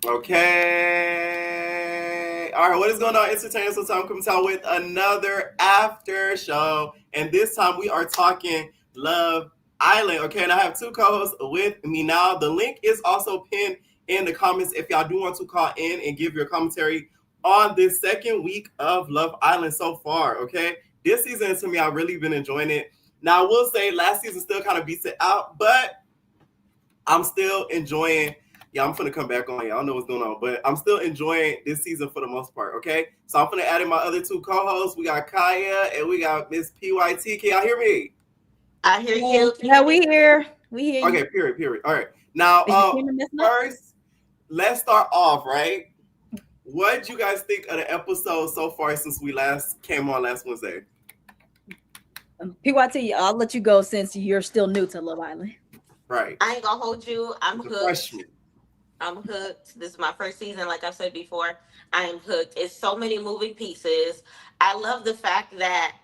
Okay. All right, what is going on, entertainers? So I'm coming out with another after show. And this time we are talking Love Island. Okay, and I have two co-hosts with me now. The link is also pinned in the comments if y'all do want to call in and give your commentary on this second week of Love Island so far. Okay. This season to me, I've really been enjoying it. Now I will say last season still kind of beats it out, but I'm still enjoying. Yeah, I'm gonna come back on. Y'all know what's going on, but I'm still enjoying this season for the most part. Okay, so I'm gonna add in my other two co-hosts. We got Kaya and we got Miss PYT. Can y'all hear me? I hear Yeah, you. Can you yeah, hear we me? here. We hear you. Okay, period. All right, now Is your camera messing up? first, let's start off. Right, what did you guys think of the episode so far since we last came on last Wednesday? PYT, I'll let you go since you're still new to Love Island. Right, I ain't gonna hold you. I'm the hooked. freshman. I'm hooked. This is my first season, like I said before. I am hooked. It's so many moving pieces. I love the fact that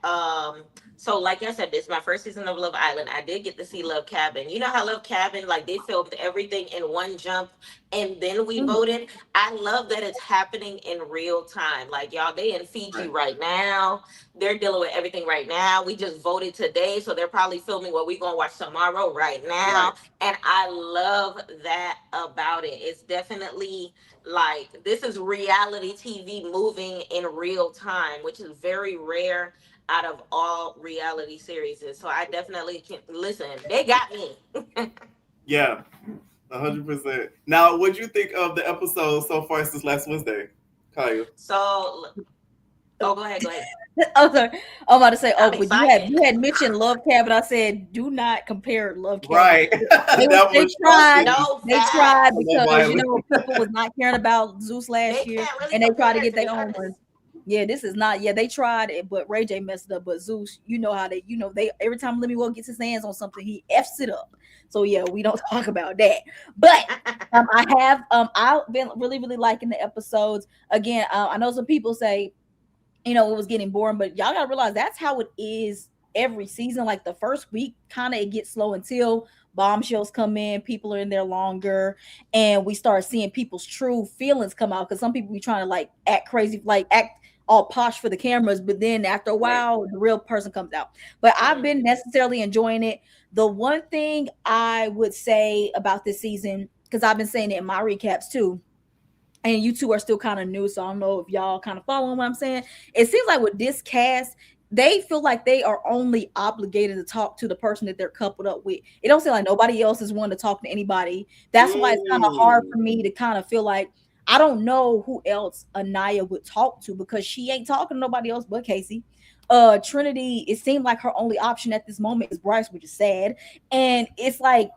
so like I said, this is my first season of Love Island. I did get to see Love Cabin. You know how Love Cabin, like they filmed everything in one jump and then we Mhm. voted. I love that it's happening in real time. Like y'all, they in Fiji Right, right now. They're dealing with everything right now. We just voted today, so they're probably filming what we're gonna watch tomorrow right right, now. And I love that about it. It's definitely like this is reality TV moving in real time, which is very rare out of all reality series. So I definitely can listen. They got me. yeah, 100%. Now, what do you think of the episode so far since last Wednesday, Kaya? So, oh, go ahead, go ahead. Oh, sorry. I'm about to say, oh, I'm but you had excited. you had mentioned Love Cabin. I said, do not compare Love Cabin. Right. They was That they was tried shocking. No they tried facts. Love because Island. people was not caring about Zeus last They year, can't really and they tried to compare, get to their be own one. honest. Yeah, this is not. Yeah, they tried it, but Ray J messed it up. But Zeus, you know how they every time Lemuel gets his hands on something, he f's it up. So yeah, we don't talk about that. But I've been really liking the episodes. Again, I know some people say it was getting boring, but y'all gotta realize that's how it is every season. Like the first week, kind of it gets slow until bombshells come in, people are in there longer, and we start seeing people's true feelings come out. Because some people be trying to like act crazy, like act all posh for the cameras, but then after a Right. while, the real person comes out. But I've been Mhm. necessarily enjoying it. The one thing I would say about this season, because I've been saying it in my recaps too, and you two are still kind of new, so I don't know if y'all kind of following what I'm saying. It seems like with this cast, they feel like they are only obligated to talk to the person that they're coupled up with. It don't seem like nobody else is one to talk to anybody. That's why it's kind of hard Mm. for me to kind of feel like I don't know who else Anaya would talk to because she ain't talking to nobody else but Casey. Trinity, it seemed like her only option at this moment is Bryce, which is sad. And it's like,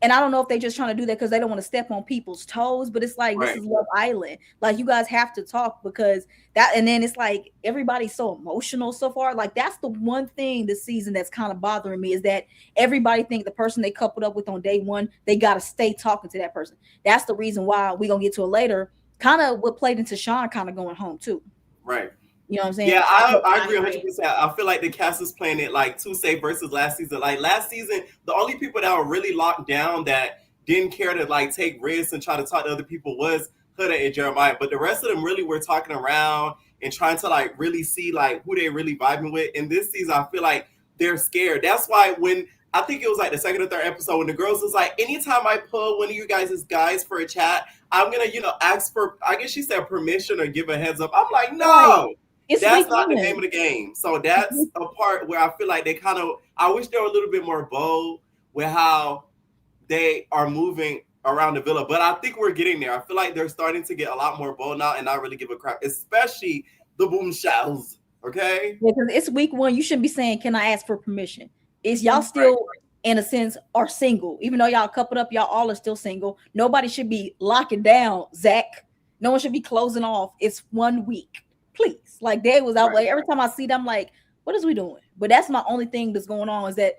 and I don't know if they're just trying to do that because they don't want to step on people's toes, but it's like this Right. is Love Island. Like you guys have to talk because that, and then it's like everybody's so emotional so far. Like that's the one thing this season that's kind of bothering me is that everybody think the person they coupled up with on day one, they gotta stay talking to that person. That's the reason why we gonna get to it later. Kind of what played into Sean kind of going home too. Right. You know what I'm saying? Yeah, I I agree agree. 100%. I feel like the cast is playing it like too safe versus last season. Like last season, the only people that were really locked down that didn't care to like take risks and try to talk to other people was Huda and Jeremiah. But the rest of them really were talking around and trying to like really see like who they really vibing with. And this season, I feel like they're scared. That's why when I think it was like the second or third episode when the girls was like, anytime I pull one of you guys for a chat, I'm gonna ask for, I guess she said permission or give a heads up. I'm like, Right. no, It's that's week not the name one. of the game. So that's a part where I feel like they kind of, I wish they were a little bit more bold with how they are moving around the villa. But I think we're getting there. I feel like they're starting to get a lot more bold now and not really give a crap, especially the boom shells. Okay? Because it's week one. You shouldn't be saying, "Can I ask for permission?" Is y'all Right. still, in a sense, are single? Even though y'all coupled up, y'all all are still single. Nobody should be locking down, Zach. No one should be closing off. It's 1 week, please. Like Dad was out. Right. Like every time I see them, I'm like, what is we doing? But that's my only thing that's going on is that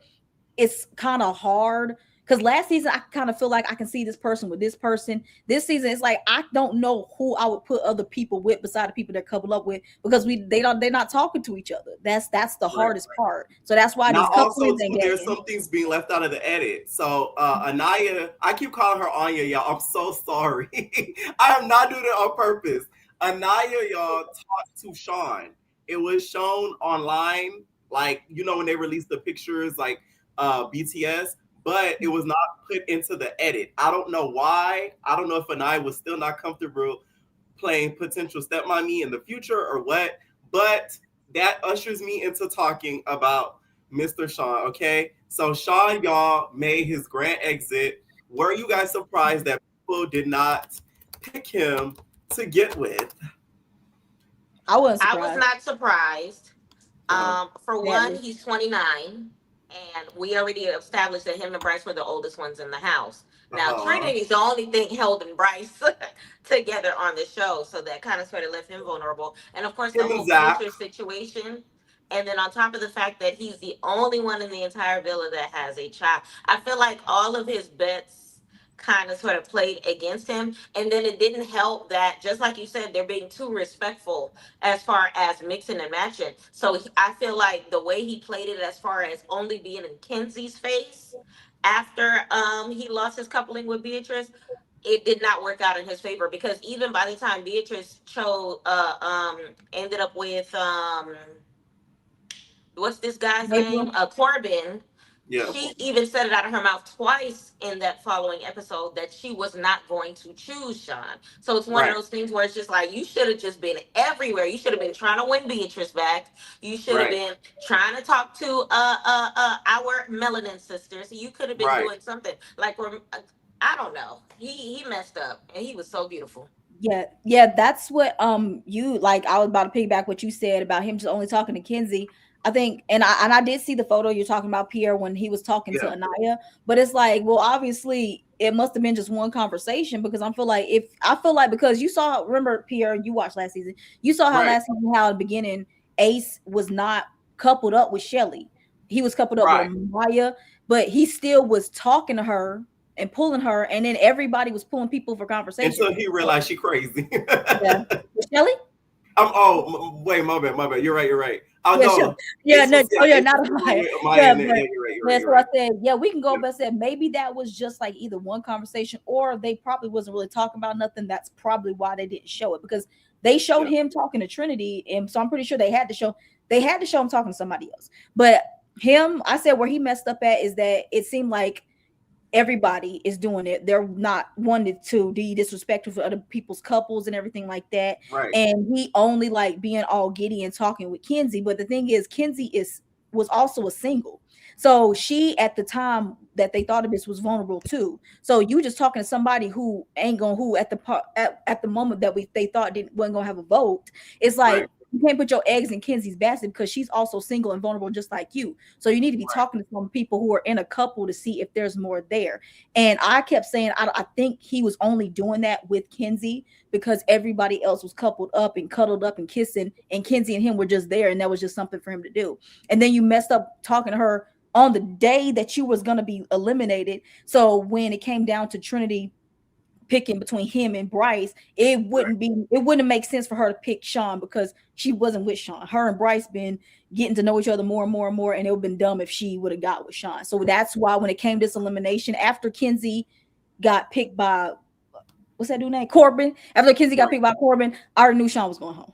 it's kind of hard Because last season I kind of feel like I can see this person with this person. This season it's like I don't know who I would put other people with beside the people they're coupled up with, because they're not talking to each other. That's the Right. hardest part. So that's why Now, these also couplings ain't too, there's gagging. some things being left out of the edit. So Anaya, I keep calling her Anya, y'all. I'm so sorry. I am not doing it on purpose. Anaya, y'all, talked to Sean. It was shown online, like when they released the pictures, like BTS, but it was not put into the edit. I don't know why. I don't know if Anaya was still not comfortable playing potential stepmommy in the future or what, but that ushers me into talking about Mr. Sean, okay? So Sean, y'all, made his grand exit. Were you guys surprised that people did not pick him to get with? I wasn't I was surprised. not surprised. Uh-huh. For one, Sadly. he's 29, and we already established that him and Bryce were the oldest ones in the house. Now, Uh-huh. Trinity's the only thing holding Bryce together on the show, so that kind of sort of left him vulnerable. And of course, the Him and whole Zach. Beatrice situation. And then on top of the fact that he's the only one in the entire villa that has a child, I feel like all of his bets kind of sort of played against him. And then it didn't help that, just like you said, they're being too respectful as far as mixing and matching. So I feel like the way he played it, as far as only being in Kenzie's face after he lost his coupling with Beatrice, it did not work out in his favor, because even by the time Beatrice ended up with what's this guy's name? Gabriel. Corbin. Yeah, She even said it out of her mouth twice in that following episode that she was not going to choose Sean. So it's one of right, those things where it's just like, you should have just been everywhere. You should have been trying to win Beatrice back. You should have right, been trying to talk to our melanin sisters. You could have been right. doing something like I don't know. He messed up, and he was so beautiful. Yeah, yeah, that's what you like. I was about to piggyback what you said about him just only talking to Kenzie. I think, and I did see the photo you're talking about, Pierre, when he was talking to Yeah, Anaya. But it's like, well, obviously, it must have been just one conversation, because I feel like because you saw, remember, Pierre, you watched last season. You saw how right, last season, how at the beginning Ace was not coupled up with Shelly. He was coupled up with right. Amaya, but he still was talking to her and pulling her, and then everybody was pulling people for conversation. Until he realized she crazy. Yeah. Shelly? Wait, my bad, my bad. You're right, you're right. Oh Yeah, sure. no, Yeah, no, oh yeah, Ace not was a dealing lie. with Maya, Yeah, and then, but yeah, you're right, you're right, yeah, you're so I right. said, yeah, we can go, Yeah, but I said maybe that was just like either one conversation, or they probably wasn't really talking about nothing. That's probably why they didn't show it, because they showed yeah, him talking to Trinity, and so I'm pretty sure they had to show him talking to somebody else. But him, I said where he messed up at is that it seemed like everybody is doing it. They're not wanted to be disrespectful for other people's couples and everything like that. right, And he only like being all giddy and talking with Kenzie. But the thing is, Kenzie was also a single. So she at the time that they thought of this was vulnerable too. So you just talking to somebody who ain't gonna who at the at the moment that they thought didn't wasn't gonna have a vote. It's right, like you can't put your eggs in Kenzie's basket, because she's also single and vulnerable just like you. So you need to be right, talking to some people who are in a couple to see if there's more there. And I kept saying, I think he was only doing that with Kenzie because everybody else was coupled up and cuddled up and kissing, and Kenzie and him were just there, and that was just something for him to do. And then you messed up talking to her on the day that you was going to be eliminated. So when it came down to Trinity picking between him and Bryce, right. it wouldn't make sense for her to pick Sean, because she wasn't with Sean. Her and Bryce been getting to know each other more and more and more, and it would have been dumb if she would have got with Sean. So that's why when it came to this elimination, after Kenzie got picked by what's that dude name? Corbin. After Kenzie got Right. picked by Corbin, I already knew Sean was going home.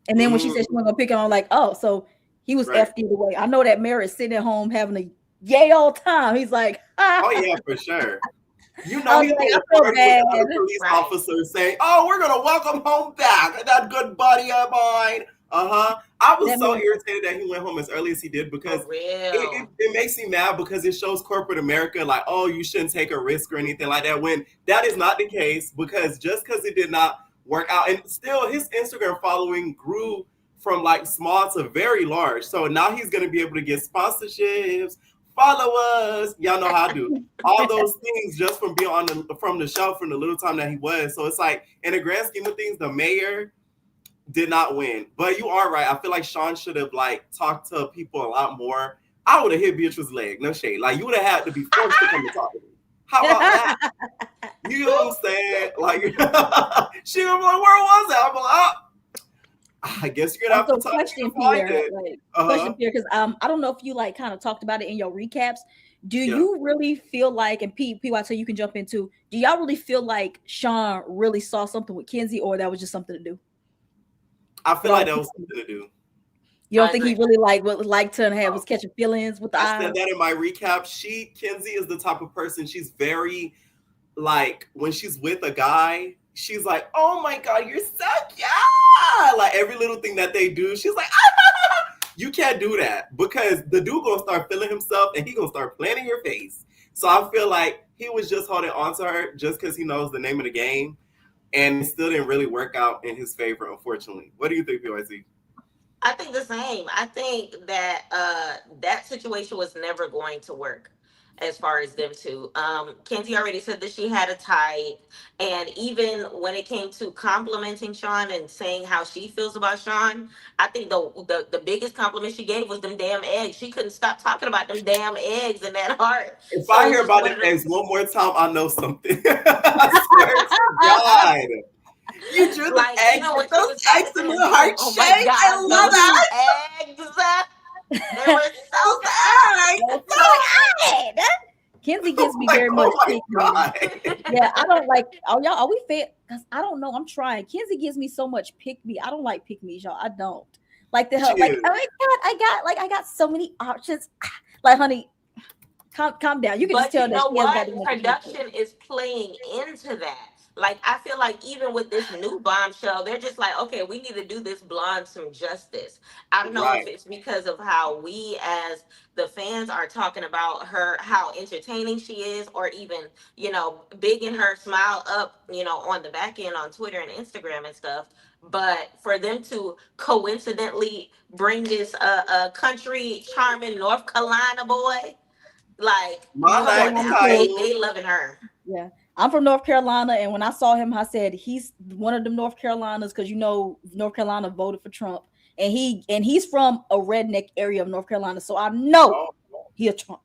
And then when she said she Mm, wasn't gonna pick him, I'm like, oh, so he was right. FD the way. I know that Mary is sitting at home having a yay all time. He's like, Oh I yeah, for sure. You know was he like, threw I a feel party with the bad. other police Right. officers saying, "Oh, we're gonna welcome home back that good buddy of mine." I was That so man, irritated that he went home as early as he did For because real. it makes me mad because it shows corporate America like, oh, you shouldn't take a risk or anything like that. When that is not the case, because just because it did not work out, and still his Instagram following grew from like small to very large. So now he's gonna be able to get sponsorships, follow us. Y'all know how I do all those things just from being on from the show from the little time that he was. So it's like in the grand scheme of things, the mayor did not win. But you are right. I feel like Sean should have like talked to people a lot more. I would have hit Beatrice's leg. No shade. Like you would have had to be forced to come and talk to me. How about that? You know what I'm saying? Like she was like, "Where was it?" I'm like, oh, I guess you're gonna have to Also, talk to me question, to find Pierre. it. Like, Uh question, huh. Pierre, because I don't know if you like kind of talked about it in your recaps. Do Yeah. you really feel like, and PY, so you can jump into, do y'all really feel like Sean really saw something with Kenzie, or that was just something to do I with feel all like the that was people? something to do. You don't I think he agree. really like to have was catching feelings with the I said eyes? that in my recap. Kenzie is the type of person. She's very like when she's with a guy, she's like, "Oh my god, you're so cute!" Like every little thing that they do, she's like, "Ah!" You can't do that because the dude gonna start feeling himself and he gonna start playing in your face. So I feel like he was just holding on to her just because he knows the name of the game, and it still didn't really work out in his favor, unfortunately. What do you think, PYC? I think the same. I think that that situation was never going to work as far as them two. Kenzie already said that she had a type, and even when it came to complimenting Sean and saying how she feels about Sean, I think the biggest compliment she gave was them damn eggs. She couldn't stop talking about them damn eggs in that heart. If I So it's hear just about one them of them. eggs one more time, I know something. I swear to God. You drew the Like eggs even with when she those was talking eggs to in him, the he was like, heart "Oh my shape. I God, love those that. eggs! They were so Those good." eggs. That's so good. Kenzie I'm gives me like, very oh much my pick me. God. Yeah, I don't like. Oh, y'all, are we fair? Because I don't know. I'm trying. Kenzie gives me so much pick me. I don't like pick me, y'all. I don't like the She hell. Like, is. oh my god, I got so many options. Like, honey, calm down. You can just But tell you that know she has got what? to make a Production is playing into that. Like, I feel like even with this new bombshell, they're just like, okay, we need to do this blonde some justice. I don't know if Right. it's because of how we as the fans are talking about her, how entertaining she is, or even, bigging her smile up, on the back end on Twitter and Instagram and stuff. But for them to coincidentally bring this country charming North Carolina boy, like, My North come on next Carolina now. They kid. title. they loving her. Yeah, I'm from North Carolina, and when I saw him, I said he's one of them North Carolinas because North Carolina voted for Trump, and he's from a redneck area of North Carolina, so I know Oh. he a Trump.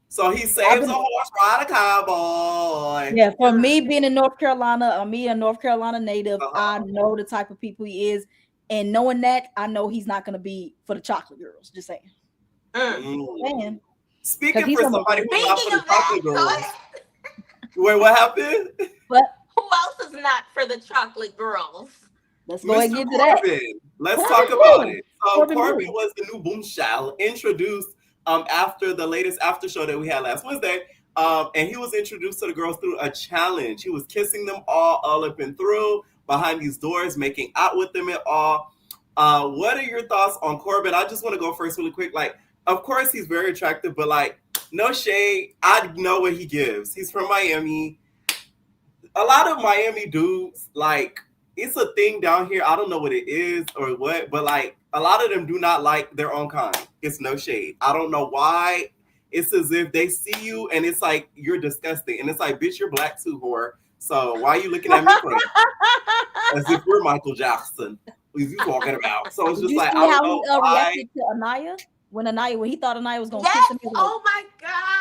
So he So I've saves a been horse, ride a cowboy. Yeah, for Mm. me being in North Carolina, me a North Carolina native, I Uh-huh. know the type of people he is, and knowing that, I know he's not gonna be for the chocolate girls. Just saying, Mm. Mm. saying because Speaking he's for from a somebody who's not for Speaking the of that, chocolate go girls. ahead. Wait, what happened? but Who else is not for the chocolate girls? let's go ahead and Mr. get to that. Corbin. Let's Corbin talk about Blue. it. So Corbin Corbin Blue. was the new boomshell introduced after the latest after show that we had last Wednesday. And he was introduced to the girls through a challenge. He was kissing them all up and through behind these doors, making out with them and all. What are your thoughts on Corbin? I just want to go first really quick. Like, of course he's very attractive, but like, no shade. I know what he gives. He's from Miami. A lot of Miami dudes, like, it's a thing down here. I don't know what it is or what, but like a lot of them do not like their own kind. It's no shade. I don't know why. It's as if they see you and it's like you're disgusting. And it's like, bitch, you're black too, whore. So why are you looking at me funny? As if we're Michael Jackson. What are you talking about? So it's Did just you like, see I don't how he know why. reacted to Anaya when he thought Anaya was gonna kiss Yes. him? He was like, Oh my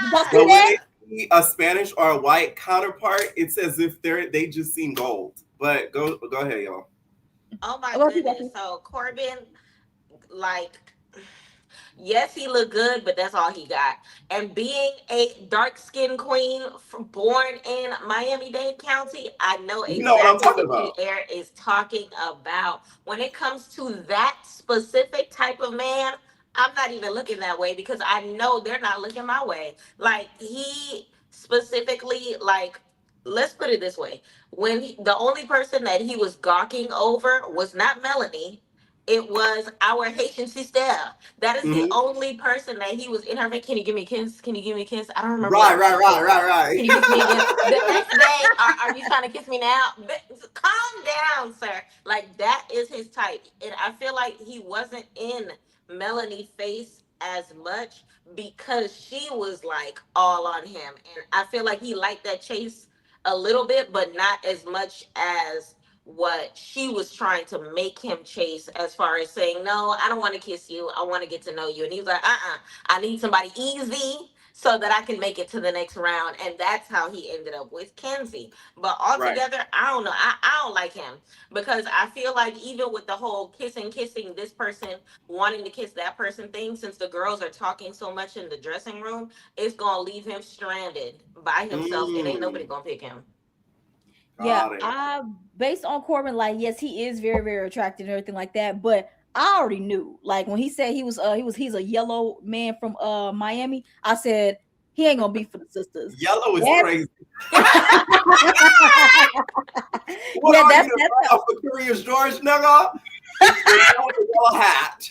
"Did y'all But see when God. that?" they see a Spanish or a white counterpart, it's as if they just seen gold. But go ahead, y'all. Oh my Well, he got goodness. So Corbin, like, yes, he looked good, but that's all he got. And being a dark skinned queen born in Miami Dade County, I know You know what I'm exactly talking what about. Pierre is talking about. When it comes to that specific type of man, I'm not even looking that way because I know they're not looking my way. Like, he specifically, like, let's put it this way: the only person that he was gawking over was not Melanie, it was our Haitian sister. That is the Hmm. only person that he was in her. Can you give me a kiss? Can you give me a kiss? I don't remember what Right, the right, man right, said. right, Can you kiss me again? The right. next day, are you trying to kiss me now? Calm down, sir. Like, that is his type. And I feel like he wasn't in Melanie face as much because she was like all on him. And I feel like he liked that chase a little bit, but not as much as what she was trying to make him chase, as far as saying, no, I don't want to kiss you, I want to get to know you. And he was like, I need somebody easy so that I can make it to the next round. And that's how he ended up with Kenzie. But Right. altogether, I don't know. I don't like him, because I feel like even with the whole kissing this person, wanting to kiss that person thing, since the girls are talking so much in the dressing room, it's going to leave him stranded by himself, and ain't nobody Mm, going to pick him. Yeah, got it. I based on Corbin, like yes, he is very, very attractive and everything like that. But I already knew, like when he said he's a yellow man from Miami, I said he ain't gonna be for the sisters. Yellow is That's crazy. What yeah, are you, that's a Curious George, nigga? The girl with the yellow hat.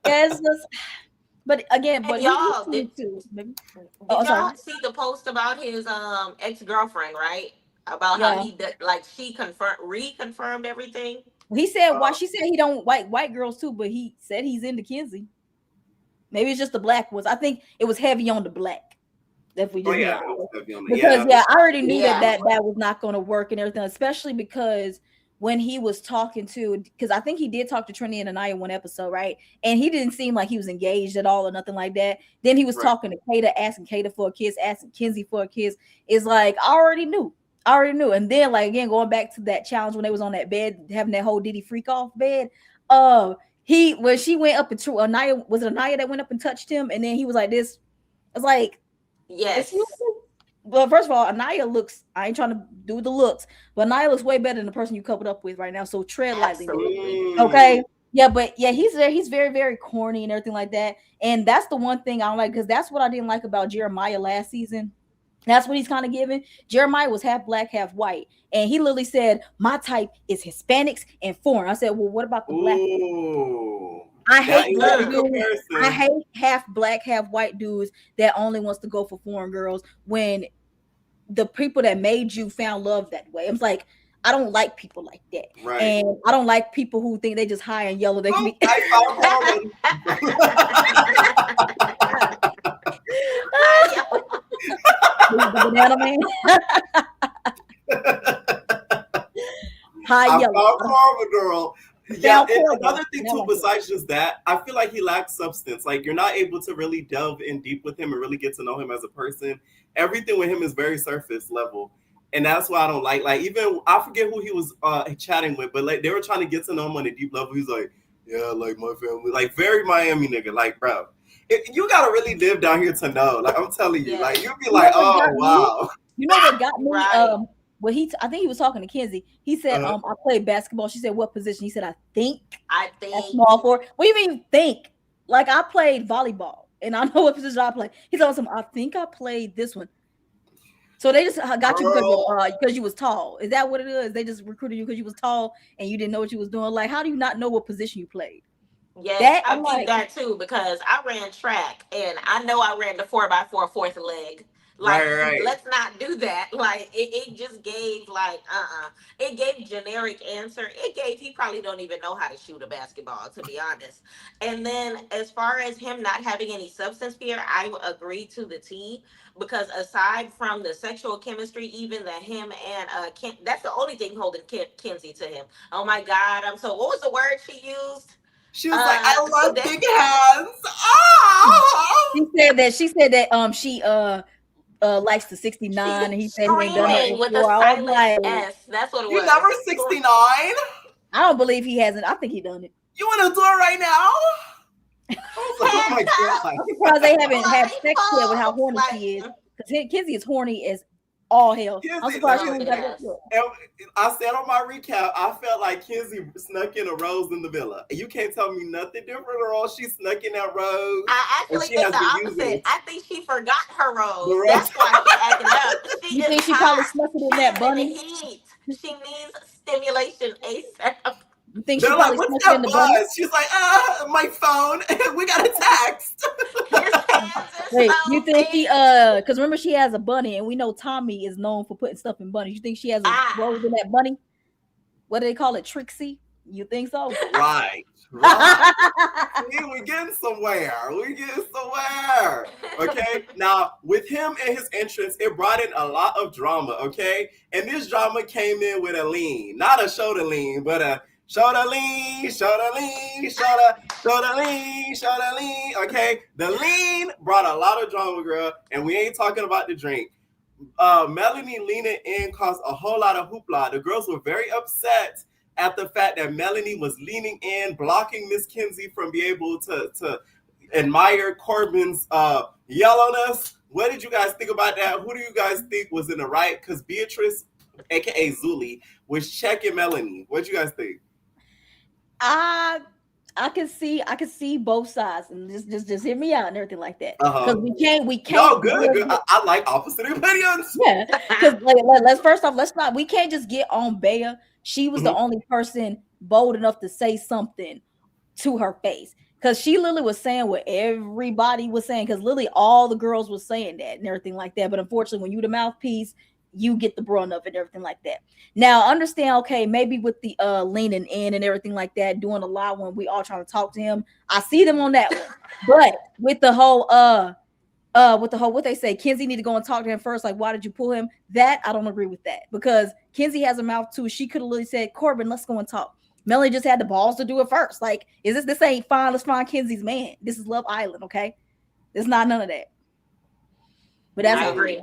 yes. But again, And but he y'all, seemed to maybe. did Oh, sorry. y'all see the post about his ex-girlfriend, right? About how Yeah, he did, like, she reconfirmed everything. he said why Oh, she said he don't like white girls too, but he said he's into Kenzie. Maybe it's just the black ones. I think it was heavy on the black. If we oh just being yeah, it was honest. heavy on the Because yeah. yeah, I already knew that Yeah. that was not going to work and everything, especially because when he was talking to, because I think he did talk to Trinity and Anaya one episode, right? And he didn't seem like he was engaged at all or nothing like that. Then he was Right. talking to Kata, asking Kata for a kiss, asking Kenzie for a kiss. It's like I already knew. I already knew. And then like again, going back to that challenge when they was on that bed, having that whole Diddy freak off bed. He when she went up and Anaya, was it Anaya that went up and touched him? And then he was like this. It's like, excuse Yes. me. Well, first of all, Anaya looks, I ain't trying to do the looks, but Anaya looks way better than the person you coupled up with right now. So tread lightly, nigga. Absolutely. Okay. Mm, Yeah, but yeah, he's there. He's very, very corny and everything like that. And that's the one thing I don't like, because that's what I didn't like about Jeremiah last season. That's what he's kind of giving. Jeremiah was half black, half white. And he literally said, my type is Hispanics and foreign. I said, well, what about the black? ooh, I that hate is a black good Mm. dudes. I comparison. hate half black, half white dudes that only wants to go for foreign girls when the people that made you found love that way. It's like I don't like people like that, Right. and I don't like people who think they just high and yellow. They can Oh, be I found Corbin. I, the banana man, high I yellow. found Corbin, girl. You Yeah, found and Corbin. another thing Now too, like that. besides just that, I feel like he lacks substance. Like you're not able to really delve in deep with him and really get to know him as a person. Everything with him is very surface level, and that's why I don't like. Even I forget who he was chatting with, but like they were trying to get to know him on a deep level. He's like, yeah, like my family, like very Miami nigga. Like, bro, you gotta really live down here to know. Like I'm telling you, like yes. you'd be You know like, what oh got me? wow. You know what got me? Right. Well, I think he was talking to Kenzie. He said, Uh, I played basketball. She said, what position? He said, I think I at think. small forward. What do you mean think? Like I played volleyball and I know what position I play. He told him, I think I played this one. So they just got you girl, because you was tall. Is that what it is? They just recruited you because you was tall and you didn't know what you was doing. Like, how do you not know what position you played? Yes, That I I'm peeped like, that too, because I ran track and I know I ran the 4x4 fourth leg. Like, right, right. let's not do that. Like, it just gave, like, it gave generic answer. It gave, he probably don't even know how to shoot a basketball, to be honest. And then as far as him not having any substance fear, I agree to the T, because aside from the sexual chemistry, even that him and Ken, that's the only thing holding Kenzie to him. Oh my God, I'm so, what was the word she used? She was like, I So love that big hands. Oh! she said that she likes the she 69 and he was said he ain't done that screaming with a before. I was silent like, S. That's what it You was. never 69? I don't believe he hasn't. I think he done it. You want to do it right now? I was like, oh my Handcuffs, God. I'm surprised they haven't had sex yet with how blindfolds, horny she is. Because Kenzie is horny as all hell. I'm Kenzie, let surprised me she girl. ain't got Yes, that. and I said on my recap, I felt like Kenzie snuck in a rose in the villa. You can't tell me nothing different or all. She snuck in that rose I and actually she think has the been using opposite. it. I think she forgot her The rose. rose. That's why she acting up. She You is think she probably hot. snuck it in She that is in the bunny? heat. She needs stimulation ASAP. You think she They're like, probably what's snuck it in that the bunny? buzz? She's like, my phone. We got a text. His hands are Wait, you so think she big. because remember she has a bunny and we know Tommy is known for putting stuff in bunnies. You think she has a rose Ah. in that bunny? What do they call it? Trixie? You think so? Right, right. See, we're getting somewhere. We're getting somewhere. Okay, now with him and his entrance, it brought in a lot of drama. Okay, and this drama came in with a lean, not a shoulder lean, but a shoulder lean, shoulder lean, shoulder lean, shoulder lean. Okay, the lean brought a lot of drama, girl, and we ain't talking about the drink. Melanie leaning in caused a whole lot of hoopla. The girls were very upset at the fact that Melanie was leaning in, blocking Miss Kinsey from being able to admire Corbin's yellowness. What did you guys think about that? Who do you guys think was in the right? Because Beatrice, aka Zuli, was checking Melanie. What do you guys think? I can see both sides, and just hear me out and everything like that. Uh-huh. Because we can't. No, good. I like opposite opinions. Yeah, because let's first off, we can't just get on Bea. She was the only person bold enough to say something to her face. Because she literally was saying what everybody was saying. Because literally all the girls were saying that and everything like that. But unfortunately, when you the mouthpiece, you get the brunt of it and everything like that. Now, understand, okay, maybe with the leaning in and everything like that, doing a lot when we all trying to talk to him. I see them on that one. But with the whole what they say, Kinsey need to go and talk to him first. Like, why did you pull him? That I don't agree with that. Because Kinsey has a mouth too. She could have literally said, Corbin, let's go and talk. Melanie just had the balls to do it first. Like, this ain't fine? Let's find Kinsey's man. This is Love Island, okay? It's not none of that. But that's I agree.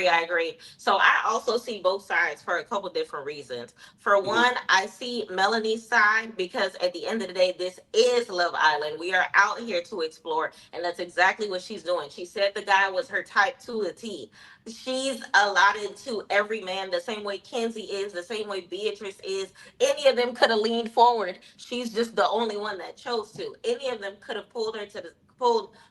I agree. So I also see both sides for a couple different reasons. For one, I see Melanie's side because at the end of the day, this is Love Island. We are out here to explore, and that's exactly what she's doing. She said the guy was her type to a T. She's allotted to every man the same way Kenzie is, the same way Beatrice is. Any of them could have leaned forward. She's just the only one that chose to. Any of them could have pulled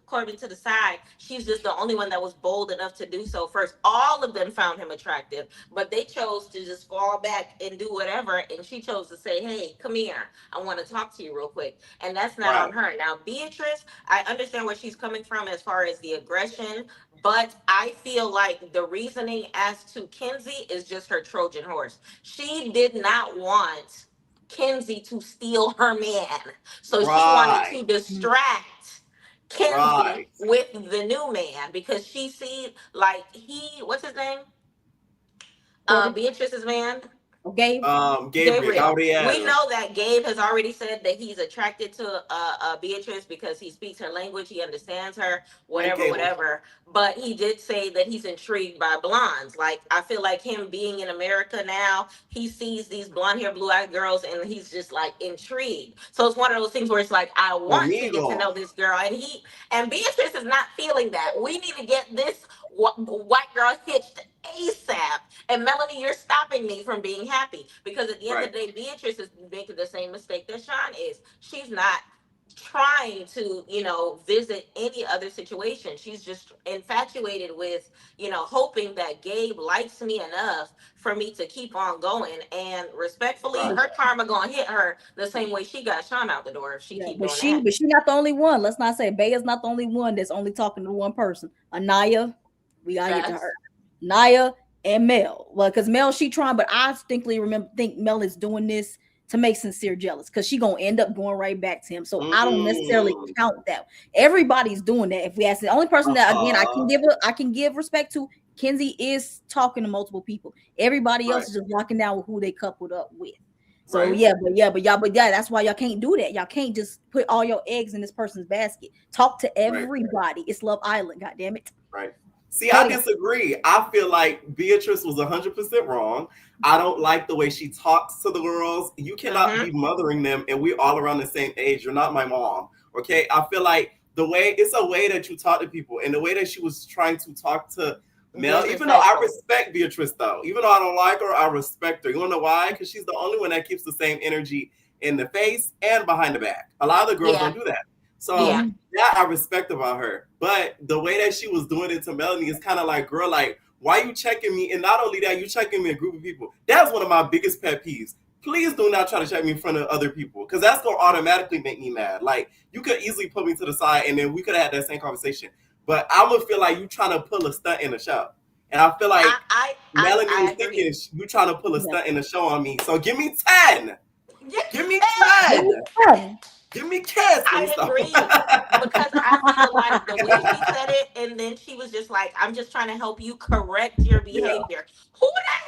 Corbin to the side. She's just the only one that was bold enough to do so first. All of them found him attractive, but they chose to just fall back and do whatever. And she chose to say, hey, come here. I want to talk to you real quick. And that's not on her. Now, Beatrice, I understand where she's coming from as far as the aggression, but I feel like the reasoning as to Kenzie is just her Trojan horse. She did not want Kenzie to steal her man. So she wanted to distract Kenzie with the new man because she sees like what's his name? Beatrice's man. Gabriel. We know that Gabe has already said that he's attracted to Beatrice because he speaks her language, he understands her, whatever. But he did say that he's intrigued by blondes. Like, I feel like him being in America now, he sees these blonde hair, blue eyed girls, and he's just like intrigued. So it's one of those things where it's like, I want to get to know this girl, and Beatrice is not feeling that. We need to get this white girl hitched ASAP. And Melanie, you're stopping me from being happy because at the end of the day, Beatrice is making the same mistake that Sean is. She's not trying to, visit any other situation. She's just infatuated with, hoping that Gabe likes me enough for me to keep on going. And respectfully, her karma gonna hit her the same way she got Sean out the door if she keep doing that. But she's not the only one. Let's not say Bea's not the only one that's only talking to one person. Anaya, we gotta get to her. Naya and Mel. Well, because Mel, she trying, but I distinctly think Mel is doing this to make Sincere jealous because she gonna end up going right back to him. So I don't necessarily count that. Everybody's doing that. If we ask the only person that again I can give respect to, Kenzie is talking to multiple people. Everybody else is just locking down with who they coupled up with. So but that's why y'all can't do that. Y'all can't just put all your eggs in this person's basket. Talk to everybody. It's Love Island, god damn it. Right. See, I disagree. I feel like Beatrice was 100% wrong. I don't like the way she talks to the girls. You cannot be mothering them, and we're all around the same age. You're not my mom, okay? I feel like it's a way that you talk to people, and the way that she was trying to talk to Mel, even though I respect Beatrice, though. Even though I don't like her, I respect her. You want to know why? Because she's the only one that keeps the same energy in the face and behind the back. A lot of the girls don't do that. So that I respect about her. But the way that she was doing it to Melanie is kind of like, girl, like, why you checking me? And not only that, you checking me in a group of people. That's one of my biggest pet peeves. Please do not try to check me in front of other people because that's going to automatically make me mad. Like, you could easily put me to the side and then we could have had that same conversation. But I'm going to feel like you trying to pull a stunt in the show. And I feel like Melanie was thinking you trying to pull a stunt in the show on me. So give me 10. Give me 10. Give me kiss. Let me I stop. agree because I feel like the way she said it, and then she was just like, "I'm just trying to help you correct your Yeah. behavior." Who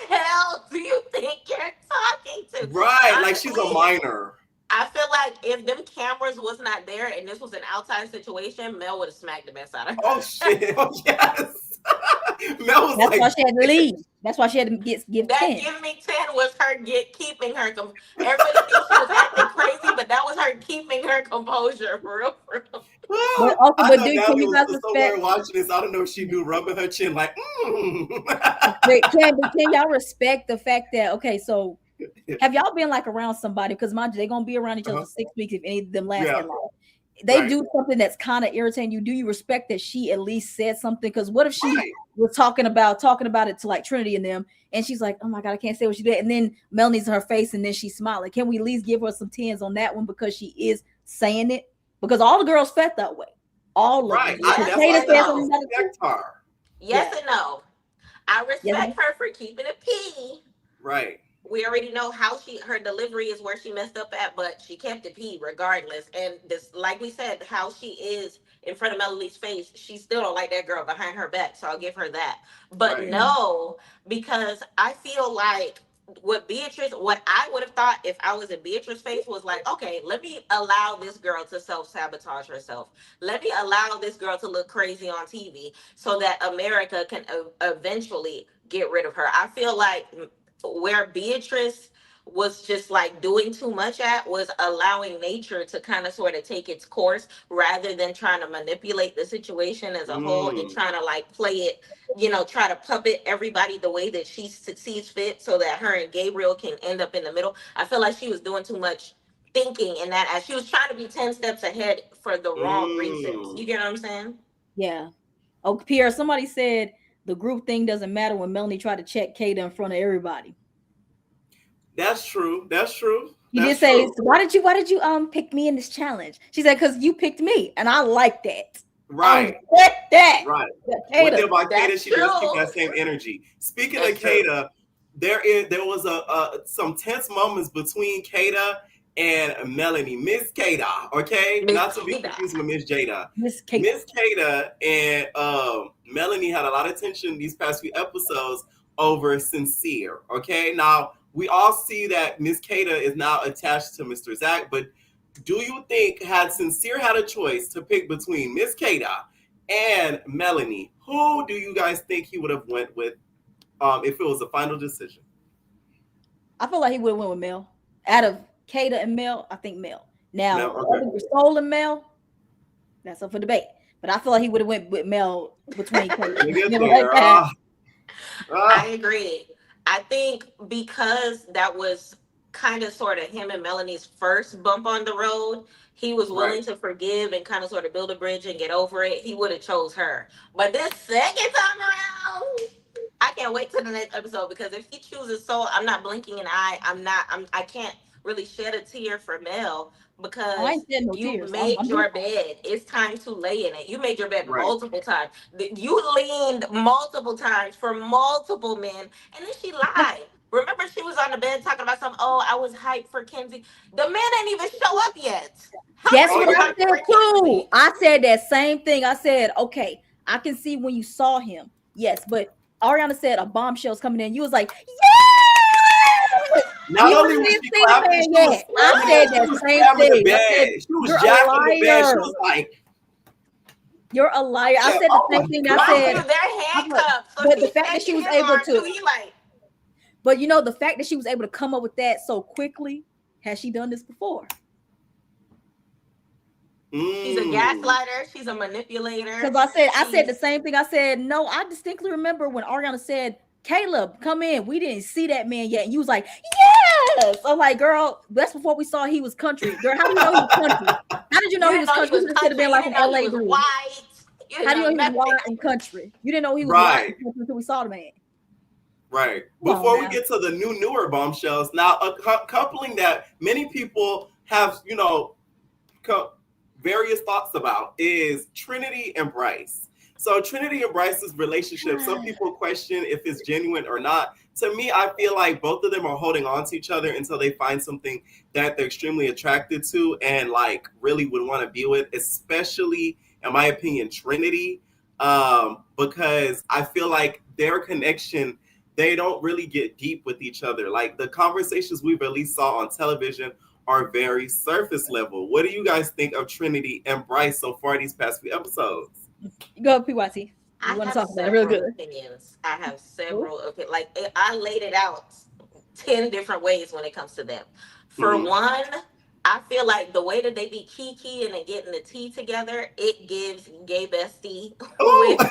the hell do you think you're talking to? Right. Like she's a Honestly, minor. I feel like if them cameras was not there and this was an outside situation, Mel would have smacked the mess out of Oh her. shit. Oh yes. Mel was That's why like, she had to leave. That's why she had to give That 10. give me 10 was her keeping her. Everybody thinks she was acting crazy, but that was her keeping her composure for real. For real. But oh, also, I but know dude, can Natalie you guys was somewhere respect? watching this. I don't know if she knew rubbing her chin like, Wait, can y'all respect the fact that okay, so have y'all been like around somebody because mind you, they're gonna be around each other Uh-huh. for 6 weeks if any of them last Yeah, that long. They right, do something that's kind of irritating you. Do you respect that she at least said something? Because what if she right. was talking about it to like Trinity and them, and she's like, "Oh my god, I can't say what she did," and then Melanie's in her face, and then she's smiling. Can we at least give her some tens on that one because she is saying it? Because all the girls felt that way, all of them. Right. Because Yes That's why I Kata said said I and something no. about it too. respect her. Yeah, Yes and no. I yes, respect her for keeping it P. Right. We already know how her delivery is where she messed up at, but she kept it P regardless. And this, like we said, how she is in front of Melody's face, she still don't like that girl behind her back. So I'll give her that. But Right. no, because I feel like what Beatrice, what I would have thought if I was in Beatrice's face was like, okay, let me allow this girl to self sabotage herself. Let me allow this girl to look crazy on TV so that America can eventually get rid of her. I feel like where Beatrice was just like doing too much at was allowing nature to kind of sort of take its course rather than trying to manipulate the situation as a whole and Mm. trying to like play it, try to puppet everybody the way that she sees fit so that her and Gabriel can end up in the middle. I feel like she was doing too much thinking in that as she was trying to be 10 steps ahead for the wrong reasons. Mm. You get what I'm saying? yeah. Oh, Pierre, somebody said the group thing doesn't matter when Melanie tried to check Kata in front of everybody. That's true. That's true. You did That's say, true. so why did you pick me in this challenge? She said, because you picked me, and I like that. I Right. respect that. Right. One thing Kata. about Kata, That's she does keep true. that same energy. Speaking of That's true. Kata, there was some tense moments between Kata and Melanie. Miss Kata, okay, Miss not to be Kita. confused with Miss Jada. Miss Kata. Miss Kata and Melanie had a lot of tension these past few episodes over Sincere. Okay, now we all see that Miss Kata is now attached to Mr. Zach, but do you think had Sincere had a choice to pick between Miss Kata and Melanie, who do you guys think he would have went with if it was a final decision? I feel like he would have went with Mel. Out of Kata and Mel, I think Mel. Now, Mel, okay. whether Soul and Mel, that's up for debate. But I feel like he would have went with Mel between Kata. Let me get Never like there. that. I agree. I think because that was kind of sort of him and Melanie's first bump on the road, he was Right. willing to forgive and kind of sort of build a bridge and get over it. He would have chose her. But this second time around, I can't wait to the next episode because if he chooses Soul, I'm not blinking an eye. I can't really shed a tear for Mel Oh, I because ain't shed no you tears. made I'm your just bed. It's time to lay in it. You made your bed Right. multiple times. You leaned multiple times for multiple men, and then she lied. Remember, she was on the bed talking about some. Oh, I was hyped for Kenzie. The man ain't even show up yet. How That's are Oh what you I yeah. hyped said for too. Kenzie? I said that same thing. I said, okay, I can see when you saw him. Yes, but Ariana said a bombshell's coming in. You was like, yes! Not You only was didn't she see the clapping, man she was yet. I slamming said it. She that was same slamming the thing. I said, bed. She was you're a jacking the bed. She liar. was like, You're a liar. I yeah, said the oh my same thing. I Mind said, you, god. they're handcuffed, so but the she's fact that she shaking was his able arm to, too. He like, but you know, the fact that she was able to come up with that so quickly, has she done this before? she's a Mm. gaslighter. She's a manipulator. Because I said the She's same thing. I said, no, I distinctly remember when Ariana said, Caleb, come in. We didn't see that man yet. And you was like, yes. I'm like, girl, that's before we saw he was country. Girl, how do you know he was country? How did you you know he didn't was know he country? was He could have been country. You like an didn't know he LA was dude. white. You How didn't do you know know he was nothing. white and country? You didn't know he was white Right. and country until we saw the man. Right. Come on Before we now. get to the newer bombshells, now a coupling that many people have, various thoughts about is Trinity and Bryce. So Trinity and Bryce's relationship, some people question if it's genuine or not. To me, I feel like both of them are holding on to each other until they find something that they're extremely attracted to and like really would want to be with, especially in my opinion, Trinity. Because I feel like their connection, they don't really get deep with each other. Like the conversations we really saw on television are very surface level. What do you guys think of Trinity and Bryce so far these past few episodes? Go PYT. I We want to have talk about it real several good. opinions. I have Ooh. several opinions. Like I laid it out 10 different ways when it comes to them. For Mm-hmm. one, I feel like the way that they be kiki and getting the tea together, it gives gay bestie Oh, with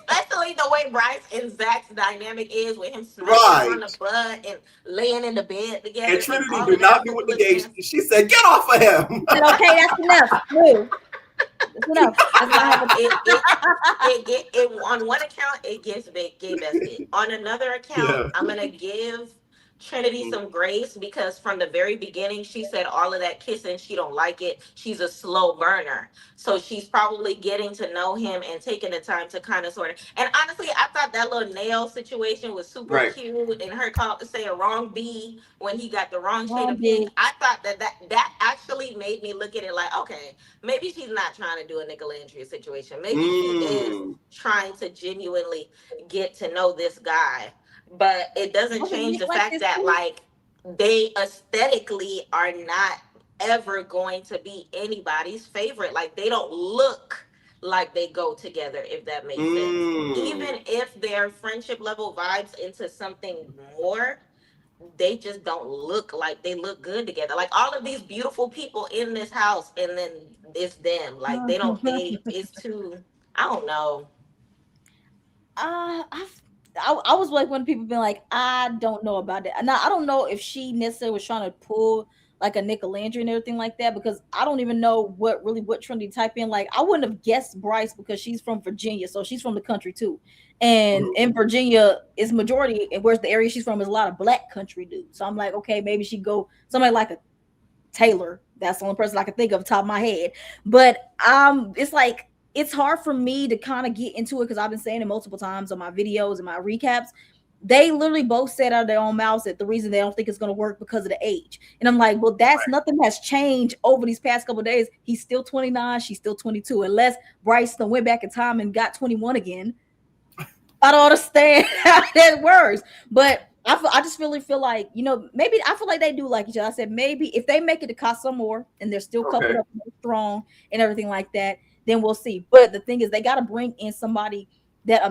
especially the way Bryce and Zach's dynamic is with him smacking her on the right. butt and laying in the bed And together and Trinity all do of that not be with the gay. foolishness. She said, "Get off of him." Said, okay, that's enough. Move. That's enough. That's not Like happening. it on one account it gives big gay bestie. On another account, Yeah. I'm gonna give Trinity some grace because from the very beginning she said all of that kissing she don't like it. She's a slow burner, so she's probably getting to know him and taking the time to kind of sort of. And honestly, I thought that little nail situation was super Right. cute, and her call saying wrong B when he got the wrong shade Wrong of pink. bitch. I thought that actually made me look at it like, okay, maybe she's not trying to do a Nicolandria situation. Maybe she is Mm. trying to genuinely get to know this guy. But it doesn't Wasn't change Nick the like fact this that too? like they aesthetically are not ever going to be anybody's favorite. Like they don't look like they go together, if that makes sense. Mm. Even if their friendship level vibes into something more, they just don't look like they look good together. Like all of these beautiful people in this house, and then it's them. Like they don't. It's too. I don't know. I was like when people been like, I don't know about that. Now I don't know if she necessarily was trying to pull like a Nicolandra and everything like that because I don't even know what Trinity type in. Like I wouldn't have guessed Bryce because she's from Virginia, so she's from the country too. And Mhm. in Virginia is majority, and where's the area she's from is a lot of black country dudes. So I'm like, okay, maybe she go somebody like a Taylor. That's the only person I can think of off the top of my head. But it's like it's hard for me to kind of get into it because I've been saying it multiple times on my videos and my recaps. They literally both said out of their own mouths that the reason they don't think it's going to work because of the age. And I'm like, well, that's nothing has changed over these past couple of days. He's still 29, she's still 22. Unless Bryce went back in time and got 21 again, I don't understand how that works. But I just really feel like, maybe I feel like they do like each other. I said maybe if they make it to Casa more and they're still coupled Okay. up and strong and everything like that, then we'll see. But the thing is, they got to bring in somebody that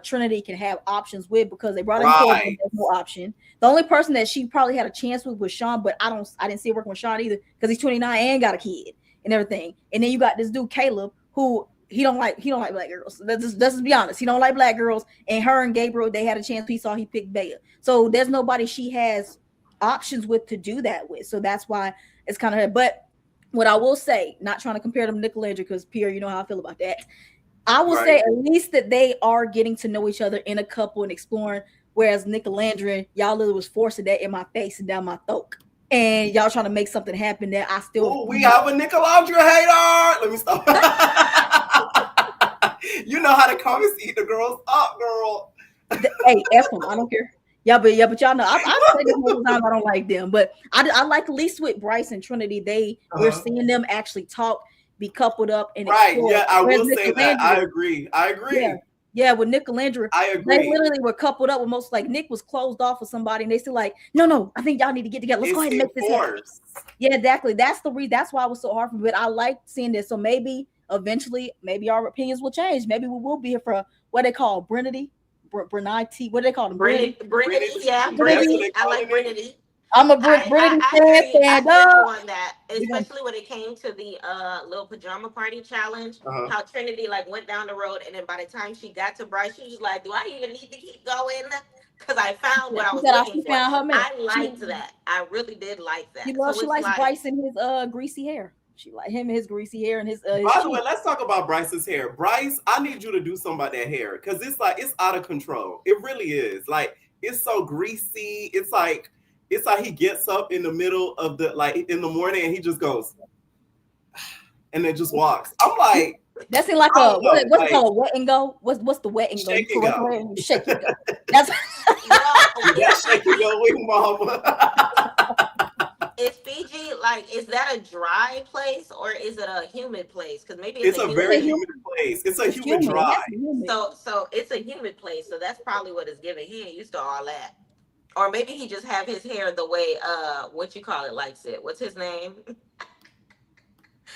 Trinity can have options with because they brought in Corbin. Right. There's no option. The only person that she probably had a chance with was Sean, but I didn't see it working with Sean either because he's 29 and got a kid and everything. And then you got this dude Caleb who he don't like black girls. Let's just be honest. He don't like black girls. And her and Gabriel, they had a chance. He saw he picked Bea. So there's nobody she has options with to do that with. So that's why it's kind of. But what I will say, not trying to compare them to Nicolandra, because Pierre, you know how I feel about that. I will Right. say at least that they are getting to know each other in a couple and exploring. Whereas Nicolandra, y'all literally was forcing that in my face and down my throat. And y'all trying to make something happen that I still Oh, we have a Nicolandra hater. Let me stop. You know how the comments eat the girls up, girl. Hey, F them. I don't care. But y'all know I've said this multiple times. I don't like them, but I like at least with Bryce and Trinity, we're Uh-huh. seeing them actually talk, be coupled up, and Right. explore. Yeah, I Whereas will say that. I Nicolandra, agree. I yeah, agree. yeah, with Nicolandra, I they agree. literally were coupled up with most like Nick was closed off with somebody, and they still like, no, I think y'all need to get together. Let's go It's ahead and make this happen. enforced. Yeah, exactly. That's the reason. That's why it was so hard for me. But I like seeing this. So maybe eventually, maybe our opinions will change. Maybe we will be here for what they call Brenity, Brenity. What do they call them? Brenity. Brenity, yeah, That's what Brenity. they Brenity. I calling like it. Brenity. I'm a Brenity I fan. agree. I Stand feel you up. on that, We gonna especially when it came to the little pajama party challenge. Uh-huh. How Trinity like went down the road, and then by the time she got to Bryce, she was just like, "Do I even need to keep going?" Because I found what I She was said I looking she for. found her man. I liked that. I really did like She that. loves So she it's likes like, Bryce and his greasy hair. She like him and his greasy hair and his By the way, cheek. let's talk about Bryce's hair. Bryce, I need you to do something about that hair because it's like it's out of control. It really is. Like it's so greasy. It's like he gets up in the middle of the like in the morning and he just goes. and then just walks. I'm like, that seemed like I a don't know, what's it like called, a wet and go. What's the wet and go? You shake and correct go. her and you shake and go. That's That shake and go with mama. Is Fiji like? Is that a dry place or is it a humid place? Because maybe it's It's a a very humid. humid place. It's a it's humid humid. It dry. has to be humid. So it's a humid place. So that's probably what it's giving. He ain't used to all that. Or maybe he just have his hair the way what you call it likes it. What's his name?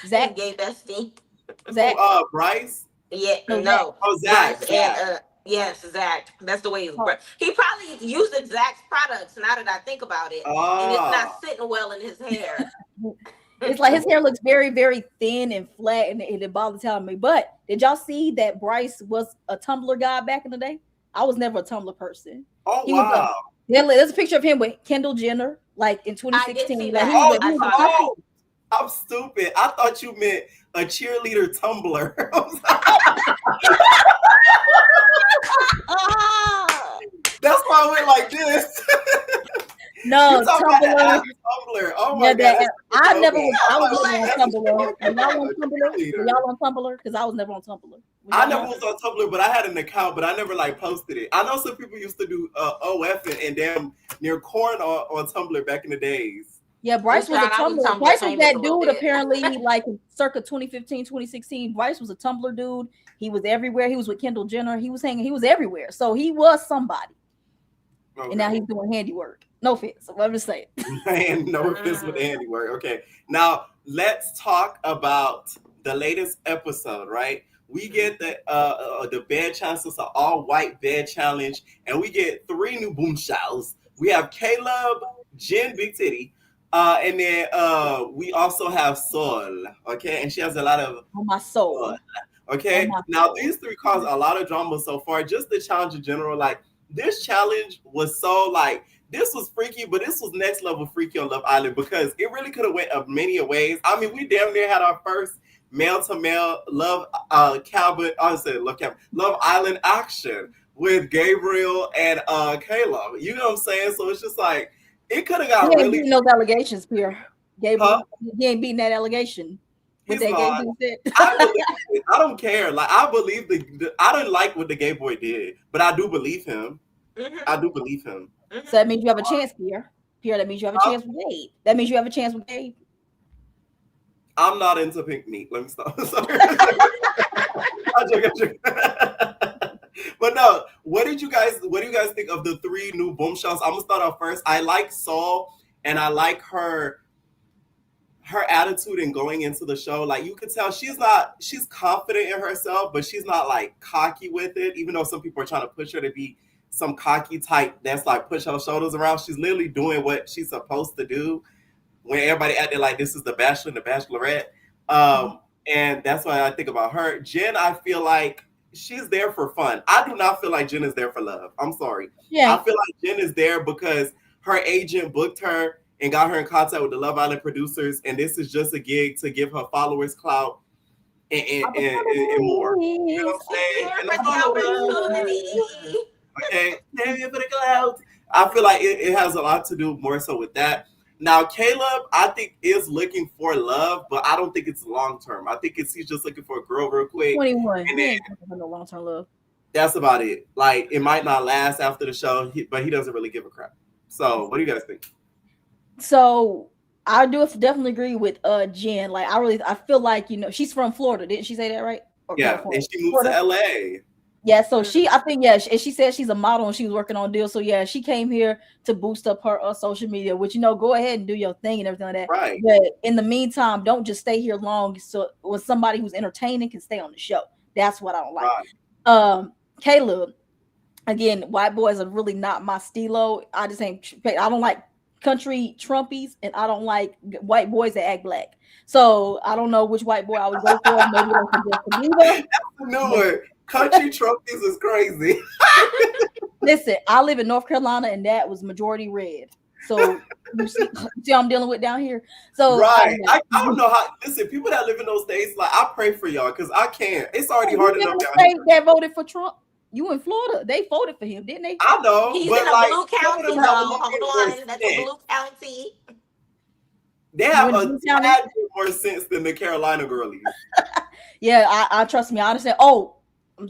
His Zach, gay bestie. Zach, Bryce. Yeah, no Zach. no. Oh, Bryce and Zach. yes, Zach. That's the way he's. Oh, He probably using Zach's products. Now that I think about it, and it's not Ah, sitting well in his hair. it's like his hair looks very, very thin and flat, and it bothers telling me. But did y'all see that Bryce was a Tumblr guy back in the day? I was never a Tumblr person. oh He was a wow. there's a picture of him with Kendall Jenner, like in I did see 2016. Like that. Oh I he was saw a that. Tumblr. no, I'm stupid. I thought you meant a cheerleader tumbler. Ah! That's why I went like this. No, You talking about the Tumblr. app Tumblr? Oh Yeah, my god, that I never was. I was Tumblr. never on that's a Tumblr. joke. Were y'all on A Tumblr? Were cheerleader. y'all on Tumblr? Because I was never on Tumblr. Were I y'all never on? was on Tumblr, but I had an account, but I never like posted it. I know some people used to do OF and damn near corn on Tumblr back in the days. Yeah, Bryce was a I was Tumblr. Tumblr Bryce was famous that a little dude bit. apparently like circa 2015, 2016. Bryce was a Tumblr dude. He was everywhere. He was with Kendall Jenner. He was hanging. He was everywhere. So he was somebody. And now Okay. he's doing handiwork. No offense. I'm just saying. And no offense with the handiwork. Okay. Now let's talk about the latest episode, right? We get the bed challenge. It's an all-white bed challenge, and we get 3 new boom shows. We have Caleb, Jen, Big Titty, and then we also have Sol. Okay, and she has a lot of On my soul. fun. On Okay, my now soul. these 3 caused a lot of drama so far. Just the challenge in general, like this challenge was so like this was freaky, but this was next level freaky on Love Island because it really could have went up many ways. I mean, we damn near had our first male to male love cabin. I said Love Island action with Gabriel and Caleb. You know what I'm saying? So it's just like it could have He got ain't really, beating those allegations, Pierre. Gabriel. huh? He ain't beating that allegation. With He's that gay not. dude said. I believe it. I don't care. Like I believe I didn't like what the gay boy did, but I do believe him. I do believe him. So that means you have a chance, Pierre. Pierre, that means you have a Huh? chance with Gabe. That means you have a chance with Gabe. I'm not into pink meat. Let me stop. Sorry. I'm joking. But no, what do you guys think of the 3 new boom shots? I'm gonna start off first. I like Saul and I like her attitude in going into the show. Like you could tell she's confident in herself, but she's not like cocky with it, even though some people are trying to push her to be some cocky type that's like push her shoulders around. She's literally doing what she's supposed to do when everybody acted like this is the Bachelor and the Bachelorette. And that's why I think about her. Jen, I feel like she's there for fun. I do not feel like Jen is there for love. I'm sorry. Yeah. I feel like Jen is there because her agent booked her and got her in contact with the Love Island producers, and this is just a gig to give her followers clout and more. You know what I'm saying? And that's all it was. Okay, maybe for the clout. I feel like it has a lot to do more so with that. Now, Caleb, I think is looking for love, but I don't think it's long term. I think he's just looking for a girl real quick. 21. And He then ain't looking for no long-term love. that's about it. Like it might not last after the show, but he doesn't really give a crap. So, what do you guys think? So I do definitely agree with Jen. Like I feel like, she's from Florida. Didn't she say that right? Or Yeah, California? and she moved Florida? to LA. Yeah, so I think, and she said she's a model and she was working on deals. So yeah, she came here to boost up her social media, which, go ahead and do your thing and everything like that. Right. But in the meantime, don't just stay here long. So with somebody who's entertaining can stay on the show. That's what I don't like. Right. Caleb, again, white boys are really not my stilo. I don't like country Trumpies and I don't like white boys that act black. So I don't know which white boy I would go for. Maybe Justin Bieber. That's a new one. Country Trumpies is crazy. Listen, I live in North Carolina and that was majority red. So you see I'm dealing with down here. So right. I don't know how. Listen, people that live in those states, like I pray for y'all because I can't. It's already hard enough down here. That voted for Trump. You in Florida? They voted for him, didn't they? I know. He's but in a like, blue county. Hold on, that's a blue county. They You have in a D County? tad bit more sense than the Carolina girlies. Yeah, I trust me. I understand. Oh,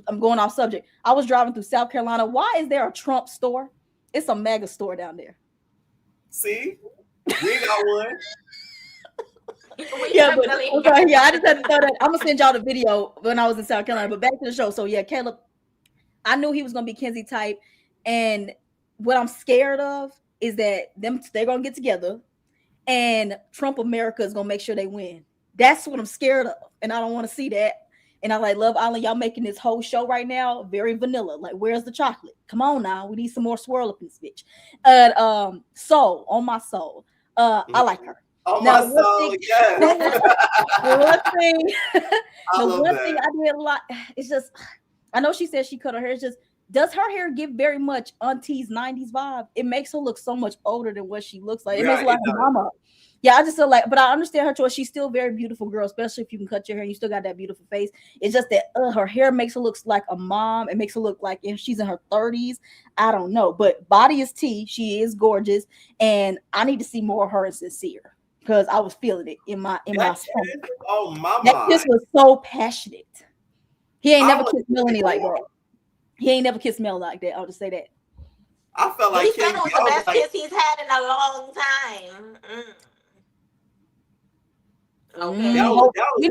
I'm going off subject. I was driving through South Carolina. Why is there a Trump store? It's a mega store down there. See? We ain't got one. We Yeah, but definitely okay, yeah, I just had to throw that. I'm gonna send y'all the video when I was in South Carolina. But back to the show. So yeah, Caleb, I knew he was gonna be Kenzie type, and what I'm scared of is that they're gonna get together, and Trump America is gonna make sure they win. That's what I'm scared of, and I don't want to see that. And I like Love Island. Y'all making this whole show right now very vanilla. Like, where's the chocolate? Come on now, we need some more swirl up in this bitch. Soul on my soul. I like her. On Now, my soul, yes. the one thing, I love thing that. I did a lot. It's just, I know she said she cut her hair. It's just, does her hair give very much auntie's 90s vibe? It makes her look so much older than what she looks like. It makes her like her mama. Yeah, I just feel like, but I understand her choice. She's still a very beautiful girl, especially if you can cut your hair and you still got that beautiful face. It's just that her hair makes her look like a mom. It makes her look like if she's in her 30s. I don't know, but body is tea. She is gorgeous, and I need to see more of her and Sincere because I was feeling it in my stomach. Oh my That kiss was so passionate. He ain't never kissed Melanie like that. He ain't never kissed Mel like that. I'll just say that. I felt like he said it was the best kiss he's had in a long time. Okay.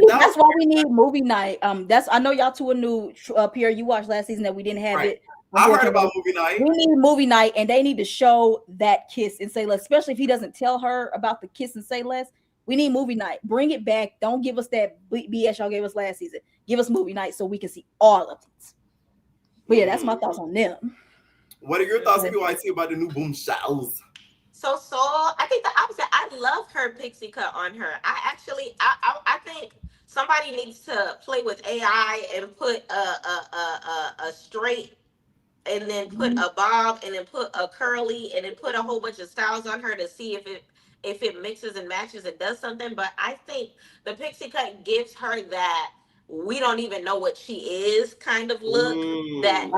That's why we need movie night. I know y'all two are new. Pierre, you watched last season that we didn't have it. I heard about movie night. We need movie night, and they need to show that kiss and say less, especially if he doesn't tell her about the kiss and say less. We need movie night. Bring it back. Don't give us that BS y'all gave us last season. Give us movie night so we can see all of it. But yeah, that's my thoughts on them. What are your thoughts, PYT, about the new boom shows? So I think the opposite. I love her pixie cut on her. I think somebody needs to play with AI and put a straight, and then put a bob, and then put a curly, and then put a whole bunch of styles on her to see if it mixes and matches and does something. But I think the pixie cut gives her that we don't even know what she is kind of look that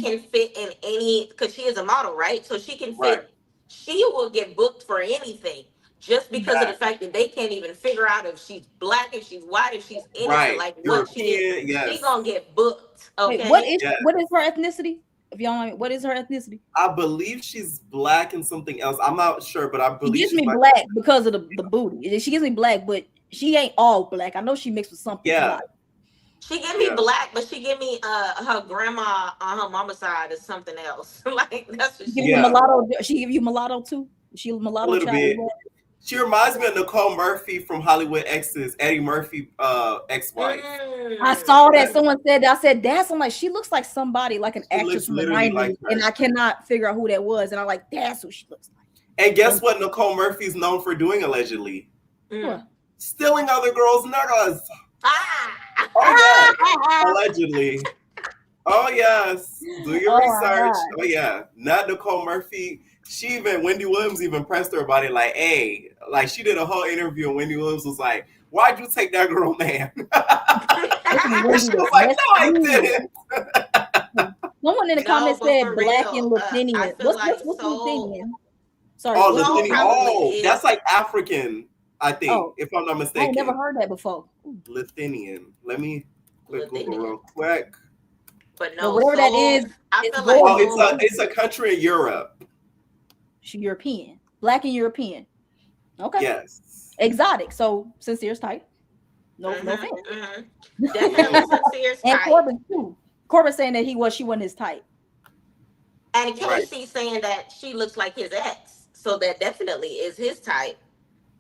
can fit in any, because she is a model, right? So she can fit. Right. She will get booked for anything just because of the fact that they can't even figure out if she's black, if she's white, if she's innocent, like what she is. Yes. She's gonna get booked. Okay. Wait, what is her ethnicity? If y'all know, what is her ethnicity? I believe she's black and something else. I'm not sure, but I believe she gives me black because of the booty. She gives me black, but she ain't all black. I know she mixed with something. Yeah. She give me black, but she give me her grandma on her mama's side is something else. Like that's what she mulatto. She give you mulatto too. She a mulatto. A little bit. She reminds me of Nicole Murphy from Hollywood Exes, Eddie Murphy ex-wife. I saw that. Someone said that. I said that's. I'm like, she looks like somebody, like an actress from the 90s, like and I cannot figure out who that was. And I'm like, that's who she looks like. And guess what Nicole Murphy's known for doing allegedly? Stealing other girls' niggas. Oh yeah, allegedly. Oh yes, do your research. Right. Oh yeah, not Nicole Murphy. Wendy Williams even pressed her about it. Like, hey, like she did a whole interview, and Wendy Williams was like, "Why'd you take that girl, man?" She was like, "No, I didn't." Someone in the comments said black and Latinian. What's Latinian? Sorry. Oh, Latinian. Oh, that's like African. I think, if I'm not mistaken. I've never heard that before. Lithuanian. Let me click Google real quick. But no, whatever that is, it's a country in Europe. She's European, black and European. Okay. Yes. Exotic. So Sincere's type. No offense. Definitely Sincere's type. And Corbin too. Corbin saying that she wasn't his type. And Casey saying that she looks like his ex, so that definitely is his type.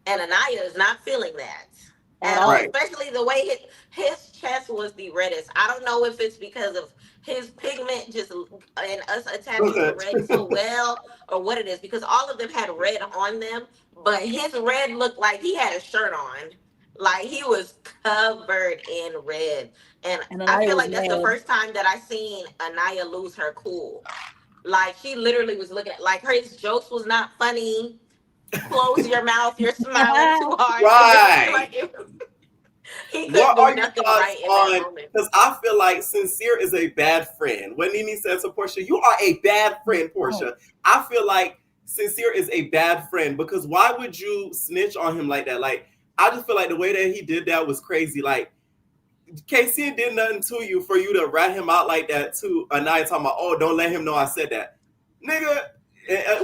And Anaya is not feeling that. And especially the way his chest was the reddest. I don't know if it's because of his pigment and us attaching to red so well, or what it is, because all of them had red on them, but his red looked like he had a shirt on. Like he was covered in red. And I feel like that's the first time that I seen Anaya lose her cool. Like she literally was looking at, like his jokes was not funny. Close your mouth, you're smiling too hard. Right. What are your thoughts on? Because I feel like Sincere is a bad friend. When Nene said to Portia, "You are a bad friend, Portia." I feel like Sincere is a bad friend because why would you snitch on him like that? Like, I just feel like the way that he did that was crazy. Like, Casey did nothing to you for you to rat him out like that to Anaya talking about, oh, don't let him know I said that. Nigga,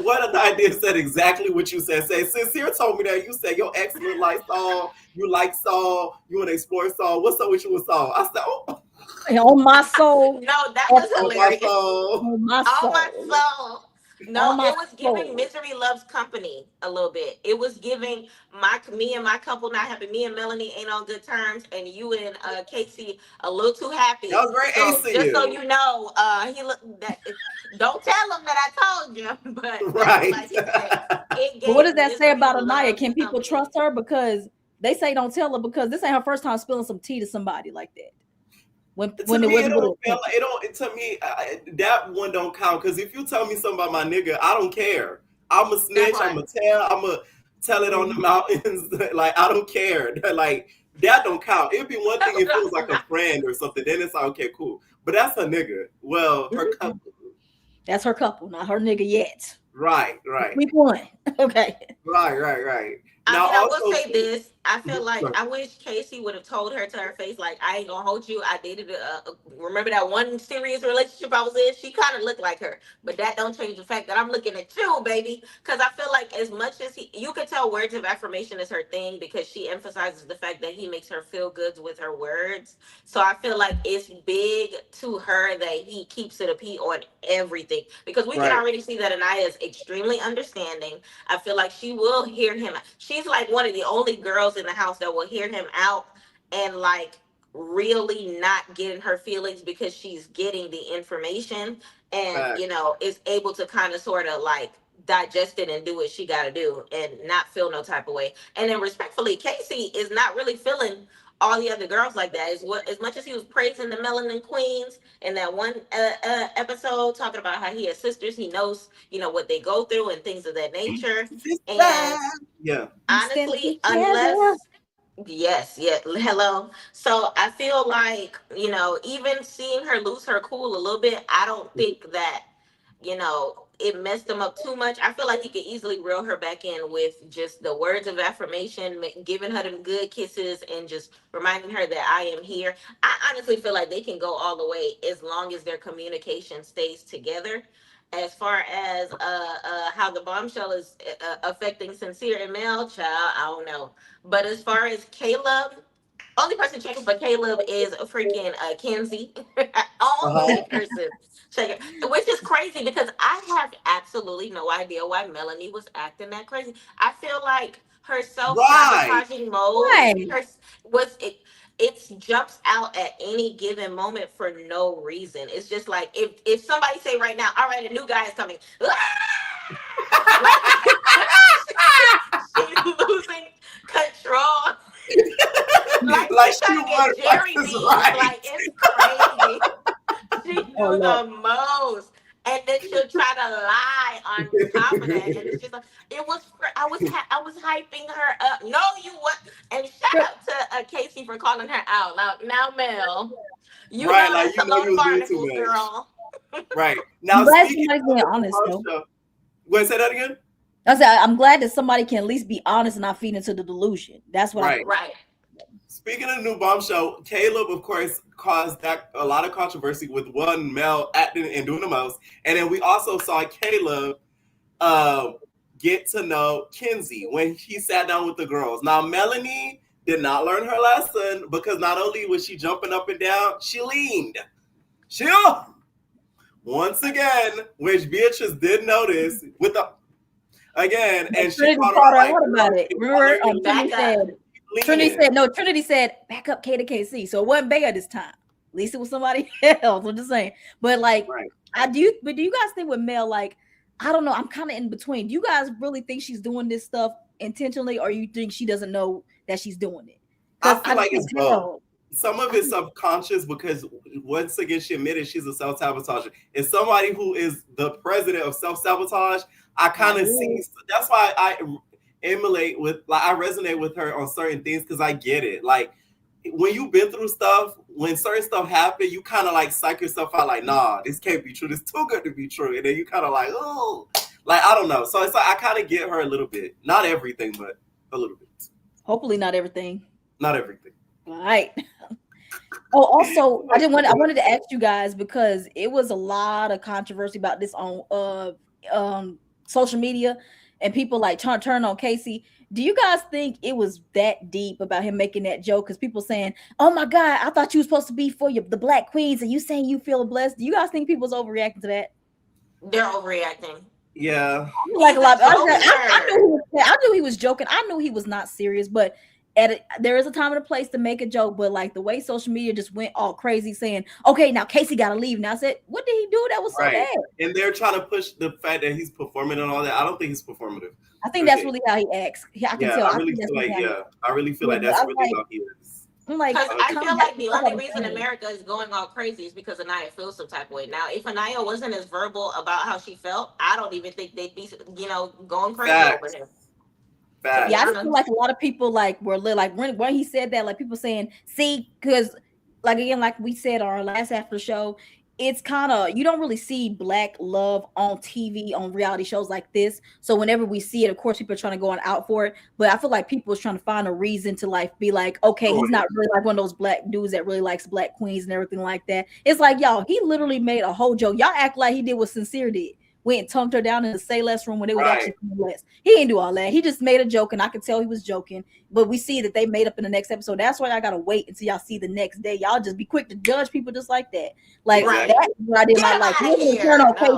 what Anaya said exactly what you said. Say, Sincere told me that you said your ex look like Saul, you like Saul, you want to explore Saul. What's up with you with Saul? I said, oh, On my soul. No, that was oh my hilarious. soul. On my On my soul. soul. No, On my it was giving soul. Misery Loves Company a little bit. It was giving me and my couple not happy. Me and Melanie ain't on good terms, and you and Casey a little too That happy. was very So ace of just so you. you know, he look that. Don't tell him that I told you, but that's Right. like he said. It But what gave does that say Misery about Anaya? Loves Can people Company. trust her? Because they say don't tell her because this ain't her first time spilling some tea to somebody like that. To When it me, it wasn't with don't a feel like it don't. To me, that one don't count. Because if you tell me something about my nigga, I don't care. I'm a That snitch. I'm part. a tell. I'm a tell it on the mountains. Like I don't care. Like that don't count. It'd be one thing if it was like a friend or something. Then it's like okay, cool. But that's her nigga. Well, her couple. That's her couple, not her nigga yet. Right. Right. Week one. Okay. Right. Right. Right. I Now mean, I will also. say this. I feel like Sorry. I wish Casey would have told her to her face, like, I ain't gonna hold you. I dated, remember that one serious relationship I was in? She kind of looked like her. But that don't change the fact that I'm looking at you, baby. Because I feel like as much as you could tell words of affirmation is her thing because she emphasizes the fact that he makes her feel good with her words. So I feel like it's big to her that he keeps it a P on everything. Because we can Right. already see that Anaya is extremely understanding. I feel like she will hear him. She's like one of the only girls in the house that will hear him out and like really not get in her feelings because she's getting the information and Fact. is able to kind of sort of like digest it and do what she got to do and not feel no type of way. And then respectfully, Casey is not really feeling all the other girls like that. Is what as much as he was praising the Melanin Queens in that one episode, talking about how he has sisters, he knows what they go through and things of that nature. And Yeah. We stand honestly, together. unless yes, yeah, hello. So I feel like, even seeing her lose her cool a little bit, I don't think that, it messed him up too much. I feel like he could easily reel her back in with just the words of affirmation, giving her them good kisses, and just reminding her that I am here. I honestly feel like they can go all the way as long as their communication stays together. As far as how the bombshell is affecting Sincere and Mel, child, I don't know. But as far as Caleb, only person checking for Caleb is a freaking Kenzie. Uh-huh. Only person checking, which is crazy because I have absolutely no idea why Melanie was acting that crazy. I feel like her self Right. sabotaging mode, Right. was it. It jumps out at any given moment for no reason. It's just like if somebody say right now, all right, a new guy is coming. Like she's losing control. Like Like she's she trying to won get Jerry versus bees. right. Like it's crazy. She Oh do Lord. the most. And then she'll try to lie on top of that. And it's just like I was hyping her up. No, you what? And shout out to Casey for calling her out. Now Mel, you Right, know like that's you a know load you of was doing too barnacles, much. girl. Right. I'm Now glad speaking somebody's of being the honest though. bombshell, wait, say that again? I said I'm glad that somebody can at least be honest and not feed into the delusion. That's what I Right. think. Right. Speaking of the new bombshell, Caleb, of course, caused that a lot of controversy with one Mel acting and doing the most, and then we also saw Caleb uh, get to know Kenzie when he sat down with the girls. Now Melanie did not learn her lesson because not only was she jumping up and down, she leaned. She once again, which Beatrice did notice with the again, But and she Trinity called her called out her like, out "Girl, about it. you all Remember, learn your Back Trinity up. said, leaning." Trinity said, back up K to KC. So it wasn't Bea this time. At least it was somebody else. I'm just saying. But like, Right. but do you guys think with Mel, like, I don't know, I'm kind of in between. Do you guys really think she's doing this stuff intentionally, or you think she doesn't know that she's doing it? I Because feel I just like can it's both. tell. Some of I it's can, subconscious because once again she admitted she's a self-sabotager. As somebody who is the president of self-sabotage, I kind of see oh, that's why I emulate with like I resonate with her on certain things because I get it. Like when you've been through stuff, when certain stuff happen, you kind of like psych yourself out like, nah, this can't be true. This too good to be true. And then you kind of like, oh, Like, I don't know. So it's like I kind of get her a little bit. Not everything, but a little bit. Hopefully not everything. Not everything. All right. Oh, also, I wanted to ask you guys because it was a lot of controversy about this on social media, and people like turn on Casey. Do you guys think it was that deep about him making that joke? Because people saying, "Oh my God, I thought you were supposed to be for the Black queens, and you saying you feel blessed." Do you guys think people's overreacting to that? They're overreacting. Yeah. Like a lot. He's a I knew he was joking. I knew he was not serious, but there is a time and a place to make a joke. But like the way social media just went all crazy, saying, "Okay, now Casey got to leave." Now I said, "What did he do that was so Right. bad?" And they're trying to push the fact that he's performing and all that. I don't think he's performative. I think that's really how he acts. I can tell. I really feel like I really feel like that's really how he is. I'm like, Because I feel like the only like reason America is going all crazy is because Anaya feels some type of way. Now, if Anaya wasn't as verbal about how she felt, I don't even think they'd be, going crazy over him. Yeah, I just feel like a lot of people were like when he said that, like people saying, see, because like again, like we said on our last after show, it's kind of, you don't really see Black love on TV on reality shows like this. So whenever we see it, of course, people are trying to go on out for it. But I feel like people is trying to find a reason to like be like, okay, he's not really like one of those Black dudes that really likes Black queens and everything like that. It's like, y'all, he literally made a whole joke. Y'all act like he did what Sincere did. Went and tongued her down in the Say Less room when they was actually less. He didn't do all that. He just made a joke, and I could tell he was joking. But we see that they made up in the next episode. That's why I gotta wait until y'all see the next day. Y'all just be quick to judge people just like that. Like that's what I did not like. You're gonna turn on Casey.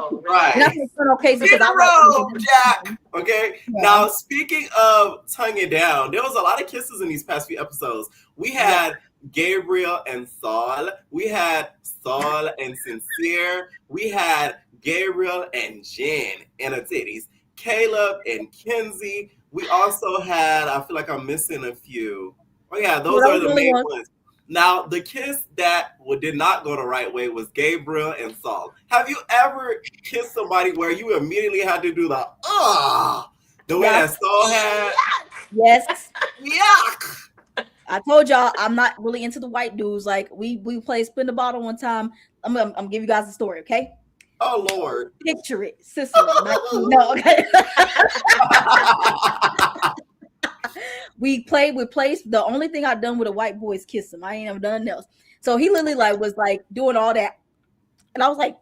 You're not gonna turn on Casey because I like Jack. Okay. Yeah. Now speaking of tonguing down, there was a lot of kisses in these past few episodes. We had Gabriel and Saul. We had Saul and Sincere. We had Gabriel and Jen and her titties. Caleb and Kenzie. We also had, I feel like I'm missing a few. Oh yeah, those are the main ones. Now, the kiss that did not go the right way was Gabriel and Saul. Have you ever kissed somebody where you immediately had to do the way that Saul had? Yes. Yuck. I told y'all I'm not really into the white dudes. Like we played Spin the Bottle one time. I'm gonna give you guys a story, okay? Oh Lord! Picture it, sister. No, okay. we played. The only thing I've done with a white boy is kiss him. I ain't never done else. So he literally was doing all that, and I was like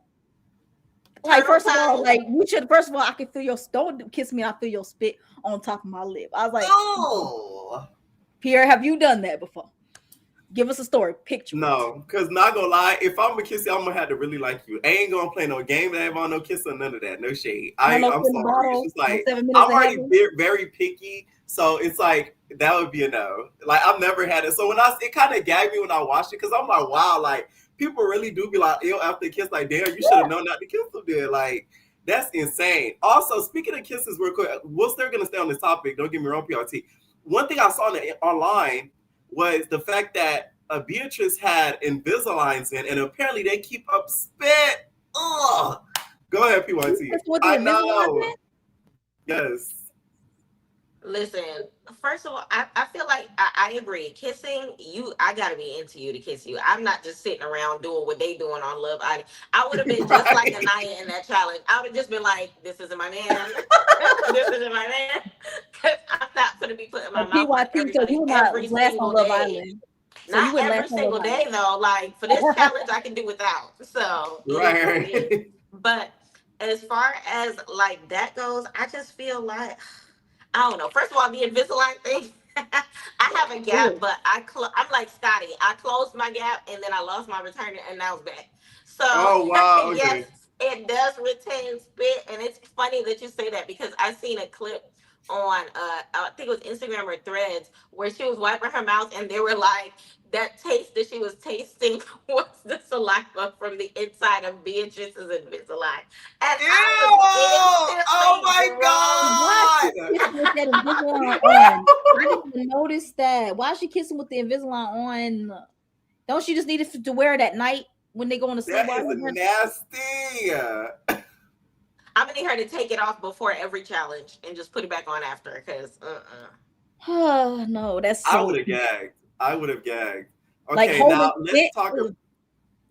first of all, you should. First of all, I can feel your. Don't kiss me. I feel your spit on top of my lip. I was like, oh. Pierre, have you done that before? Give us a story. Picture. No, because not gonna lie, if I'm gonna kiss you, I'm gonna have to really like you. I ain't gonna play no game that involve no kiss or none of that. No shade. I'm sorry. It's just like I'm already very picky, so it's like that would be a no. Like I've never had it. So it kind of gagged me when I watched it because I'm like, wow, like people really do be like ill after a kiss. Like, damn, you should have known not to kiss them there. Like that's insane. Also, speaking of kisses, real quick, we're still gonna stay on this topic. Don't get me wrong, PRT. One thing I saw online was the fact that Beatrice had Invisaligns in, and apparently they keep up spit. Ugh. Go ahead, PYT. I know. Yes. Listen, first of all, I feel like I agree. Kissing you, I gotta be into you to kiss you. I'm not just sitting around doing what they doing on Love Island. I would have been just like Anaya in that challenge. I would have just been like, "This isn't my man. This isn't my man." Because I'm not gonna be putting my mouth on everybody every single day. Not every single day though. Like for this challenge, I can do without. So right. But as far as like that goes, I just feel like. I don't know. First of all, the Invisalign thing, I have a gap, but I'm like Scotty. I closed my gap and then I lost my return and now it's back. So, oh, wow. Okay. Yes, it does retain spit. And it's funny that you say that because I seen a clip on, I think it was Instagram or Threads, where she was wiping her mouth and they were like, that taste that she was tasting was the saliva from the inside of Beatrice's Invisalign. And oh my God! I didn't even notice that. Why is she kissing with the Invisalign on? Don't she just need it to wear it at night when they go on the sleep? That is nasty. I'm gonna need her to take it off before every challenge and just put it back on after, because Oh no, that's so. I would have gagged. Okay, like now let's talk. Go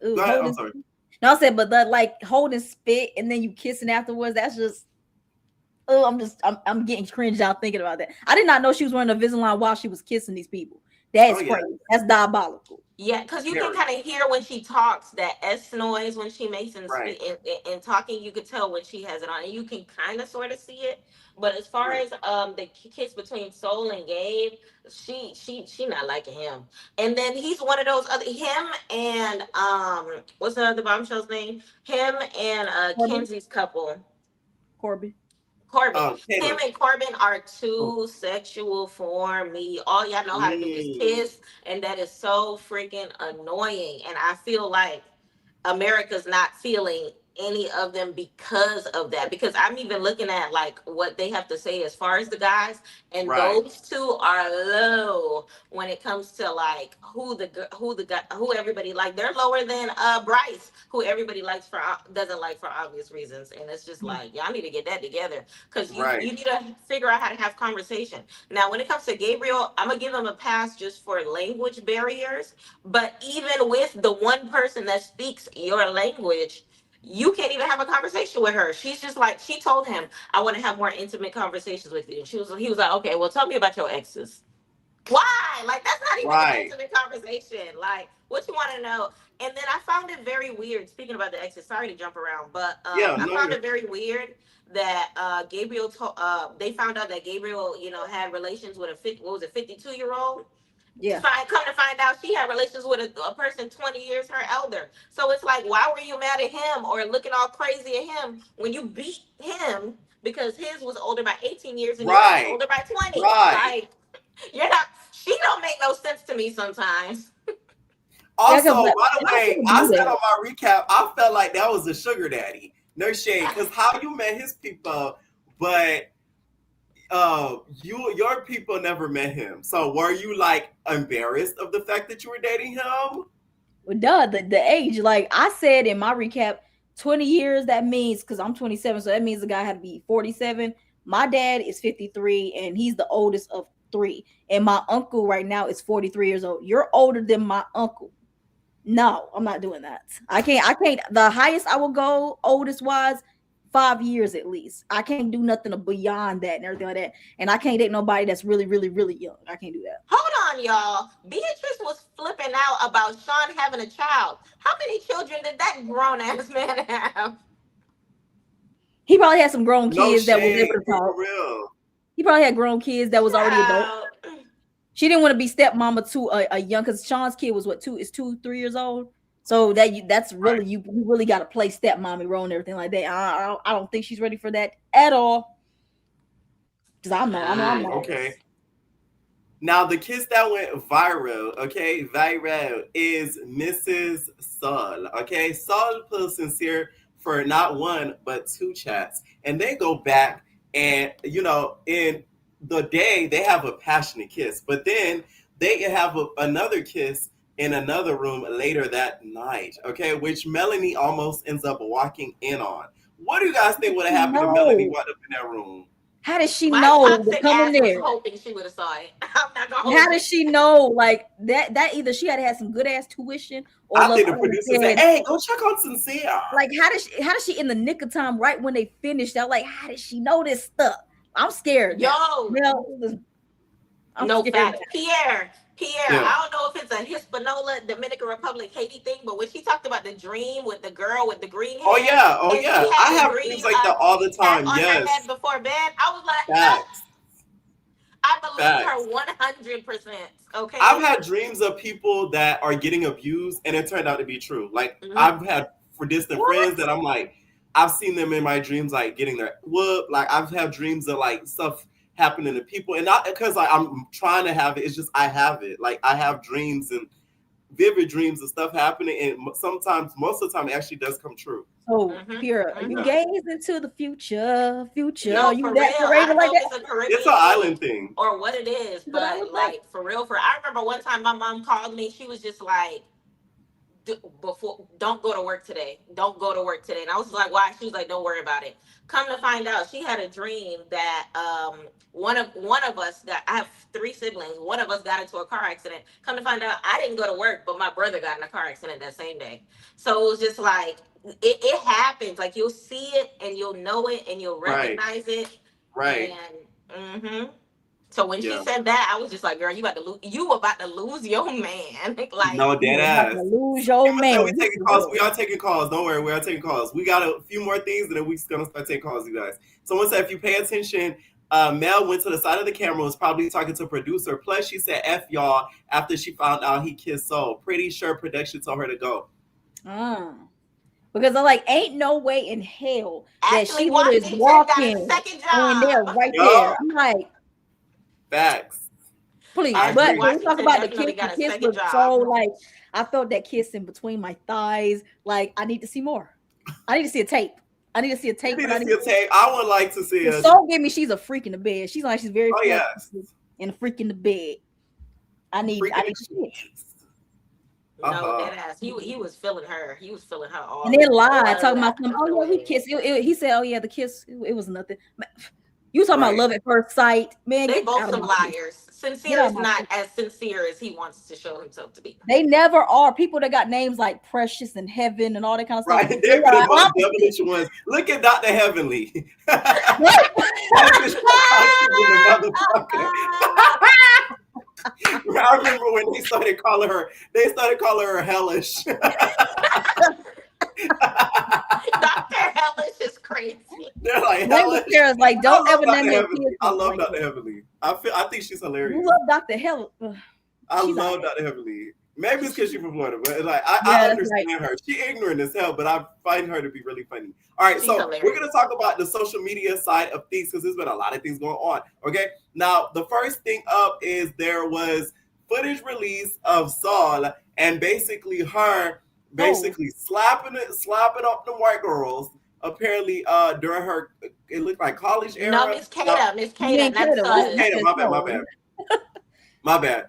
ahead. I'm sorry. No, I said, but like holding spit and then you kissing afterwards. That's just. Oh, I'm getting cringed out thinking about that. I did not know she was wearing a Invisalign while she was kissing these people. Oh That's yeah, crazy. That's diabolical. Yeah, because you can very kind of hear when she talks that S noise when she makes right, in talking. You could tell when she has it on, and you can kind of sort of see it. But as far right, as the kiss between Soul and Gabe, she not liking him. And then he's one of those other him and what's the other bombshell's name? Him and Corbin, Kenzie's couple. Corbin. Corbin. Him Caleb. and Corbin are Oh, too sexual for me. All y'all know how to do is mm, kiss, and that is so freaking annoying. And I feel like America's not feeling any of them because of that. Because I'm even looking at like what they have to say as far as the guys, and right, those two are low when it comes to like who the guy who everybody like. They're lower than Bryce, who everybody likes for doesn't like for obvious reasons. And it's just like y'all need to get that together because right, you need to figure out how to have conversation. Now, when it comes to Gabriel, I'm gonna give him a pass just for language barriers, but even with the one person that speaks your language, you can't even have a conversation with her. She's just like she told him, "I want to have more intimate conversations with you." And he was like, "Okay, well, tell me about your exes." Why? Like that's not even an right. intimate conversation. Like what you want to know. And then I found it very weird. Speaking about the exes, sorry to jump around, but Yeah, I no, found you're it very weird that they found out that Gabriel, had relations with what was it, 52-year old. Yeah. Come to find out, she had relations with a person 20 years her elder. So it's like, why were you mad at him or looking all crazy at him when you beat him because his was older by 18 years and yours was right, older by 20? right. Like, you're not. She don't make no sense to me sometimes. Yeah, Also, because by the why way, people I do said that? on my recap, I felt like that was a sugar daddy. No shade, because how you met his people, but your people never met him. So were you like embarrassed of the fact that you were dating him? Well, duh, the age. Like I said in my recap, 20 years, that means because I'm 27, so that means the guy had to be 47. My dad is 53 and he's the oldest of three. And my uncle right now is 43 years old. You're older than my uncle. No, I'm not doing that. I can't. The highest I will go, oldest wise, 5 years at least. I can't do nothing beyond that and everything like that. And I can't date nobody that's really, really, really young. I can't do that. Hold on, y'all. Beatrice was flipping out about Sean having a child. How many children did that grown ass man have? He probably had some grown No kids that was able shade, to for talk. real. He probably had grown kids that was already adult. Child. She didn't want to be stepmama to a young, because Sean's kid was what, 3 years old. So that's Right, really you really got to play stepmommy role and everything like that. I don't think she's ready for that at all. Because I know I'm not. okay. Now the kiss that went viral, okay, viral is Mrs. Saul. Okay, Saul put sincere for not one but two chats, and they go back and in the day they have a passionate kiss, but then they have another kiss in another room later that night. Okay, which Melanie almost ends up walking in on. What do you guys think would have happened if Melanie No. walked up in that room? How does she My know to toxic come in ass was there? hoping she would have saw it. I'm not gonna How hold you. does she know like that either she had to have some good ass tuition or I Love think the Island producer said, said, "Hey, go check on Sincere." like how does she in the nick of time right when they finished out, like how did she know this stuff? I'm scared now. Yo, Well, I'm no scared now. facts. Pierre, Yeah. I don't know if it's a Hispanola, Dominican Republic, Haiti thing, but when she talked about the dream with the girl with the green Oh hair, yeah. Oh and she yeah. had I the have dreams green like that all the cap time. on her head Yes. before bed, I was like, Facts. I believe her Facts. 100%. I've Okay. had dreams of people that are getting abused and it turned out to be true. Like Hmm. I've had for distant What? friends that I'm like, I've seen them in my dreams like getting their whoop. Like I've had dreams of like stuff happening to people, and not because like I'm trying to have it. It's just I have it. Like I have dreams and vivid dreams of stuff happening, and sometimes, most of the time, it actually does come true. So Hmm. Pure, you Hmm. Yeah. gaze into the future. Yo, You for that real, I Raven don't like know if that? it's a It's an Caribbean thing island thing. or what it is, That's what I but was like. like for real, I remember one time my mom called me. She was just like, before don't go to work today, don't go to work today, and I was like, why? She was like, don't worry about it. Come to find out, she had a dream that one of us got, I have three siblings, one of us got into a car accident. Come to find out, I didn't go to work, but my brother got in a car accident that same day. So it was just like it happens, like you'll see it and you'll know it and you'll Right. recognize it. Right. And so when she Yeah. said that, I was just like, "Girl, you about to lose your man." Like, No, dead You about ass. to lose your So man. we taking calls. We are taking calls. Don't worry, we are taking calls. We got a few more things, and then we're gonna start taking calls, you guys. Someone said, if you pay attention, Mel went to the side of the camera, was probably talking to a producer. Plus, she said "F y'all" after she found out he kissed Soul. Pretty sure production told her to go. Because I'm like, ain't no way in hell that Ashley she is Washington got a walking second and they're job. right there. Yup, I'm like, facts. please. I Ashley But agree. when we talk Washington about definitely the got a kiss second was so job. like, I felt that kiss in between my thighs. Like, I need to see more. I need to see a tape. I need to see a You tape, need but I to need see a tape. I would like to see the a. soul give me she's a freak in the bed. She's like she's very Oh yes, flirtatious and a freak in the bed. I need freaking to see it. cheeks. Uh No, huh. dead ass. He was feeling her. He was feeling her And then all lied, talking about some, after oh the yeah, we wedding. kissed. He said, oh yeah, the kiss, it was nothing. You talking about Right. love at first sight. Man, They get both out of some my face. liars. Get Sincere out of is my not face. as sincere as he wants to show himself to be. They never are. People that got names like Precious and Heaven and all that kind of stuff. Right. They They be the are most opposite. devilish ones. Look at Dr. Heavenly. That bitch was toxic in the motherfucker. I remember when they started calling her hellish. Dr. Hellish is crazy. They're like Language hellish. Sarah's like, I don't love ever name Dr. your Heavenly. kids I something love like Dr. that. Heavenly. I think she's You hilarious. love Dr. Hell. I She's all love right. Dr. Heavenly. Maybe it's because she's from Florida, but like I Yeah, that's right. understand her. She ignorant as hell, but I find her to be really funny. All right, She's so we're gonna hilarious. talk about the social media side of things because there's been a lot of things going on. Okay, now the first thing up is there was footage release of Saul and basically her Oh, slapping up the white girls. Apparently, during her it looked like college No, era. Now, Miss you Kata, ain't not Kata, right? oh, Sudden. Not Kato, the my bad, my soul. bad. My bad.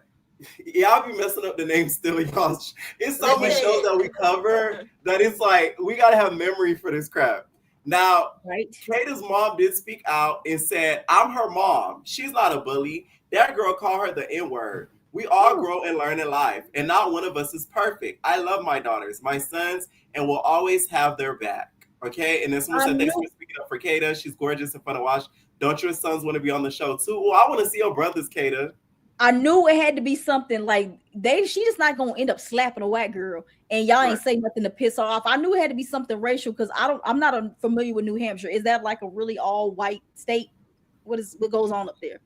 Y'all be messing up the name still, y'all. It's so many shows that we cover that it's like we gotta have memory for this crap. Now, Right. Kata's mom did speak out and said, "I'm her mom. She's not a bully. That girl called her the N-word. We all Oh, grow and learn in life, and not one of us is perfect. I love my daughters, my sons, and will always have their back." Okay, and then someone I said, "Thanks knew for speaking up for Kata. She's gorgeous and fun to watch. Don't your sons want to be on the show too? Oh, I want to see your brothers, Kata." I knew it had to be something like she just not gonna end up slapping a white girl and y'all Right. ain't say nothing to piss her off. I knew it had to be something racial because I'm not familiar with New Hampshire. Is that like a really all white state? What goes on up there?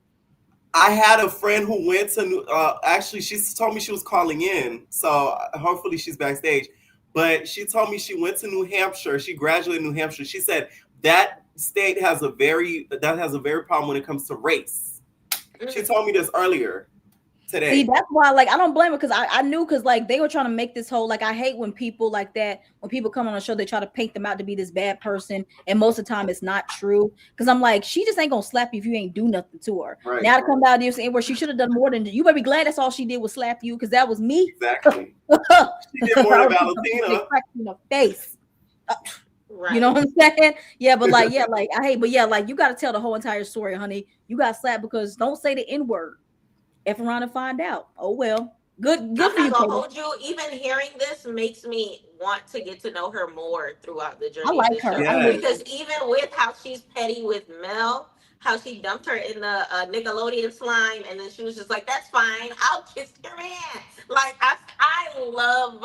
I had a friend who went to actually she told me she was calling in, so hopefully she's backstage. But she told me she went to New Hampshire. She graduated in New Hampshire. She said that state has a very problem when it comes to race. She told me this earlier See, today. that's why, like, I don't blame her because I knew because like they were trying to make this whole like I hate when people like that when people come on a show they try to paint them out to be this bad person and most of the time it's not true because I'm like she just ain't gonna slap you if you ain't do nothing to her. Right. Now to come down here saying where she should have done more than you better be glad that's all she did was slap you because that was me. Exactly. She did more than Valentina. In the face. Right. You know what I'm saying? Yeah, but like, yeah, like I hate, but yeah, like you got to tell the whole entire story, honey. You got slapped because don't say the N word. F around and find out. Oh well, good I'm for you, not gonna Kayla. hold you. Even hearing this makes me want to get to know her more throughout the I journey of like this her. show. I really Yes. Because even with how she's petty with Mel, how she dumped her in the Nickelodeon slime, and then she was just like, "That's fine, I'll kiss your man." Like I love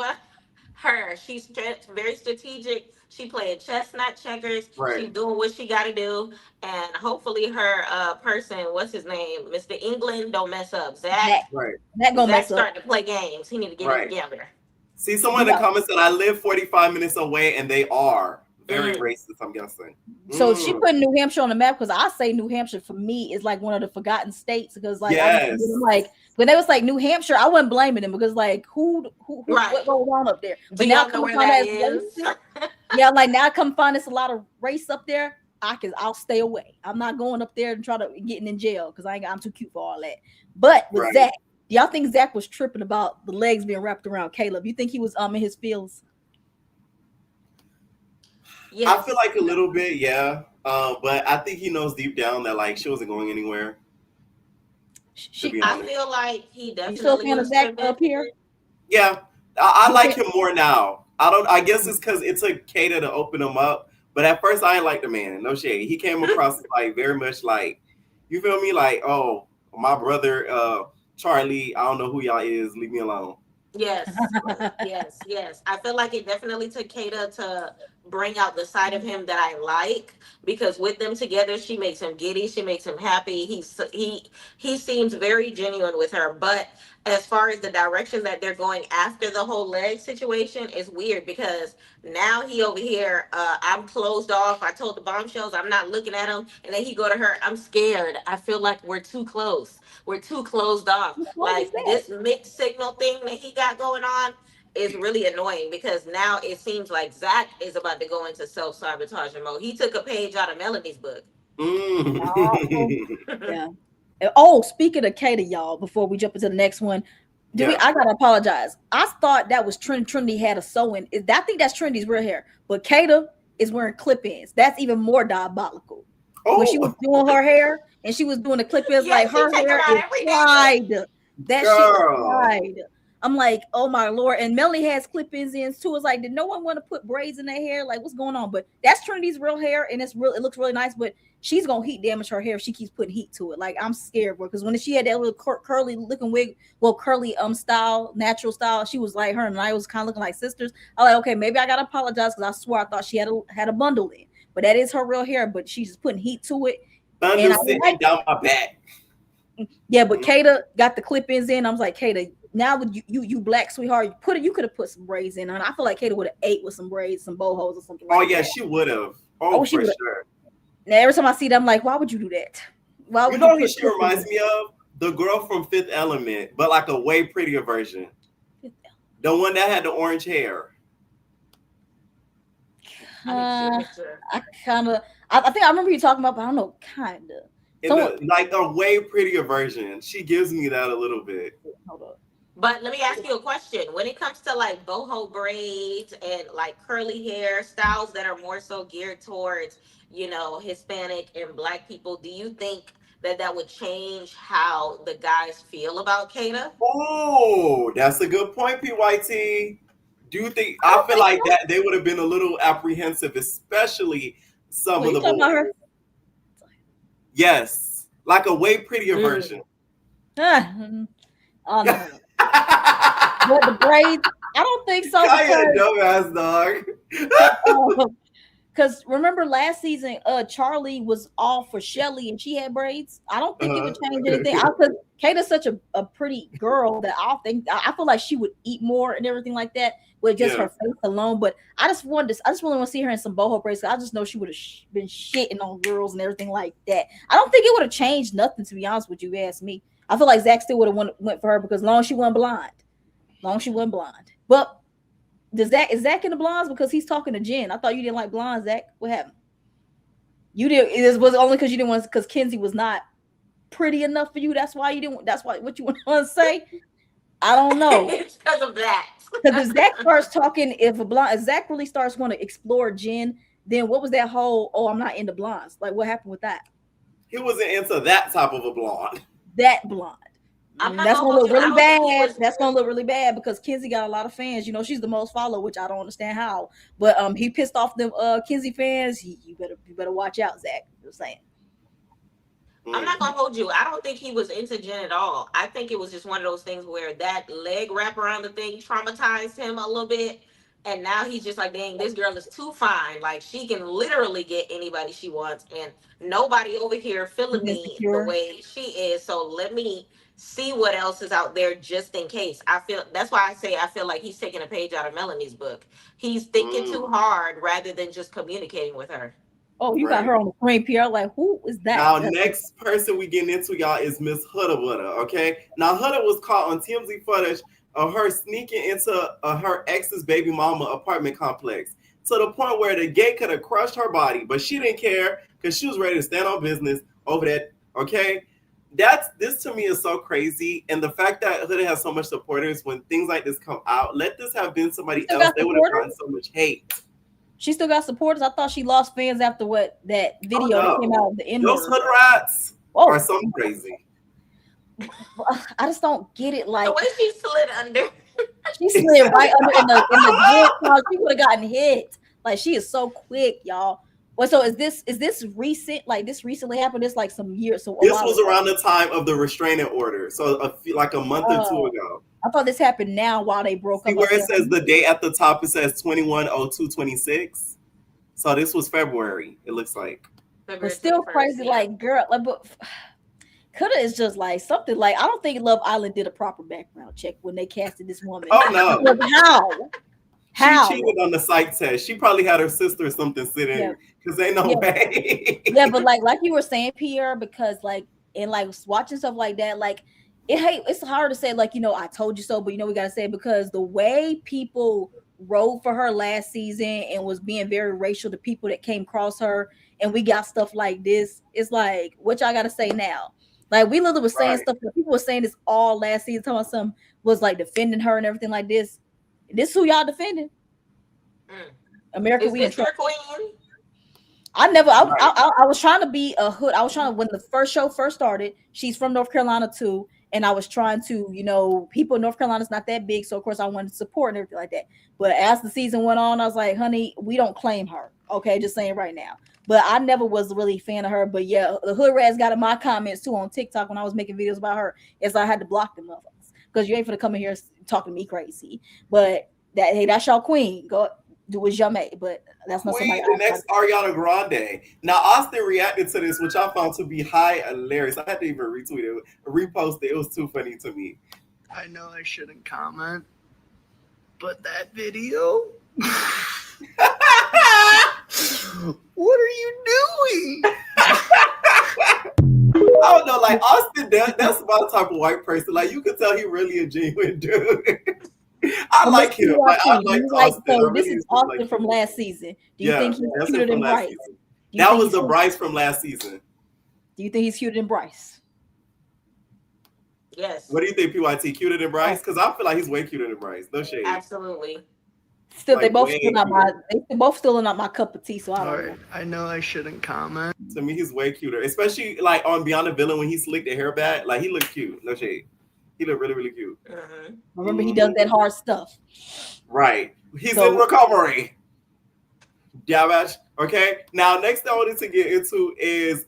her. She's very strategic. She playing chess, not checkers. Right. She's doing what she got to do, and hopefully her person, what's his name, Mr. England, don't mess up. that Right. gonna Zach's mess up. starting to play games. He need to get it Right. together. See, someone You in the got comments said I live 45 minutes away, and they are very Mm. racist. I'm guessing. so she put New Hampshire on the map because I say New Hampshire for me is like one of the forgotten states because like I just Yes. like when they was like New Hampshire, I wasn't blaming them because like who Right. what goes on up there? Do But now y'all know come where find that out is? yeah, like now come find us a lot of race up there. I'll stay away. I'm not going up there and try to getting in jail because I'm too cute for all that. But with Right. Zach, do y'all think Zach was tripping about the legs being wrapped around Caleb? You think he was in his feels? Yes. I feel like a little bit, yeah. But I think he knows deep down that like she wasn't going anywhere. To be I honest, feel like he You still a definitely fan of was Zach tripping. up here? yeah, I You like think- him more now. I don't. I guess it's because it took Kata to open him up. But at first, I ain't like the man. No shade. He came across like very much like, you feel me? Like, oh, my brother, Charlie. I don't know who y'all is. Leave me alone. Yes, yes, yes. I feel like it definitely took Kata to bring out the side of him that I like, because with them together, she makes him giddy, she makes him happy. He seems very genuine with her. But as far as the direction that they're going after the whole leg situation is weird, because now he over here, I'm closed off. I told the bombshells I'm not looking at him, and then he go to her, I'm scared. I feel like we're too close. We're too closed off. What is Like that? this mixed signal thing that he got going on is really annoying, because now it seems like Zach is about to go into self sabotage mode. He took a page out of Melanie's book. Oh, Mm. yeah. Oh, speaking of Kata, y'all, before we jump into the next one, do we? Yeah. I gotta apologize. I thought that was Trinity had a sewing. I think that's Trinity's real hair, but Kata is wearing clip-ins. That's even more diabolical. When she was Oh, doing her hair and she was doing the clip-ins, like Yes, she her take them hair out is every day. fried. That shit is girl. fried. I'm like, oh my lord. And Melanie has clip-ins in too. It's like, did no one want to put braids in their hair? Like, what's going on? But that's Trinity's real hair, and it's real. It looks really nice, but she's gonna heat damage her hair if she keeps putting heat to it. Like, I'm scared, bro. Because when she had that little curly looking wig, well, curly style, natural style, she was like her and I was kind of looking like sisters. I was like, okay, maybe I gotta apologize because I swore I thought she had a bundle in, but that is her real hair. But she's just putting heat to it, and Thunder I sitting like down my back. yeah. But Kata got the clip ins in. I was like, Kata, now with you black sweetheart, you could have put some braids in, and I feel like Kata would have ate with some braids, some bohos or something Oh like yeah, that. she would have. Oh, Oh, she for would. sure. Now every time I see that, I'm like, why would you do that? Why You would you know who put she clip ins reminds me of? The girl from Fifth Element, but like a way prettier version. in? The one that had the orange hair. I need to see a Uh, picture. I kind of, I think I remember you talking about, but I don't know, kind of. In Someone, the like a way prettier version. She gives me that a little bit. hold up. But let me ask you a question. When it comes to like boho braids and like curly hair styles that are more so geared towards, Hispanic and black people, do you think that that would change how the guys feel about Kata? Oh, that's a good point, PYT. Do you think I I don't feel think like so. that they would have been a little apprehensive, especially some What of you the talking about boys? her? Yes. Like a way prettier Mm. version. Ah, oh no, Kaya but the braids, I don't think so dumbass dog. because because remember last season, Charlie was all for Shelly and she had braids. I don't think it would Uh-huh. change anything. Because Kata's such a pretty girl that I feel like she would eat more and everything like that with just Yeah. her face alone. But I just really want to see her in some boho braids. I just know she would have been shitting on girls and everything like that. I don't think it would have changed nothing, to be honest with you. If you ask me. I feel like Zach still would have went for her because long as she wasn't blind, long as she wasn't blind. But is Zach in the blondes because he's talking to Jen? I thought you didn't like blondes, Zach. What happened? You did. It was only because you didn't want because Kenzie was not pretty enough for you. That's why you didn't. That's why what you want to say. I don't know. It's because of that. Because if Zach starts talking, if Zach really starts want to explore Jen, then what was that whole? Oh, I'm not into blondes. Like what happened with that? He wasn't into that type of a blonde. That blonde. I'm not That's gonna gonna hold look you. I really don't think he bad. was. That's gonna look really bad because Kenzie got a lot of fans. You know, she's the most followed, which I don't understand how. But he pissed off them Kenzie fans. You better watch out, Zach. Just saying. I'm Mm. not gonna hold you. I don't think he was into Jen at all. I think it was just one of those things where that leg wrap around the thing traumatized him a little bit. And now he's just like, dang, this girl is too fine. Like she can literally get anybody she wants, and nobody over here feeling He's me the insecure. way she is. So let me see what else is out there just in case. I feel that's why I say I feel like he's taking a page out of Melanie's book. He's thinking too Mm. hard rather than just communicating with her. Oh, you got Right. her on the screen, PR. Like, who is that? Now, next person we getting into, y'all, is Miss Hudda Budda, okay? Now, Hudda was caught on TMZ footage of her sneaking into her ex's baby mama apartment complex to the point where the gate could have crushed her body, but she didn't care because she was ready to stand on business over that, okay? This to me is so crazy, and the fact that Hudda has so much supporters when things like this come out, let this have been She somebody still else, got they would have supporters. gotten so much hate. She still got supporters. I thought she lost fans after what that Oh video that came no, out of the N those word. hood rats are Oh, something crazy. I just don't get it. The Like way she slid under. she slid right under in the vent. She would have gotten hit. Like she is so quick, y'all. Well, so is this recent? Like this recently happened? This like some years, so a This while was ago. around the time of the restraining order, so like a month or two Oh, ago. I thought this happened now while they broke See up. I where it said, says the date at the top? It says 21/02/26. So this was February. It looks like. but February still 21st. crazy. Yeah. Like girl, like but Coulda is just like something like I don't think Love Island did a proper background check when they casted this woman. Oh no, Because how? she How? cheated on the psych test. She probably had her sister or something Yeah, sitting because ain't no yeah, way. yeah. But like you were saying, Pierre, because like and like watching stuff like that, like it's hard to say like I told you so, but we gotta say it because the way people rode for her last season and was being very racial to people that came across her, and we got stuff like this. It's like what y'all gotta say now. Like we literally was saying Right. stuff that people were saying this all last season, talking about some was like defending her and everything like this. This who y'all defending? Mm. America, Is we in this your trouble. queen? I never. Right. I was trying to be a hood. I was trying to when the first show first started. She's from North Carolina too, and I was trying to, people in North Carolina's not that big, so of course I wanted to support and everything like that. But as the season went on, I was like, honey, we don't claim her. Okay, just saying right now. But I never was really a fan of her. But yeah, the hood rats got in my comments too on TikTok when I was making videos about her. Is I had to block them motherfuckers because you ain't gonna come in here talking to me crazy. But that's your queen. Go do as y'all may. But that's not somebody. Queen, the next Ariana Grande. Now Austin reacted to this, which I found to be hilarious. I had to even retweet it, repost it. It was too funny to me. I know I shouldn't comment, but that video. What are you doing? I don't know, like Austin, that's my type of white person. Like you can tell he really a genuine dude. I like him. Like I like Austin. So I this really is do Austin like from him. last season. Do you Yeah, think he's that's cuter him from than last Bryce? season. Do you That think was the he's- Bryce from last season. Do you think he's cuter than Bryce? Yes. What do you think, PYT? Cuter than Bryce? Because I feel like he's way cuter than Bryce. No shade. Absolutely. Still, Like, they both way still not cuter. they both still not my cup of tea. So I All don't know. right, I know I shouldn't comment. To me, he's way cuter. Especially like on Beyond the Villain when he slicked the hair back. Like he looked cute. No shade. He looked really, really cute. Mm-hmm. Remember, he does that hard stuff. Right. He's So- in recovery. Gabash. Okay. Now, next I wanted to get into is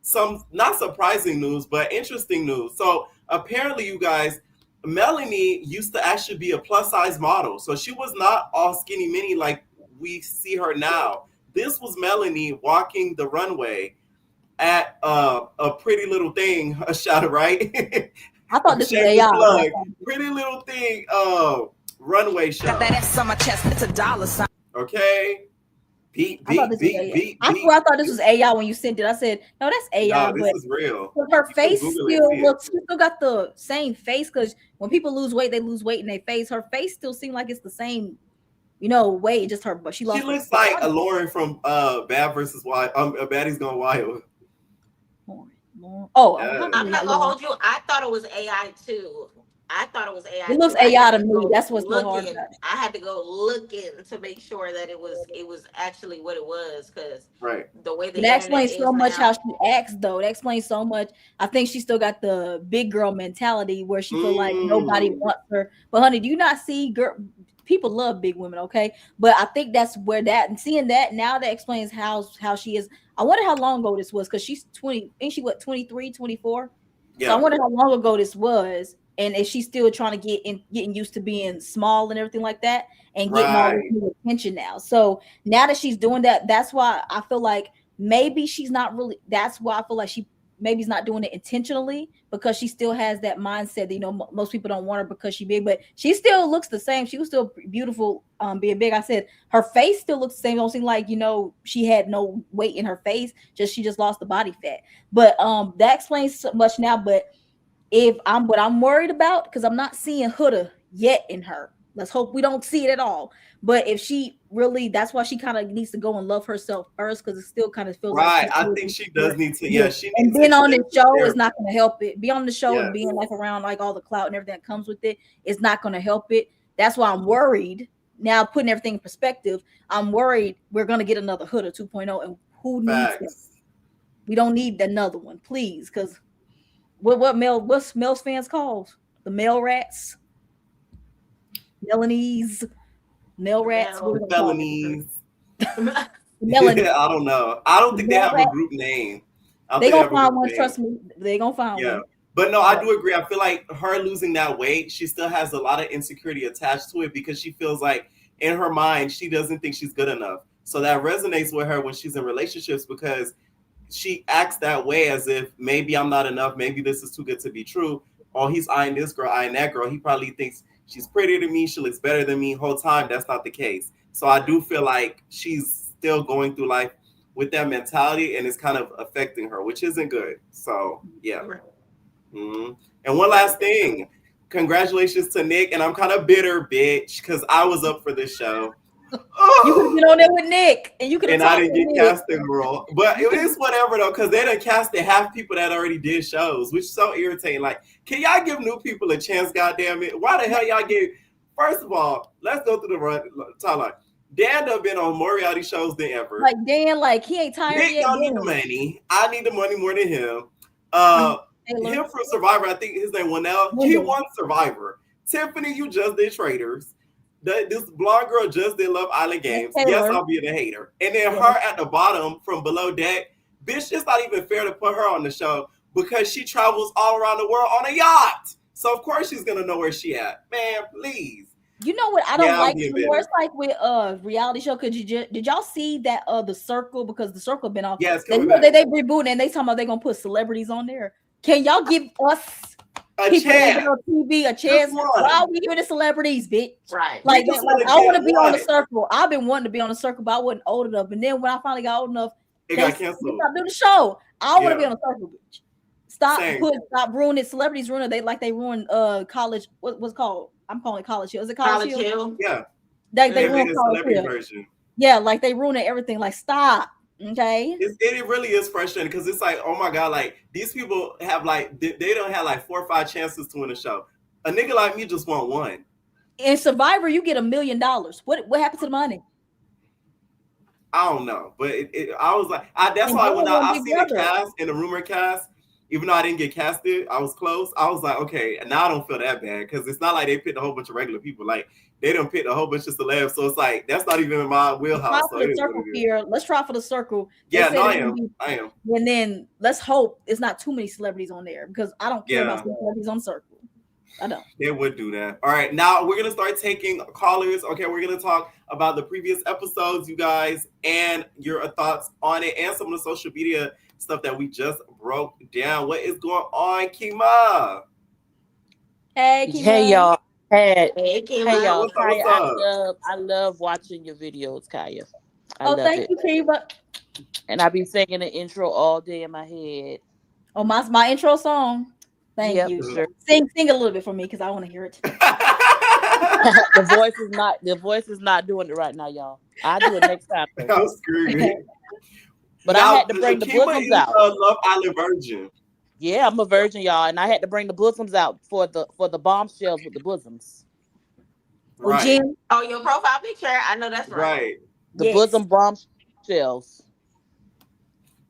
some not surprising news, but interesting news. So apparently, you guys, Melanie used to actually be a plus size model. So she was not all skinny mini like we see her now. This was Melanie walking the runway at a Pretty Little Thing, a shot, right? I thought this was Shameless AI. plug. Pretty Little Thing runway show. Got that S on my chest, it's a dollar sign. Okay. Beat, I thought beat, this was beat, AI. beat, I beat. swear I thought this was AI when you sent it. I said, no, that's AI. No, this but is real. her You can face Google it and still see it. looks. She still got the same face because when people lose weight, they lose weight in their face. Her face still seems like it's the same, weight. Just her, but she lost. She looks like a Lauren from Bad versus Wild. Baddies Gone Wild. Oh, Yeah. I'm not gonna hold you. I thought it was AI too. I thought it was AI. It looks too. I AI had to to me. go That's what's so hard looking. about it. I had to go looking to make sure that it was actually what it was because Right. the way the That internet explains is so much now. how she acts, though. That explains so much. I think she still got the big girl mentality where she feel like nobody wants her. But honey, do you not see girl? People love big women, okay? But I think that's where that and seeing that now that explains how she is. I wonder how long ago this was because she's 20. Ain't she what 23, 24? Yeah. So I wonder how long ago this was, and if she's still trying to getting used to being small and everything like that, and getting all this new attention now. So now that she's doing that, that's why I feel like maybe she's not really. That's why I feel like she maybe is not doing it intentionally because she still has that mindset that most people don't want her because she's big, but she still looks the same. She was still beautiful, being big. I said her face still looks the same. Don't seem like she had no weight in her face. She just lost the body fat. But that explains so much now. But what I'm worried about because I'm not seeing Huda yet in her. Let's hope we don't see it at all. But if she really, that's why she kind of needs to go and love herself first because it still kind of feels right. like I think she does need to. Yeah, she needs and being to on this show therapy. is not going to help it. Be on the show and Yes. being like around like all the clout and everything that comes with it is not going to help it. That's why I'm worried. Now putting everything in perspective, I'm worried we're going to get another Huda 2.0, and who needs Facts. that? We don't need another one, please, because what's Mel's fans called? The male rats, Melanie's, male rats, Mel. what are they called? Felonies. Melanie. I don't know. I don't think they have a Mel- group name. I don't They think they gonna have a find group one. name. Trust me, they gonna find Yeah. one. But no, I do agree. I feel like her losing that weight, she still has a lot of insecurity attached to it because she feels like in her mind, she doesn't think she's good enough. So that resonates with her when she's in relationships because she acts that way as if maybe I'm not enough. Maybe this is too good to be true. Oh, he's eyeing this girl, eyeing that girl. He probably thinks she's prettier than me. She looks better than me. Whole time, that's not the case. So I do feel like she's still going through life with that mentality and it's kind of affecting her, which isn't good. So yeah. Mm-hmm. And one last thing, congratulations to Nick. And I'm kind of bitter, bitch, because I was up for this show. You could have been on there with Nick, and you could have And I talked didn't to get Nick. cast in the role. But it is whatever though, because they done casted half people that already did shows, which is so irritating. Like, can y'all give new people a chance, goddamn it? Why the hell y'all gave first of all, let's go through the timeline. Dan done been on more reality shows than ever. Like Dan, like he ain't tired Nick yet. don't need the money. I need the money more than him. Taylor. Him from Survivor, I think his name Winnell. He won Survivor. Tiffany, you just did Traitors. This blonde girl just did Love Island Games. Yes, I'll be a hater. And then her at the bottom from Below Deck. Bitch, it's not even fair to put her on the show because she travels all around the world on a yacht. So of course she's gonna know where she at. Man, please. You know what I don't like anymore? It's like with reality show. Did y'all see that The Circle? Because The Circle been off. Yes, they rebooting and they talking about they gonna put celebrities on there. Can y'all give us a people chance on TV a chance? Why are we giving the celebrities, bitch? Right. Like I want to be on The Circle. I've been wanting to be on The Circle, but I wasn't old enough. And then when I finally got old enough, it got canceled. Stop doing the show. I want to be on The Circle, bitch. Stop ruining celebrities. Ruining they ruined college. What's it called? I'm calling it College Hill. Is it College Hill? Yeah. They ruined College Hill. Version. Yeah, like they ruined everything. Like stop. Okay. It really is frustrating because it's like, oh my god, like these people have like they don't have like 4 or 5 chances to win a show. A nigga like me just want one. In Survivor, you get $1 million. What happened to the money? I don't know, but I was like, that's why when I seen the cast and the rumor cast, even though I didn't get casted, I was close. I was like, okay, and now I don't feel that bad because it's not like they picked a whole bunch of regular people. Like they done picked a whole bunch of celebs, so it's like that's not even in my wheelhouse. Let's try for The Circle. Yeah, no, I am. And then let's hope it's not too many celebrities on there because I don't care about celebrities on Circle. I don't. They would do that. All right, now we're gonna start taking callers. Okay, we're gonna talk about the previous episodes, you guys, and your thoughts on it, and some of the social media stuff that we just broke down. What is going on, Kima? Hey, Kima. Hey, y'all. Hey, Kima. Hey, y'all. What's up? I love watching your videos, Kaya. Thank you, Kima. And I be singing the intro all day in my head. Oh, my intro song. Thank you. Sure. Sing a little bit for me because I want to hear it. The voice is not doing it right now, y'all. I'll do it next time. I'm screaming. But now, I had to bring the bosoms out. Love Island virgin. Yeah, I'm a virgin, y'all, and I had to bring the bosoms out for the bombshells with the bosoms. Right. Oh, your profile picture? I know that's right. The bosom bombshells.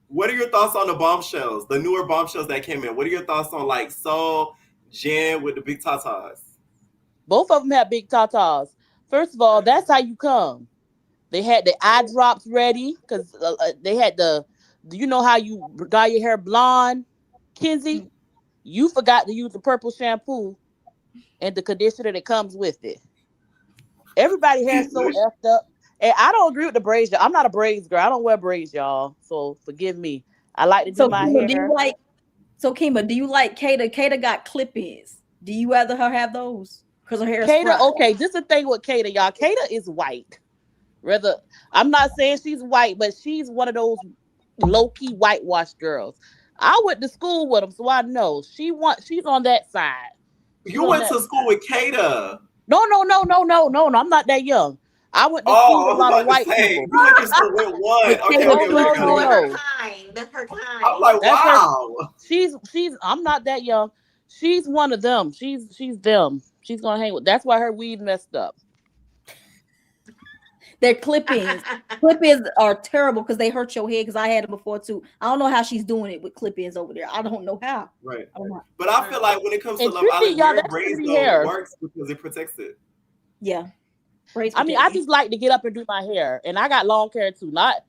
What are your thoughts on the bombshells, the newer bombshells that came in? What are your thoughts on like Soul, Jen with the big tatas? Both of them have big tatas. First of all, that's how you come. They had the eye drops ready because they had you know how you dye your hair blonde, Kenzie? You forgot to use the purple shampoo and the conditioner that comes with it. Everybody hair so effed up. And I don't agree with the braids. I'm not a braids girl. I don't wear braids, y'all. So forgive me. I like to do my hair. Kima, do you like Kata? Kata got clip-ins. Do you rather her have those? Because her hair is Kata, okay, this is the thing with Kata, y'all. Kata is white. I'm not saying she's white, but she's one of those low-key whitewashed girls. I went to school with them, so I know. She's on that side. You went to school with Kata. No. I'm not that young. I went to school with a lot of white people. You went to school with one. Her kind. I'm like, wow. I'm not that young. She's one of them. She's them. She's gonna hang with. That's why her weed messed up. They're clip-ins. Clip-ins are terrible because they hurt your head. Because I had them before too. I don't know how she's doing it with clip-ins over there. I don't know how. Right. But I feel like when it comes to Love Island, braids works because it protects it. Yeah. Braids I be mean, I dirty. just like to get up and do my hair, and I got long hair too. Not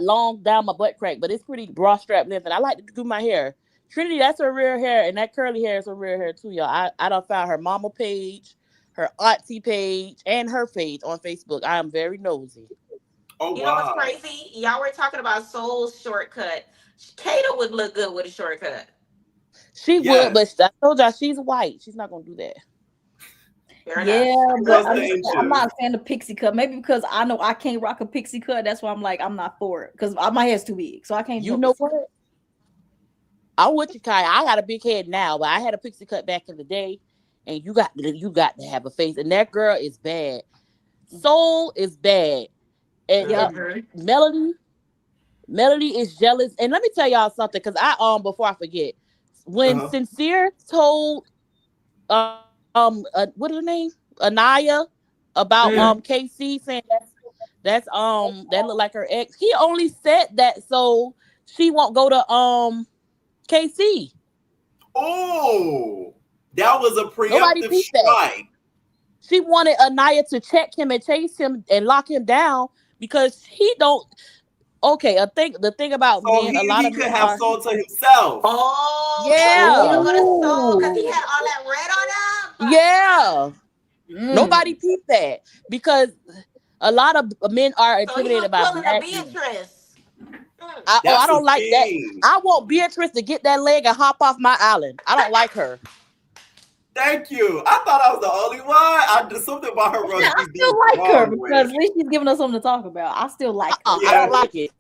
long down my butt crack, but it's pretty broad strap length, and I like to do my hair. Trinity, that's her real hair, and that curly hair is her real hair too, y'all. I done found her mama page, her auntie page, and her page on Facebook. I am very nosy. Oh You know what's wow. crazy? Y'all were talking about Soul's shortcut. Kato would look good with a shortcut. She would, Yes. but I told y'all she's white. She's not gonna do that. Fair Yeah, enough. but Girls stay in I'm shoes. not a fan of pixie cut. Maybe because I know I can't rock a pixie cut. That's why I'm like, I'm not for it. Because my hair's too big. So I can't do You a know pixie cut. what? I'm with you, Kai. I got a big head now, but I had a pixie cut back in the day, and you got to have a face. And that girl is bad. Soul is bad, and Yep. Melody is jealous. And let me tell y'all something, because before I forget, when Uh-huh. Sincere told what is her name, Anaya, about Mhm. KC, saying that's that looked like her ex. He only said that so she won't go to KC. Oh, that was a Nobody preemptive peeped that. strike. She wanted Anaya to check him and chase him and lock him down because he don't. Okay, the thing about So men, a lot he of could men have are, sold to himself. Oh, he wanted to yeah, go to Soul because he Ooh. had all that red on him. yeah. Nobody Mm. peeped that because a lot of men are So he was intimidated by pulling a black men. Beatrice. Mm. I That's the don't like that. thing. I want Beatrice to get that leg and hop off my island. I don't like her. Thank you. I thought I was the only one. I just something about her Yeah, rubs I me the still like her wrong way. because at least she's giving us something to talk about. I still like her. I Yeah. don't like it.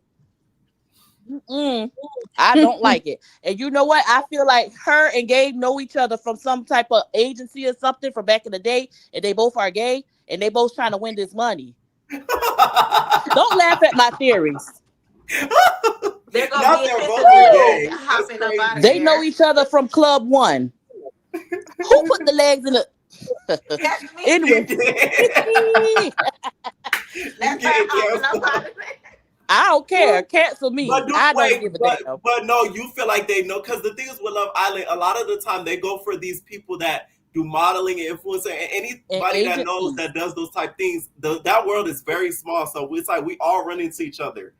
Mm-mm. I don't like it. And you know what? I feel like her and Gabe know each other from some type of agency or something from back in the day, and they both are gay, and they both trying to win this money. Don't laugh at my theories. There go Not they're Beatrice both and are Melody gay. That's hopping up out of crazy. They know there. each other from Club One. Who put the legs in the That's me. You anyway? did. You That's her getting hopping up canceled. out of there. I don't care. Cancel me. But do I don't wait, give a damn. but no, you feel like they know because the thing is with Love Island, a lot of the time they go for these people that do modeling and influencer, and And anybody that knows agencies. that does those type things, that world is very small. So it's like we all run into each other.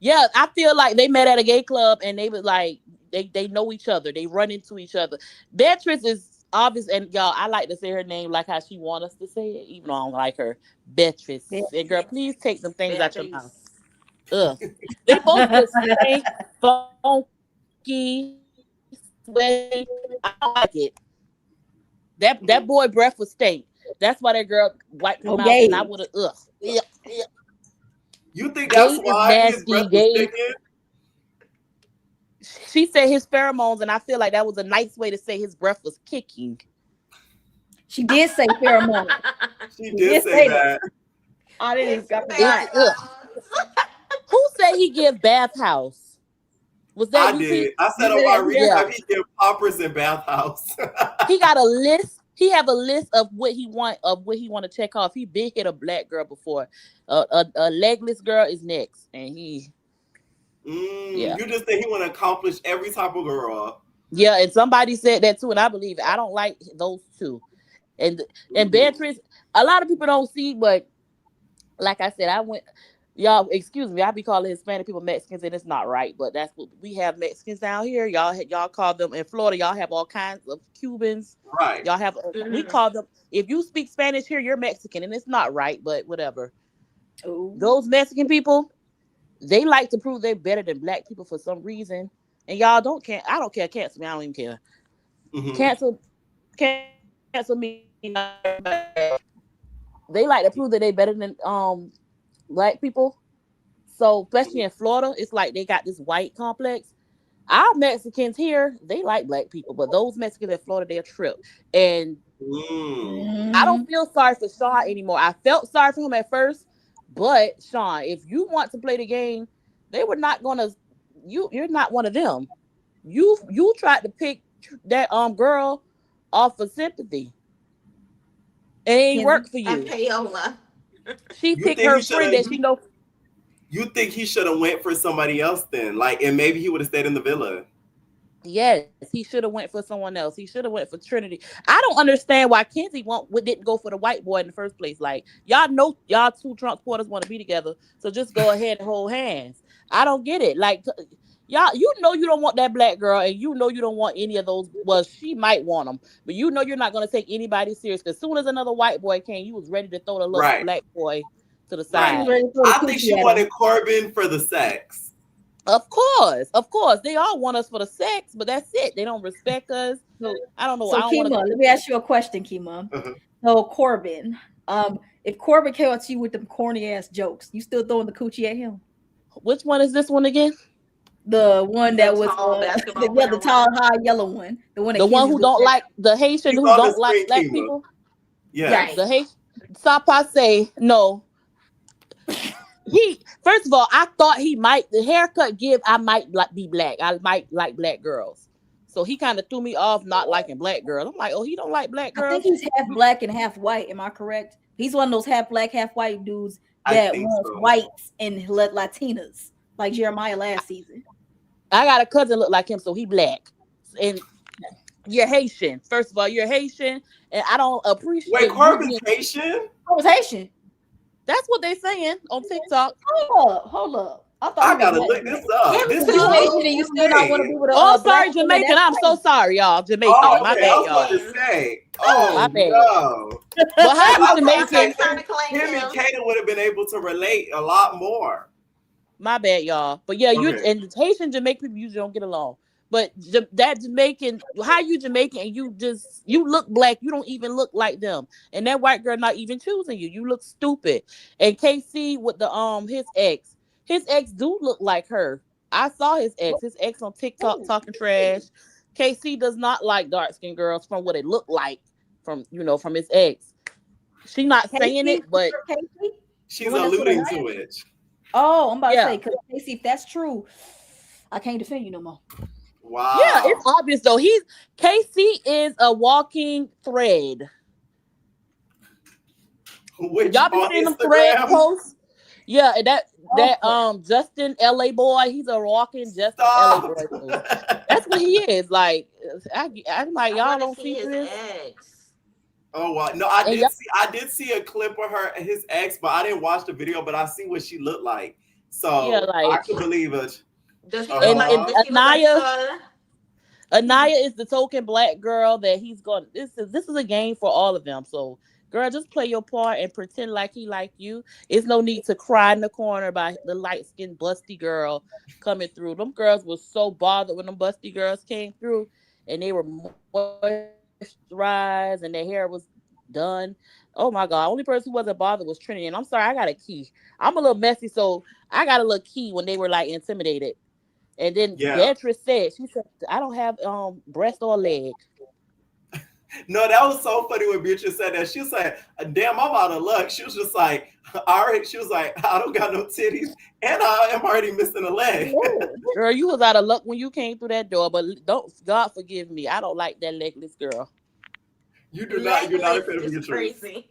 Yeah, I feel like they met at a gay club and they was like they know each other. They run into each other. Beatrice is obvious, and y'all, I like to say her name like how she want us to say it, even though I don't like her. Beatrice. And girl, please take them things out your mouth. Beatrice. Ugh. They both just stink, funky, sweaty. I don't like it. That boy breath was stink. That's why that girl wiped her mouth, and I Okay. would have ugh. Ugh. You think that's Gay is why his nasty. breath was Gay. sticking? She said his pheromones, and I feel like that was a nice way to say his breath was kicking. She did say pheromone. She She did did say say that. I didn't. I It's, forgot. ugh. Who said he give bathhouse? Was that I you, did. T? I said You on did my it, yeah. Yeah. recap, he did poppers in bathhouse. He got a list. He have a list of what he want to check off. He been hit a black girl before. A legless girl is next, and yeah. You just think he want to accomplish every type of girl. Yeah, and somebody said that too, and I believe it. I don't like those two. And Beatrice, a lot of people don't see, but like I said, y'all, excuse me, I be calling Hispanic people Mexicans, and it's not right, but that's what we have Mexicans down here. Y'all call them in Florida. Y'all have all kinds of Cubans. Right. Y'all have we call them. If you speak Spanish here, you're Mexican, and it's not right, but whatever. Ooh. Those Mexican people, they like to prove they're better than black people for some reason, and y'all don't care. I don't care. Cancel me. I don't even care. Mm-hmm. Cancel me. They like to prove that they better than black people. So especially in Florida, it's like they got this white complex. Our Mexicans here, they like black people, but those Mexicans in Florida, they're trip. And I don't feel sorry for Sean anymore. I felt sorry for him at first, but Sean, if you want to play the game, they were not gonna. You're not one of them. You tried to pick that girl off of sympathy. It ain't work for And you. payola. She You picked think her he should friend have? that she know. You think he should have went for somebody else then? Like, and maybe he would have stayed in the villa. Yes, he should have went for someone else. He should have went for Trinity. I don't understand why Kenzie didn't go for the white boy in the first place. Like y'all know y'all two Trump supporters want to be together, so just go ahead and hold hands. I don't get it. Like y'all, you know you don't want that black girl, and you know you don't want any of those. Well, she might want them, but you know you're not gonna take anybody serious. Because soon as another white boy came, you was ready to throw the little Right. black boy to the She was Right. side. ready to throw the I think she coochie at him. wanted Corbin for the sex. Of course, they all want us for the sex, but that's it. They don't respect us. So, I don't know. so I don't want Kima, to. let me ask you a question, Kima. Uh-huh. So Corbin, if Corbin came up to you with them corny ass jokes, you still throwing the coochie at him? Which one is this one again? The one The that was tall basketball the player tall, one. high yellow one, the one that The one Kizzy's who looking don't at. like the Haitian She's who on the don't like screen, black Kima. people. Yes. Right. The Haitian Sapa say no. He first of all, I thought he might the haircut give. I might be black. I might like black girls. So he kind of threw me off not liking black girls. I'm like, oh, he don't like black I think girls. he's half black and half white. Am I correct? He's one of those half black, half white dudes I that think wants so. whites and Latinas, like Jeremiah last season. I got a cousin look like him, so he black. And you're Haitian. First of all, you're Haitian, and I don't Wait, appreciate you Corbin's being. Haitian? I was Haitian. That's what they saying on TikTok. Hold up. I thought I he was gotta black. look this up. Yeah, This because is you what Haitian I'm and you still not want to be saying. with a Oh, I'm black sorry, woman. Jamaican. That's I'm so crazy. sorry, y'all. Jamaican. Oh, My okay. I bad, was about y'all. to say. My Oh bad. no. But how you I was about to say Jamaican? Trying to claim him and him. Kata would have been able to relate a lot more. My bad, y'all. But yeah, you Okay. and Haitian Jamaican people usually don't get along. But that Jamaican, how you Jamaican and you look black, you don't even look like them. And that white girl not even choosing you. You look stupid. And KC with the his ex do look like her. I saw his ex on TikTok talking trash. KC does not like dark skinned girls from what it looked like from his ex. She not saying Casey, it, but Casey, the She's one that's with alluding Anaya. to it. Oh, I'm about to say, yeah. because Casey, if that's true, I can't defend you no more. Yeah, Wow. it's obvious though. KC is a walking thread. Which Y'all be on seeing them thread Instagram? posts? Yeah, that Oh, Justin LA boy, he's a walking Justin LA Stop. boy. So that's what he is. Like I'm like, I y'all want to don't see see his this. ex. Oh wow. No, And y'all, I did see a clip of her and his ex, but I didn't watch the video, but I see what she looked like. yeah, So I like could believe it. Does he look like? and Uh-huh. Does he look like? Anaya is the token black girl that he's going. This is a game for all of them. So, girl, just play your part and pretend like he like you. It's no need to cry in the corner by the light skinned busty girl coming through. Them girls were so bothered when them busty girls came through, and they were moisturized and their hair was done. Oh my god! Only person who wasn't bothered was Trinity. And I'm sorry, I got a key. I'm a little messy, so I got a little key when they were like intimidated. And then Yeah. Beatrice she said, I don't have breast or leg. No, that was so funny when Beatrice said that. She was like, damn, I'm out of luck. She was just like, all right. She was like, I don't got no titties and I am already missing a leg. Girl, you was out of luck when you came through that door, but don't God forgive me. I don't like that legless girl. You're not a fan of Legless is Beatrice. crazy.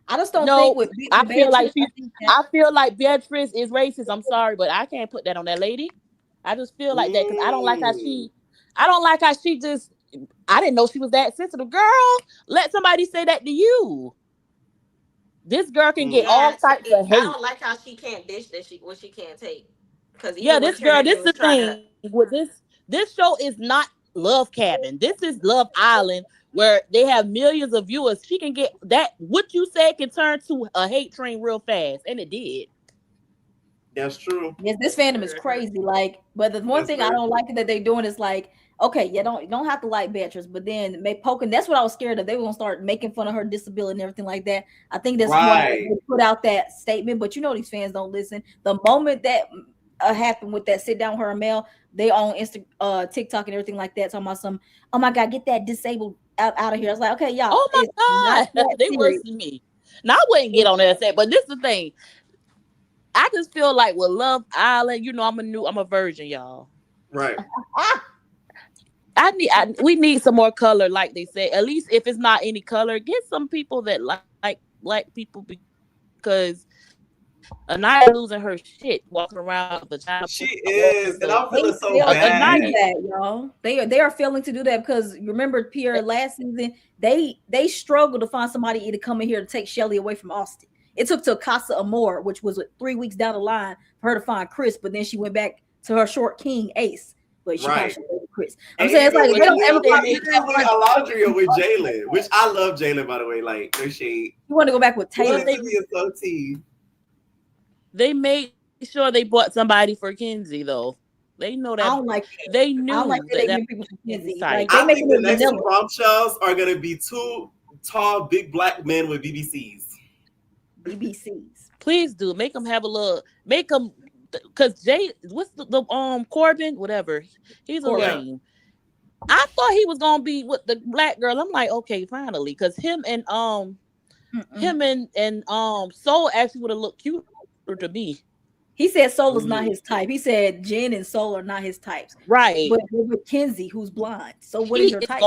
I just don't No, think with I feel like Beatrice, I feel like Beatrice is racist. I'm sorry, but I can't put that on that lady. I just feel like that because I don't like how she just I didn't know she was that sensitive. Girl, let somebody say that to you. This girl can get all types of I hate. don't like how she can't dish what she can't take. Because Yeah, even when this girl, Trinity this was the trying to, thing with this show is not Love Cabin. This is Love Island where they have millions of viewers. She can get that what you said can turn to a hate train real fast, and it did. That's true. yes, this fandom is crazy. Like, but the one That's thing I very don't true. like that they're doing is like, okay, you don't have to like Beatrice, but then make poking. That's what I was scared of. They were gonna start making fun of her disability and everything like that. I think that's why Right. they put out that statement. But you know these fans don't listen. The moment that happened with that sit down with her and Mel, they on TikTok and everything like that, talking about some. Oh my god, get that disabled out of here. I was like, okay, y'all, Oh it's not my God, that they worse serious. than me. Now I wouldn't get on that set, but this is the thing. I just feel like with Love Island, I'm a virgin, y'all. Right. We need some more color, like they say. At least if it's not any color, get some people that like black people because Anaya losing her shit, walking around with vagina. She is, and I'm They feeling so fail to bad. do that, y'all. They are failing to do that because remember, Pierre, last season they struggled to find somebody to come in here to take Shelly away from Austin. It took to Casa Amor, which was 3 weeks down the line, for her to find Chris, but then she went back to her short king Ace. But she Right. probably should Chris. I'm And saying it's like even they don't with ever them, find they even with Alondria with Jalen, which I love Jalen, by the way. Like, no shade. You want to go back with Taylor? Jalen to me is so tea. They made sure they bought somebody for Kenzie, though. They know I that. don't like that. They I knew don't like that they that. bring people from Kenzie. Tight. Like they I making think the it next two vanilla. bombshells are going to be 2 tall, big black men with BBCs. BBCs. Please do make them have a little. Make them because Jay. What's the Corbin? Whatever. He's a Corbin. lame. I thought he was gonna be with the black girl. I'm like, okay, finally, because him and Soul actually would have looked cuter to me. He said Soul is not his type. He said Jen and Soul are not his types. Right. But with Kenzie, who's blind. So what is your type?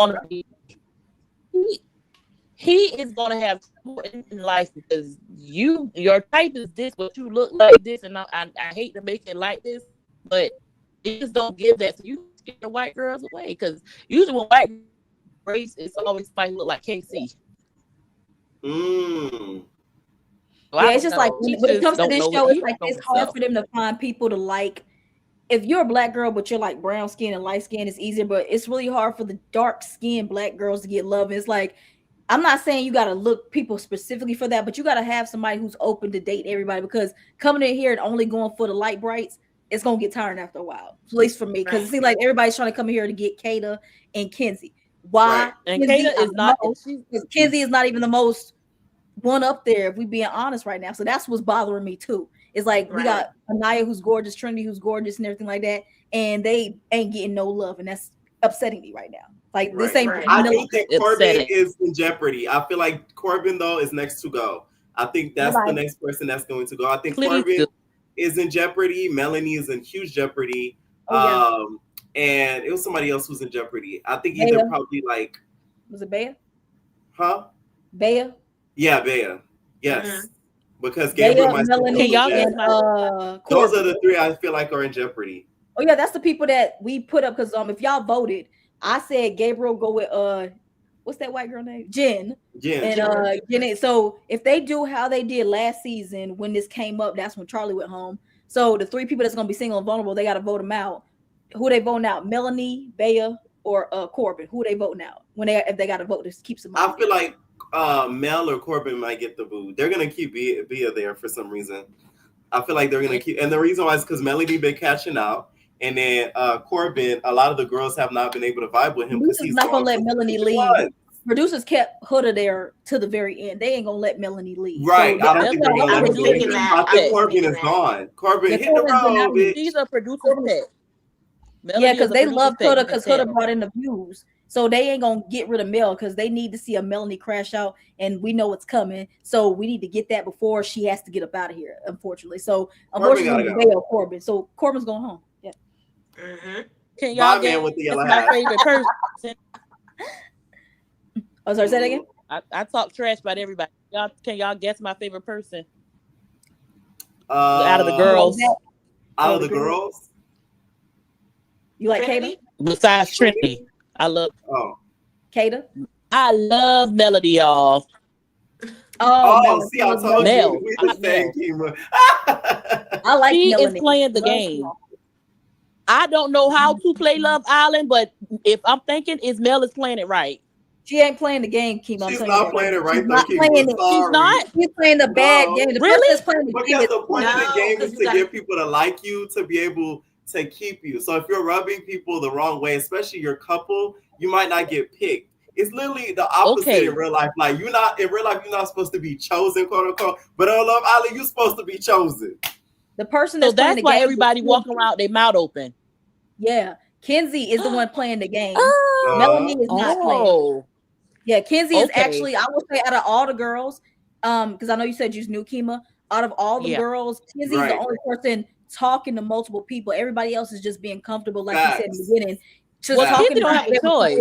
He is gonna have trouble in life because your type is this, but you look like this, and I hate to make it like this, but it just don't give that. So you scare the white girls away because usually when white race, it's always somebody look like KC. Yeah, it's just like when it comes to this show, it's like it's hard for them to find people to like. If you're a black girl, but you're like brown skin and light skin, it's easier. But it's really hard for the dark skinned black girls to get love. It's like, I'm not saying you got to look people specifically for that, but you got to have somebody who's open to date everybody, because coming in here and only going for the light brights, it's going to get tiring after a while, at least for me. Because it seems like everybody's trying to come here to get Kata and Kenzie. Why? Right. And Kata is not. Kenzie is not even the most one up there, if we being honest right now. So that's what's bothering me too. It's like we got Anaya who's gorgeous, Trinity who's gorgeous, and everything like that, and they ain't getting no love, and that's upsetting me right now. Like this ain't. I think that Corbin is in jeopardy. I feel like Corbin though is next to go. I think that's the next person that's going to go. I think Corbin is in jeopardy. Melanie is in huge jeopardy. And it was somebody else who's in jeopardy. I think either probably like was it Bea? Huh? Bea? Yeah, Bea. Yes. Because Gabriel, Melanie, those are the 3 I feel like are in jeopardy. Oh yeah, that's the people that we put up because if y'all voted, I said Gabriel go with what's that white girl name? Jen. And Jen. So if they do how they did last season when this came up, that's when Charlie went home. So the 3 people that's gonna be single and vulnerable, they gotta vote them out. Who they voting out? Melanie, Bea, or Corbin? Who they voting out if they gotta vote to keep some money? I feel like Mel or Corbin might get the boot. They're gonna keep Bea there for some reason. I feel like they're gonna keep, and the reason why is because Melanie been catching out, and then Corbin. A lot of the girls have not been able to vibe with him because he's not gonna let Melanie leave. Producers kept Huda there to the very end. They ain't gonna let Melanie leave. Right? So I don't think they're gonna let her leave. I think Corbin is gone. Corbin hit the road, bitch. She's a producer's pet. Yeah, because they love Huda because Huda brought in the views. So they ain't gonna get rid of Mel because they need to see a Melanie crash out, and we know what's coming. So we need to get that before she has to get up out of here. Unfortunately, so unfortunately, Corbin. So Corbin's going home. Yeah. Can y'all get with the yellow my favorite person? Oh, sorry. Say that again. I talk trash about everybody. Can y'all guess my favorite person? Out of the girls. Out of the girls. You like Kata? Besides Trinity. I love Kata. I love Melody, y'all. See, I told you. We the same team. I like she Melanie. Is playing the game. I don't know how to play Love Island, but if I'm thinking Mel is playing it right. She ain't playing the game, Kim. She's not playing it right, though, Kim. She's not. She's playing the bad game. The really? Playing the because the point of the game is to get people to like you, to be able to keep you. So if you're rubbing people the wrong way, especially your couple, you might not get picked. It's literally the opposite in real life. Like you're not supposed to be chosen, quote unquote. But on Love Island, you're supposed to be chosen. The person that's playing the why game everybody walking around their mouth open. Yeah, Kenzie is the one playing the game. Melanie is not playing. Yeah, Kenzie is actually, I would say, out of all the girls, because I know you said you knew Kima. Out of all the girls, Kenzie's the only person talking to multiple people. Everybody else is just being comfortable, like you said in the beginning. Just talking don't have a choice.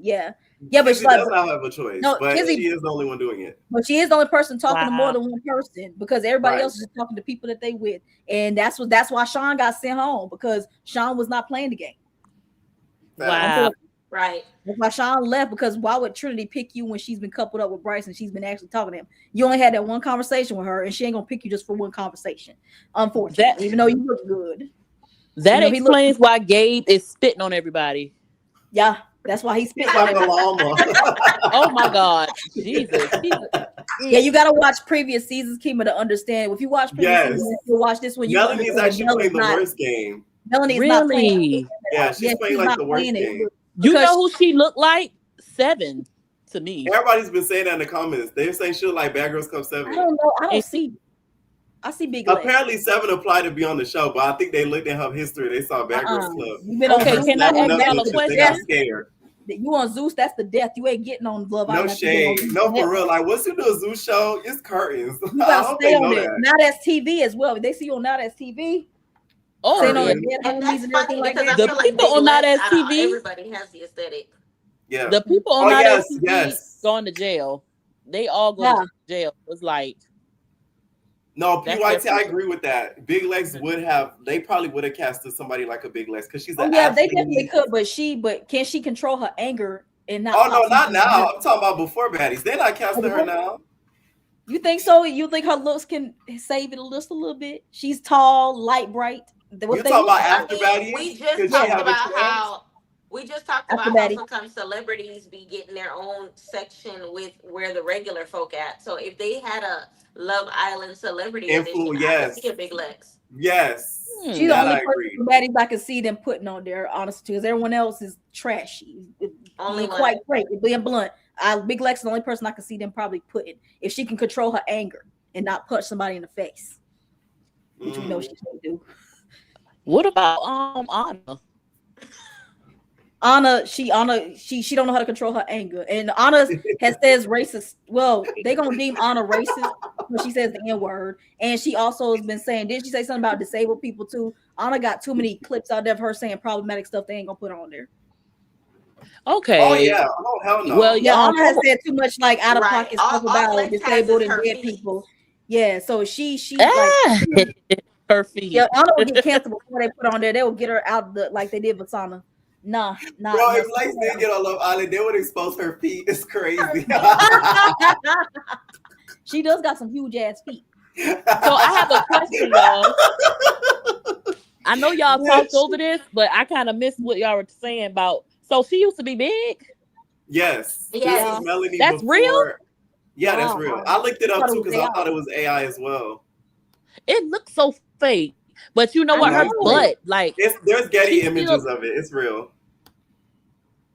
Yeah. Yeah, but Kizzy does not have a choice, no, but Kizzy, she is the only one doing it. but she is the only person talking to more Wow. than one person because everybody Right. else is just talking to people that they with, and that's why Sean got sent home because Sean was not playing the game. Wow. Right. That's why Sean left, because why would Trinity pick you when she's been coupled up with Bryce and she's been actually talking to him? You only had that one conversation with her, and she ain't gonna pick you just for one conversation. Unfortunately, even though you look good. That He looked, explains why Gabe is spitting on everybody. yeah, that's why he spit He's on like a everybody. llama. Oh my God, Jesus! Yeah, you gotta watch previous seasons, Kima, to understand. If you watch previous Yes. seasons, you watch this one, you Melanie is understand actually playing the not, worst game. Melanie is not playing. Really? Yeah, she's playing like the worst game. You know who she looked like? 7 to me. Everybody's been saying that in the comments. They're saying she look like Bad Girls Club 7. I don't know. I don't And see. I see big legs. Apparently 7 applied to be on the show, but I think they looked at her history. They saw Bad Girls Club. You been on Okay, Zeus, can I Snapping ask up y'all a pictures. They question? got scared. You on Zeus? That's the death. You ain't getting on Love No Island. shade. No, for real. Like, once you do a Zeus show, it's curtains. You I gotta hope stay they on know it. that. Now that's TV as well. They see you on Now That's TV. Oh, Saying on yeah. the dead And homies that's and funny everything like because that. I The feel like people Big on Not Lex, As out of TV, everybody has the aesthetic. Yeah. the people on Oh, Not yes, As TV yes. going to jail. They all go Yeah. to jail. It's like, No, That's PYT, their I future. agree with that. Big Legs they probably would have casted somebody like a Big Legs because she's Oh an yeah, athlete. they definitely could, but can she control her anger and not? Oh, no, pop not something now. out? I'm talking about before Baddies. They're not casting her now. You think so? You think her looks can save it just a little bit? She's tall, light, bright. You talking about after Baddies? We Could just she talked have a about chance? how After Betty. sometimes celebrities be getting their own section with where the regular folk at. So if they had a Love Island celebrity edition, I could Yes. see a Big Lex. Yes. She's the That only I person agree. from Baddies I can see them putting on there, honestly, because everyone else is trashy. Only Being one. quite frank, being blunt. Big Lex is the only person I can see them probably putting if she can control her anger and not punch somebody in the face, which we know she can't do. what about Anna? Anna, she don't know how to control her anger, and Anna says racist. Well, they gonna deem Anna racist when she says the N-word, and she also has been saying. Did she say something about disabled people too? Anna got too many clips out there of her saying problematic stuff. They ain't gonna put on there. Okay. Oh, yeah. Oh, hell no. Well, Yeah, yeah, Anna has said too much like out of Right. pocket All stuff about Lex has disabled is and her dead feet. people. Yeah, so she Ah, her feet. yeah, Anna will get canceled before they put on there. They will get her out like they did with Sana. Nah. Bro, if Lex did get on Love Island, they would expose her feet. It's crazy. She does got some huge ass feet. So I have a question, y'all. I know y'all talked over this, but I kind of missed what y'all were saying about. So she used to be big. Yes. This Yes. is Melanie. That's before. real? Yeah, that's Wow. real. I looked it up too because I AI. thought it was AI as well. It looks so fake, but you know I what? Her know. butt, like, There's Getty She's images still- of it. It's real.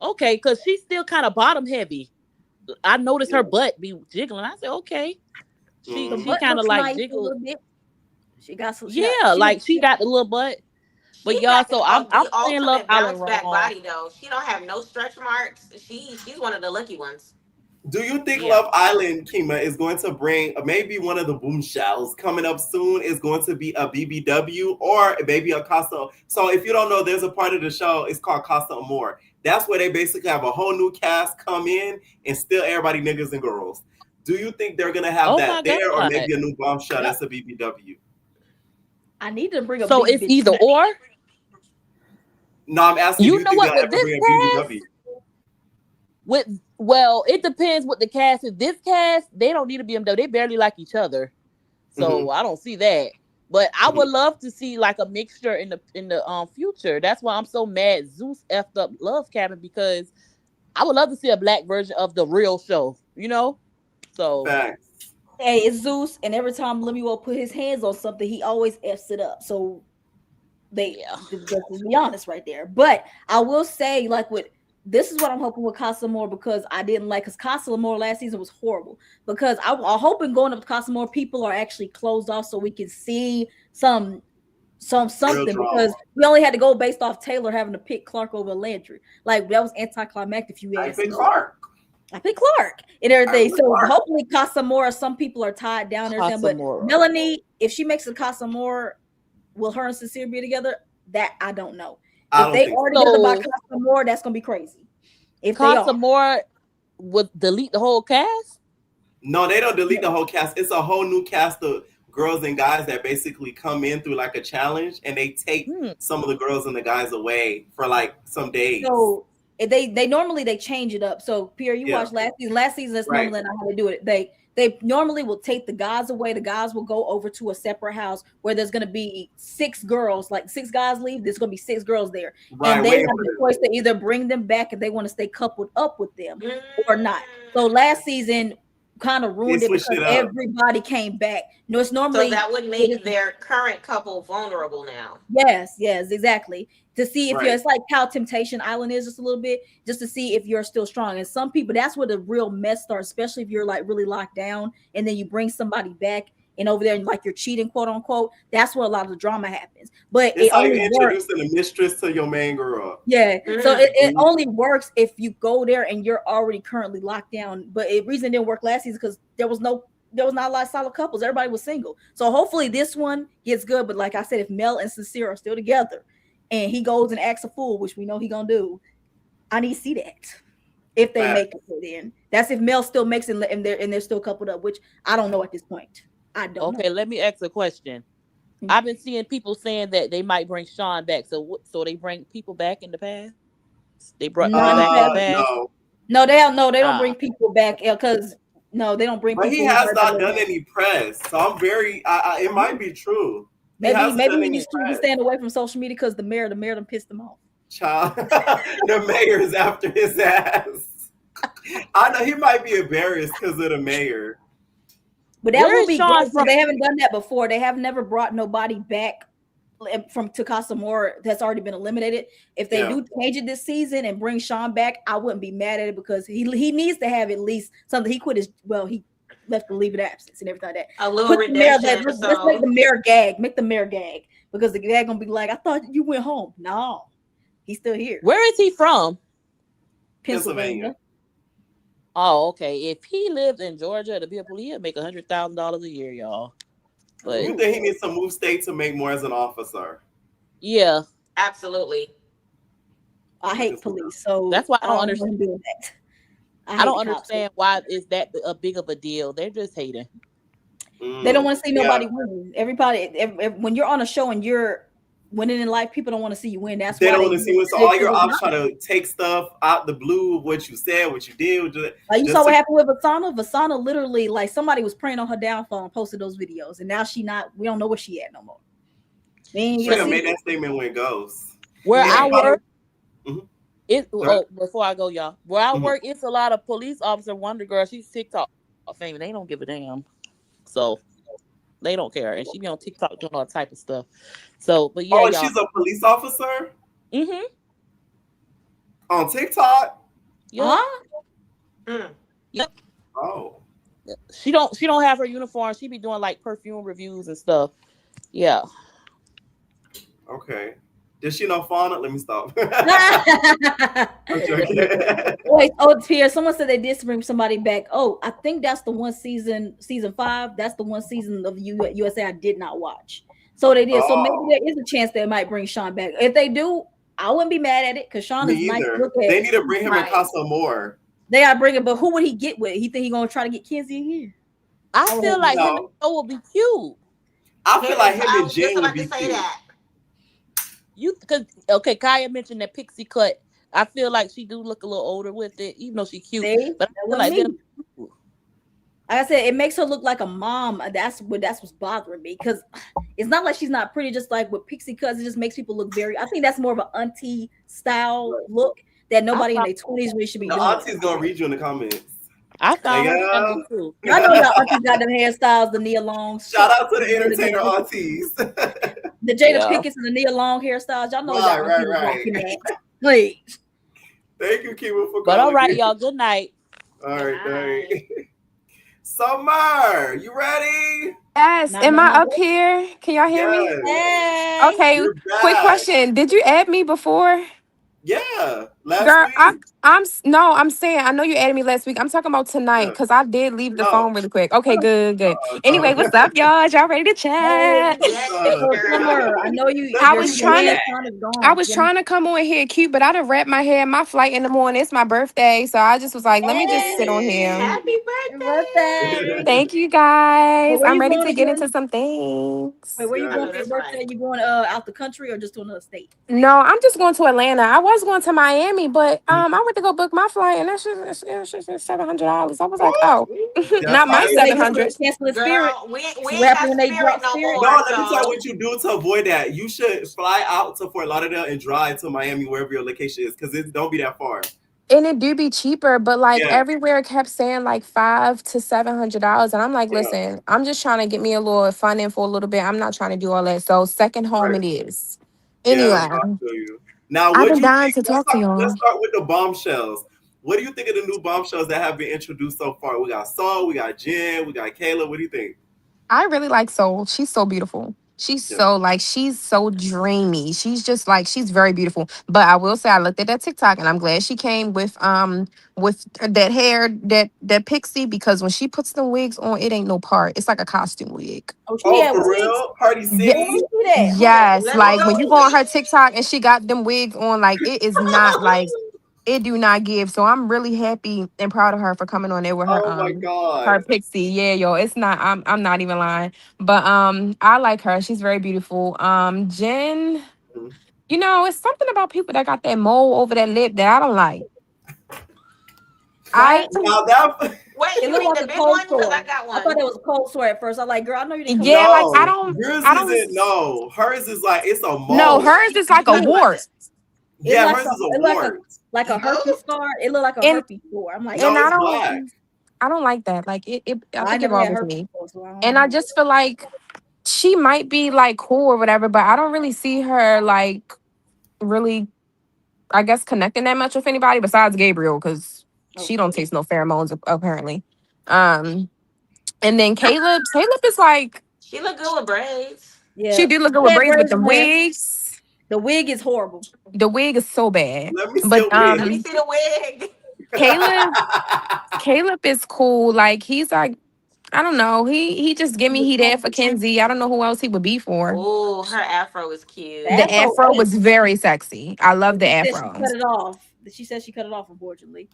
okay, because she's still kind of bottom heavy. I noticed her butt be jiggling. I said, okay, she Mhm. The butt kind of looks like nice a jiggled. little bit. She got some. Yeah, like she got the little butt. But She y'all, got so the I'm playing ultimate Love Island bounce back wrong. body though. She don't have no stretch marks. She's one of the lucky ones. Do you think Yeah. Love Island, Kima, is going to bring maybe one of the boom shells coming up soon is going to be a BBW or maybe a Casa? So if you don't know, there's a part of the show, it's called Casa Amor. That's where they basically have a whole new cast come in and still everybody niggas and girls. Do you think they're going to have Oh my that there or God. maybe a new bombshell that's a BBW? I need to bring a. So big it's bitch either back. or. No, I'm asking You do you know think what, they'll with ever bring a BBW? Well, it depends what the cast is. This cast, they don't need a BMW. They barely like each other, so I don't see that. But I would love to see like a mixture in the future. That's why I'm so mad Zeus effed up Love Cabin, because I would love to see a black version of the real show. You know, so Facts. Hey, it's Zeus, and every time Lemuel put his hands on something, he always f's it up. So let's be honest right there. But I will say, like this is what I'm hoping with Casa Amor, because I didn't like, because Casa Amor last season was horrible. Because I'm hoping going up to Casa Amor, people are actually closed off so we can see something, because we only had to go based off Taylor having to pick Clark over Landry. Like that was anticlimactic if you I ask pick me. Clark. I pick Clark and everything. pick So Clark. hopefully Casa Amor, some people are tied down and everything. But Casamora. Melanie, if she makes a Casa Amor, will her and Sincere be together? That I don't know. I If don't they think are so. together by Casa Amor, that's gonna be crazy. If they are, Casamora, would delete the whole cast? No, they don't delete the whole cast. It's a whole new cast of girls and guys that basically come in through like a challenge, and they take some of the girls and the guys away for like some days. So they normally they change it up. So Pierre, you watched last season. Last season, that's normally not how they do it. They normally will take the guys away. The guys will go over to a separate house where there's going to be 6 girls. Like 6 guys leave, there's going to be 6 girls there, and they have the choice to either bring them back if they want to stay coupled up with them or not. So last season kind of ruined it because everybody came back. No, it's normally so that would make their current couple vulnerable now. Yes, exactly. To see if you're, it's like how Temptation Island is just a little bit, just to see if you're still strong. And some people, that's where the real mess starts, especially if you're like really locked down and then you bring somebody back and over there and like you're cheating, quote unquote. That's where a lot of the drama happens. But it's like introducing a mistress to your main girl. Yeah. So it only works if you go there and you're already currently locked down. But the reason it didn't work last season because there was not a lot of solid couples. Everybody was single. So hopefully this one gets good. But like I said, if Mel and Sincere are still together and he goes and acts a fool, which we know he gonna do, I need to see that. If they make it then. That's if Mel still makes it and they're still coupled up, which I don't know at this point. I don't know. Let me ask a question. I've been seeing people saying that they might bring Sean back. So they bring people back in the past? They brought people back in the past? No, they don't bring people back because no, they don't bring people. But he has not done any press. So I'm very it might be true. Maybe he's staying away from social media because the mayor done pissed him off. Child, the mayor is after his ass. I know he might be embarrassed because of the mayor. But that would be good. So they haven't done that before. They have never brought nobody back from Casa Moore that's already been eliminated. If they do change it this season and bring Sean back, I wouldn't be mad at it because he needs to have at least something. He quit he left the leave of absence and everything like that. A little redemption. Let's make the mayor gag. Make the mayor gag because the gag gonna be like, I thought you went home. No, he's still here. Where is he from? Pennsylvania. Oh, okay. If he lived in Georgia to be a police, he'd make $100,000 a year, y'all. But you think he needs to move state to make more as an officer? Yeah, absolutely. I hate police, so that's why I don't understand doing that. I don't understand why is that a big of a deal. They're just hating. They don't want to see nobody win. Everybody, when you're on a show and you're winning in life, people don't want to see you win. That's why they don't want to see you. So all your ops try to take stuff out the blue of what you said, what you did. Like you saw what happened with Vasana. Vasana literally, like somebody was praying on her downfall and posted those videos, and now we don't know where she at no more. She made that statement when it goes. Where I work, before I go, y'all. Where I work, it's a lot of police officer Wonder Girl. She's TikTok famous. They don't give a damn, so they don't care, and she be on TikTok doing all type of stuff. So, but yeah, she's a police officer. On TikTok. Yeah. Yep. Oh. She don't have her uniform. She be doing like perfume reviews and stuff. Yeah. Okay. Does she know fauna? Let me stop. Wait, Pierre, someone said they did bring somebody back. Oh, I think that's the one season 5. That's the one season of USA I did not watch. So they did. So maybe there is a chance they might bring Sean back. If they do, I wouldn't be mad at it because Sean is nice to look at. They need to bring him in Casa Moore. They gotta bring him, but who would he get with? He think he gonna try to get Kenzie in here? I feel like him and Joe will be cute. I feel like him and Jen would be cute. Kaya mentioned that pixie cut. I feel like she do look a little older with it, even though she's cute. But I feel like like I said, it makes her look like a mom. That's what's bothering me because it's not like she's not pretty. Just like with pixie cuts, it just makes people look very. I think that's more of an auntie style look that nobody in their 20s really should be doing. The auntie's gonna read you in the comments. I thought too. I know y'all aunties got them hairstyles, the Nia Long. Shout out to the entertainer aunties. The Jada Pickett's and the Nia Long hairstyles. Y'all know right. Please. Thank you, Kiva, for But all right, y'all. Good night. All right. Summer, you ready? Yes. Am I up here? Can y'all hear me? Hey. Okay. Quick question. Did you add me before? Yeah. Last Girl, week? I'm saying I know you added me last week. I'm talking about tonight Yeah. because I did leave the Oh, phone really quick. Okay, good. Anyway, no. what's up, y'all? Y'all ready to chat? Hey, Yes, so girl. Summer, I know you. Let's I Your bring was it trying to skin back. tone is I gone. was Yeah. trying to come on here cute, but I done wrapped my hair. My flight in the morning. It's my birthday, so I just was like, let me just sit on here. Hey. Happy Happy birthday. birthday. Thank you Well, guys. where I'm you ready going to get again? into some Wait, things. where you I going know for your that's birthday? right. You going out the country or just to another state? No, I'm just going to Atlanta. I was going to Miami, but I went to go book my flight, and that's just $700. I was like, oh, That's not my why. Cancel they 700. cancel the spirit. Girl, we So ain't what happened got when they spirit drop no spirit? No, more, let me tell you so what you do to avoid that. You should fly out to Fort Lauderdale and drive to Miami, wherever your location is, because it don't be that far. And it do be cheaper, but like Yeah, everywhere kept saying like $500 to $700, and I'm like, yeah, listen, I'm just trying to get me a little funding for a little bit. I'm not trying to do all that. So second home right. it is. Yeah, no, Anyway, I feel you. Now, I've what been do you dying think? to talk to Let's y'all. start with the bombshells. What do you think of the new bombshells that have been introduced so far? We got Saul, we got Jen, we got Kayla. What do you think? I really like Soul. She's so beautiful. Yeah. She's so dreamy. She's just like she's very beautiful. But I will say I looked at that TikTok and I'm glad she came with that hair, that pixie, because when she puts the wigs on, it ain't no part. It's like a costume wig. Oh, she Oh, had for wigs. real? Party Yeah, Oh, City? let me see that. Hold on. yes, let me like go when you go on see. her TikTok and she got them wigs on, like it is not like it do not give. So I'm really happy and proud of her for coming on there with Oh my her God. pixie. Yeah, yo, it's not. I'm not even lying. But I like her. She's very beautiful. Jen, Mhm. it's something about people that got that mole over their lip that I don't like. I Right? Now that Wait, It you looked mean like the a big cold one? Because I sore. got I thought one. it was a cold sore at first. I'm like, girl, I know you didn't come yeah, here. like no, yours I isn't. don't. No, hers is like it's a No, mole. hers is like a What Look, was it? wart, it Yeah, like hers is a it wart. like a herpes Oh, scar. It looked like a and herpes sore. I'm like, No, and it's black. I don't like that. Like it I I think it never had bothers herpes me. before, so I don't And I know. just feel like she might be like cool or whatever, but I don't really see her like really, I guess, connecting that much with anybody besides Gabriel, because she don't Okay. taste no pheromones apparently. Um, and then Caleb is like she look good with braids. she Yeah. did look good She with had braids, but braids in her hair. The wig is horrible. the wig is so bad. Let me see But a Let me wig. see the wig. Caleb Caleb is cool. Like he's like I don't know. He just give me he there for Kenzie. I don't know who else he would be for. Oh, her afro is The cute. The afro, afro was very sexy. I love but the she said she afro. cut it off. She said she cut it off, unfortunately.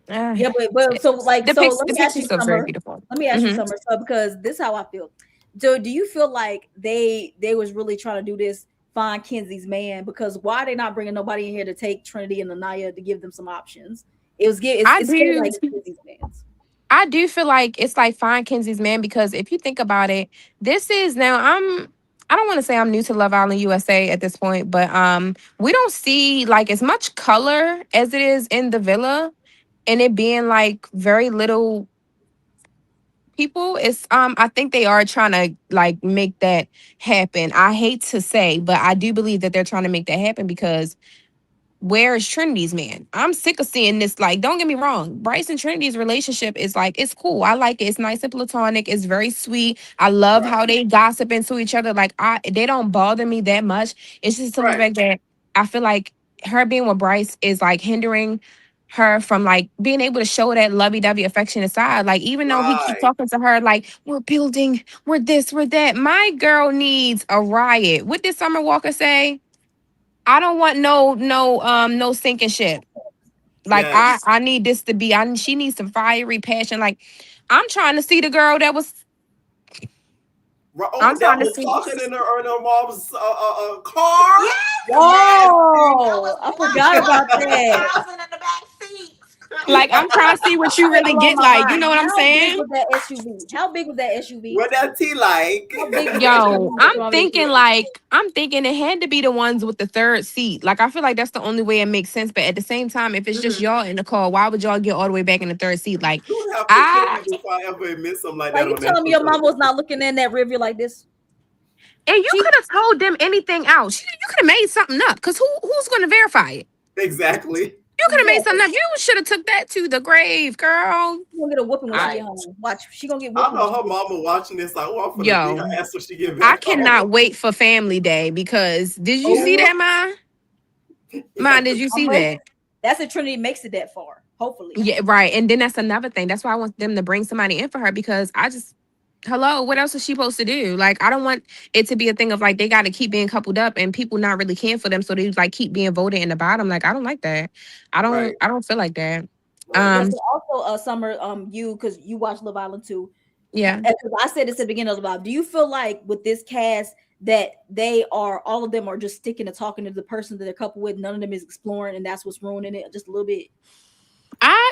Uh, Yeah, but so like so let the me ask pixie you, stuff's very Summer. beautiful. Let me ask you, Hmm. Summer. So because this is how I feel. So do you feel like they was really trying to do this, find Kenzie's man? Because why are they not bringing nobody in here to take Trinity and Anaya to give them some options? I It's feeling do like Kenzie's man's. I do feel like it's like Find Kenzie's Man, because if you think about it, this is now I don't want to say I'm new to Love Island USA at this point, but we don't see like as much color as it is in the villa, and it being like very little people. It's I think they are trying to like make that happen. I hate to say, but I do believe that they're trying to make that happen because where is Trinity's man? I'm sick of seeing this. Like, don't get me wrong. Bryce and Trinity's relationship is like, it's cool. I like it. It's nice and platonic. It's very sweet. I love Right, how they gossip into each other. Like, they don't bother me that much. It's just the simple right, fact that I feel like her being with Bryce is like hindering her from like being able to show that lovey-dovey affectionate side. Like, even though he keeps right. talking to her, like, we're building, we're this, we're that. My girl needs a riot. What did Summer Walker say? I don't want no sinking ship. Like I Yes. I need this to be. She needs some fiery passion. Like I'm trying to see the girl that was. Oh, I'm that trying to was see. talking in her mom's car. Yes, Yes. that Whoa, was I forgot blunt about on that. 100,000 in the back seat. Like I'm trying to see what you That really blew get. my Like you know mind. what I'm How big saying? was that SUV? How big was that SUV? What that tea like? How big was the Yo, SUV that your mom is? I'm thinking it had to be the ones with the third seat. Like I feel like that's the only way it makes sense. But at the same time, if it's just Mhm. y'all in the car, why would y'all get all the way back in the third seat? Like You would have to kill I me if I ever admit something like Like that you on telling me national your mom was television. not looking in that rearview like this? and you She could have told them anything else. You could have made something up. Cause who's gonna verify it? Exactly. You could have made exactly. something up. You should have took that to the grave, girl. She gonna get a whooping when she get Right. home. Watch, she gonna get I whooping when know she her get home. mama watching this. Like, oh, I'm gonna beat Yo, her ass when she get I back home. cannot wait for Family Day because did you see Oh, that, Ma? Ma, did you see Summer, that? That's if Trinity makes it that far. Hopefully. Yeah, right. And then that's another thing. That's why I want them to bring somebody in for her because I just hello, what else is she supposed to do? Like, I don't want it to be a thing of like they got to keep being coupled up and people not really caring for them, so they like keep being voted in the bottom. Like, I don't like that. Right. I don't feel like that. Right. Yes, Um, and also Summer, you because you watch Love Island too. yeah. Because I said this at the beginning of the live. Do you feel like with this cast that they are all of them are just sticking to talking to the person that they're coupled with? None of them is exploring, and that's what's ruining it just a little bit.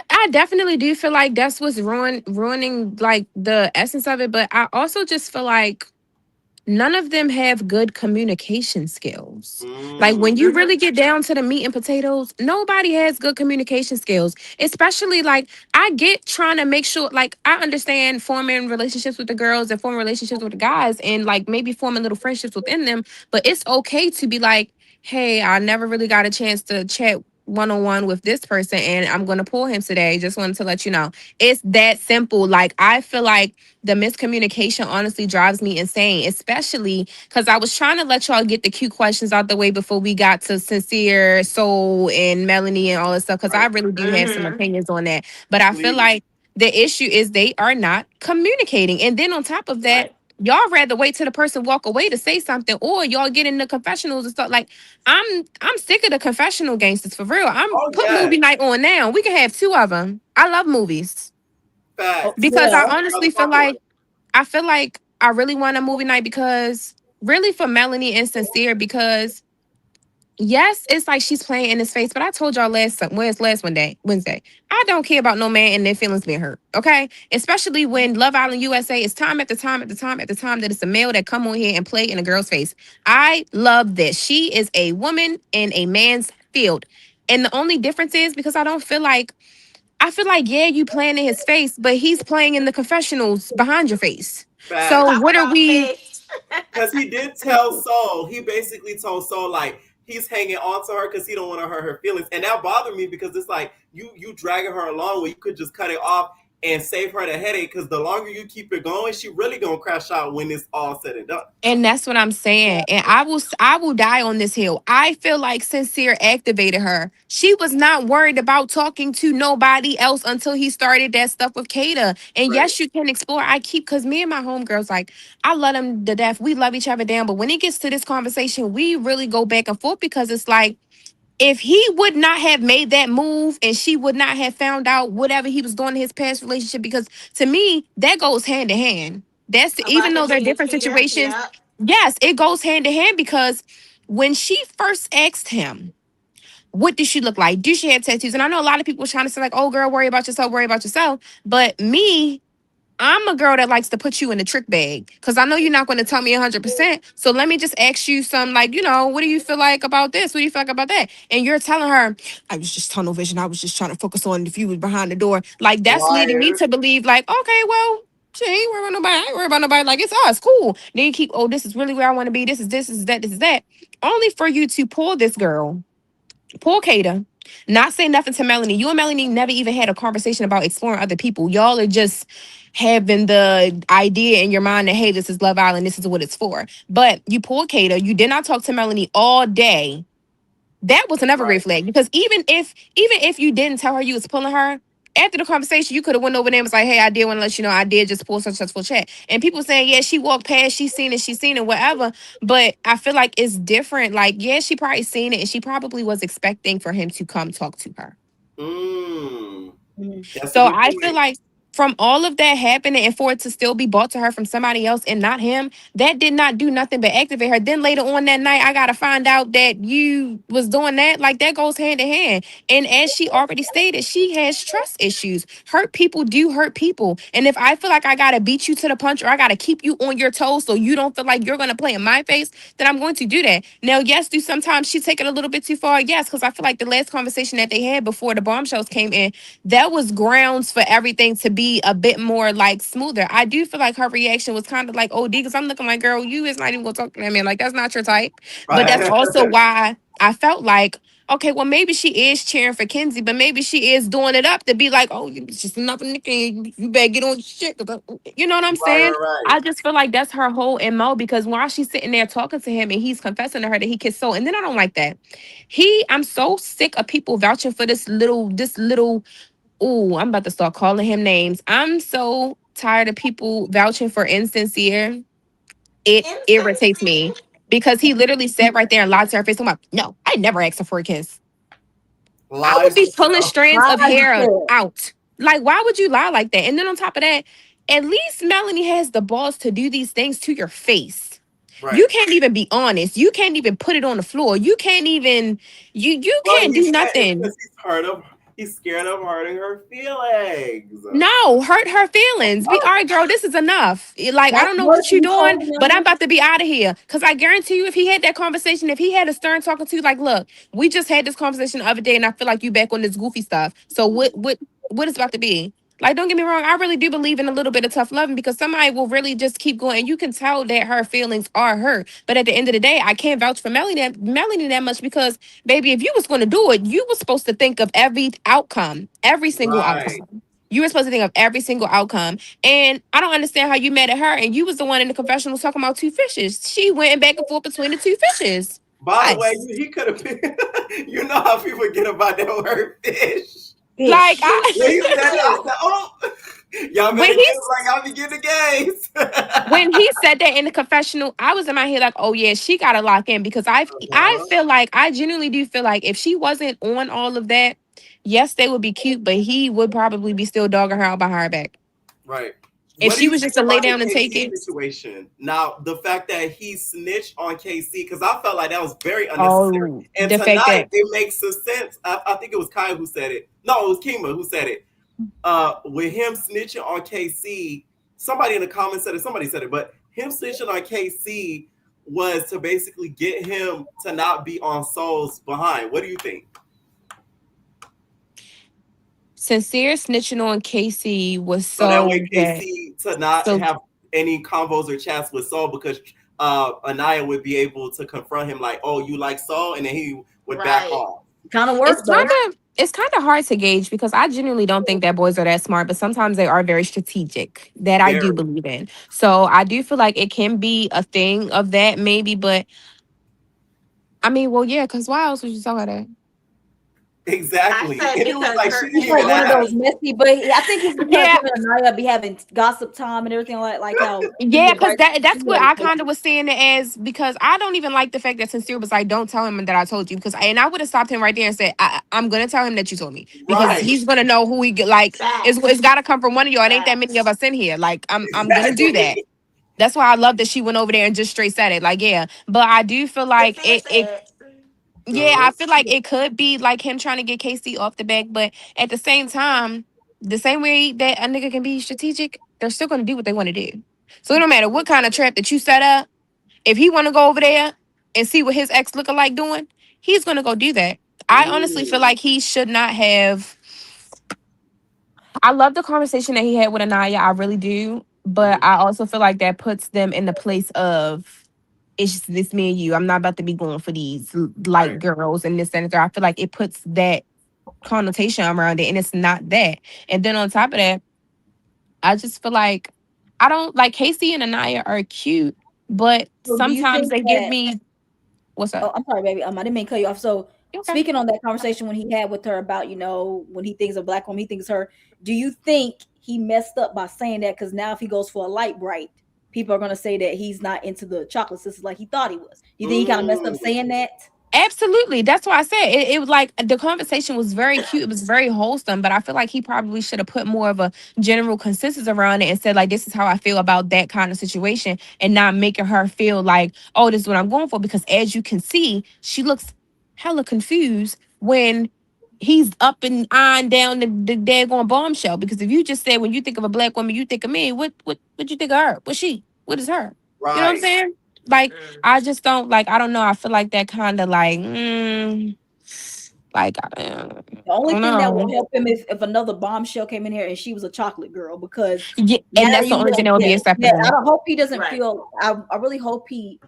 I definitely do feel like that's what's ruining like the essence of it, but I also just feel like none of them have good communication skills. Like when you Mm. really get down to the meat and potatoes, nobody has good communication skills. Especially like I get trying to make sure like I understand forming relationships with the girls and forming relationships with the guys and like maybe forming little friendships within them, but it's okay to be like, "Hey, I never really got a chance to chat one-on-one with this person and I'm going to pull him today. Just wanted to let you know." It's that simple. Like I feel like the miscommunication honestly drives me insane, especially because I was trying to let y'all get the cute questions out the way before we got to Sincere, Soul, and Melanie and all this stuff. Because I Right. really do have some Mm-hmm. opinions on that. But I feel Please. like the issue is they are not communicating. And then on top of that, Right. y'all rather wait till the person walk away to say something, or y'all get in the confessionals and stuff. Like I'm sick of the confessional gangsters for real. I'm Oh put yeah. movie night on now. We can have two of them. I love movies Oh, Facts. because I yeah. honestly feel like I really want a movie night because really for Melanie and Sincere because yes, it's like she's playing in his face, but I told y'all last Wednesday. I don't care about no man and their feelings being hurt. Okay. Especially when Love Island USA is time after time after time after time that it's a male that come on here and play in a girl's face. I love this. She is a woman in a man's field. And the only difference is because I feel like, yeah, you playing in his face, but he's playing in the confessionals behind your face. So Facts. Talk what are about we? face. Because he did tell Soul, he basically told Soul like he's hanging on to her because he don't want to hurt her feelings, and that bothered me because it's like you dragging her along where you could just cut it off and save her the headache. Because the longer you keep it going, she really gonna crash out when it's all said and done. And that's what I'm saying. And I will die on this hill. I feel like Sincere activated her. She was not worried about talking to nobody else until he started that stuff with Kata. And Right. yes, you can explore. I keep because me and my homegirls, like, I love them to death. We love each other down. But when it gets to this conversation, we really go back and forth because it's like if he would not have made that move and she would not have found out whatever he was doing in his past relationship, because to me, that goes hand in hand. That's About even though him they're being a different cheater. situations. Yep. Yes, it goes hand in hand because when she first asked him, what did she look like? Do she have tattoos? And I know a lot of people were trying to say, like, oh, girl, worry about yourself, worry about yourself. But me, I'm a girl that likes to put you in the trick bag because I know you're not going to tell me 100%. So let me just ask you some, like, what do you feel like about this? What do you feel like about that? And you're telling her, I was just tunnel vision. I was just trying to focus on if you was behind the door. Like, that's leading me Liar. to believe, like, okay, well, she ain't worried about nobody. I ain't worried about nobody. Like, it's us. Cool. Then you keep, oh, this is really where I want to be. This is that, this is that. Only for you to pull this girl. Poor Kata. Not say nothing to Melanie. You and Melanie never even had a conversation about exploring other people. Y'all are just having the idea in your mind that, hey, this is Love Island. This is what it's for. But you pulled Kata. You did not talk to Melanie all day. That was another Right. red flag because even if you didn't tell her you was pulling her, after the conversation, you could have went over there and was like, hey, I did want to let you know I did just pull such such full chat. And people saying, yeah, she walked past, she's seen it, whatever. But I feel like it's different. Like, yeah, she probably seen it and she probably was expecting for him to come talk to her. Mm. Mhm. That's a So good I feel point. like from all of that happening and for it to still be bought to her from somebody else and not him, that did not do nothing but activate her. Then later on that night, I gotta find out that you was doing that. Like that goes hand in hand. And as she already stated, she has trust issues. Hurt people do hurt people. And if I feel like I gotta beat you to the punch or I gotta keep you on your toes so you don't feel like you're gonna play in my face, then I'm going to do that. Now, yes, do sometimes she take it a little bit too far? Yes, because I feel like the last conversation that they had before the bombshells came in, that was grounds for everything to be a bit more like smoother. I do feel like her reaction was kind of like OD because I'm looking like, girl, you is not even gonna talk to that man. Like, that's not your type. But that's Right. also why I felt like, okay, well, maybe she is cheering for Kenzie, but maybe she is doing it up to be like, oh, it's just another nigga. You better get on your shit. You know what I'm Right, saying? right, I just feel like that's her whole MO because while she's sitting there talking to him and he's confessing to her that he kissed Soul, and then I don't like that. I'm so sick of people vouching for this little, ooh, I'm about to start calling him names. I'm so tired of people vouching for insincere. It irritates me Insincere. because he literally said right there and lied to her face. I'm like, no, I never asked her for a kiss. I would lies be pulling himself. strands of Lies hair too. out. Like, why would you lie like that? And then on top of that, at least Melanie has the balls to do these things to your face. Right. You can't even be honest. You can't even put it on the floor. You can't even you Well, can't he do said it's nothing. because he's scared of hurting her feelings. No, hurt her feelings. Be all right, girl. This is enough. Like, I Like, don't know what if what you're you doing, told but I'm him? about to be out of here. Cause I guarantee you, if he had that conversation, if he had a stern talking to you, like, look, we just had this conversation the other day, and I feel like you back on this goofy stuff. So what is about to be? Like, don't get me wrong, I really do believe in a little bit of tough loving because somebody will really just keep going, and you can tell that her feelings are hurt. But at the end of the day, I can't vouch for Melanie that much because, baby, if you was going to do it, you was supposed to think of every outcome, every single Right. outcome. You were supposed to think of every single outcome. And I don't understand how you mad at her and you was the one in the confessional talking about two fishes. She went back and forth between the two fishes. By the Why? way, he could have been. You know how people get about that word fish. Like Fish. When he I said it, I said, "Oh, y'all when better get he like y'all be getting the gays." when he said that in the confessional, I was in my head like, oh yeah, she gotta lock in because I Uh-huh. feel like I genuinely do feel like if she wasn't on all of that, yes, they would be cute, but he would probably be still dogging her out behind her back. Right. If What do she you was think just to lay about the down and take KC it. situation? Now, the fact that he snitched on KC, because I felt like that was very unnecessary. Oh, And the fact tonight, that it makes some sense. I think it was Kai who said it. No, it was Kima who said it. With him snitching on KC, somebody in the comments said it, somebody said it, but him snitching on KC was to basically get him to not be on Soul's behind. What do you think? Sincere snitching on Casey was So that way so that KC to not so have any convos or chats with Saul because Anaya would be able to confront him like, oh, you like Saul? And then he would back Right. off. Kind of it's worked though. kind of hard to gauge because I genuinely don't think that boys are that smart, but sometimes they are very strategic. That I do Very. believe in. So I do feel like it can be a thing of that maybe, but I mean, well, yeah, because why else would you tell her that? I Exactly. said And it was because like, she her didn't It's like even one of feelings. ask. those messy, but I think it's because Yeah, him and Anaya be having gossip time and everything like how he yeah, because invites that's what Anaya I to kind of was saying it as because I don't even like the fact that Sincere was like, don't tell him that I told you because and I would have stopped him right there and said, I'm gonna tell him that you told me because Right. he's gonna know who he get like it's Facts. gotta come from one of y'all. It ain't that many of Facts. us in here. Like I'm gonna do that. Exactly. That's why I love that she went over there and just straight said it. Like, yeah. But I do feel like Sincere it said. yeah, Uh-huh. I feel like it could be like him trying to get KC off the back, but at the same time, the same way that a nigga can be strategic, they're still gonna do what they want to do. So it don't matter what kind of trap that you set up, if he wanna go over there and see what his ex looking like doing, he's gonna go do that. I honestly feel Mm. like he should not have. I love the conversation that he had with Anaya. I really do. But Mhm. I also feel like that puts them in the place of it's just this me and you. I'm not about to be going for these Right. like girls and this and that. I feel like it puts that connotation around it and it's not that. And then on top of that, I just feel like I don't like Casey and Anaya are cute, but So do you sometimes think they give that? me what's up? Oh, I'm sorry, baby. I didn't mean to cut you off. So Okay. speaking on that conversation when he had with her about when he thinks of black woman, he thinks her. Do you think he messed up by saying that? Because now if he goes for a light bright, people are gonna say that he's not into the chocolate sisters like he thought he was. You think he kind of messed up Mm. saying that? Absolutely. That's why I said it was like the conversation was very cute. It was very wholesome, but I feel like he probably should have put more of a general consensus around it and said, like, this is how I feel about that kind of situation and not making her feel like, oh, this is what I'm going for. Because as you can see, she looks hella confused when he's up and on down the daggone bombshell. Because if you just said when you think of a black woman, you think of me, what you think of her? What's she? What is her? You know what I'm Right. saying? Like Mm. I just don't like. I don't know. I feel like that kind of like, like The I only don't thing that would know. help him is if another bombshell came in here and she was a chocolate girl, because Yeah, and now that's the you only know, thing that would yeah, be yeah. I acceptable. don't hope he doesn't Right. feel. I really hope he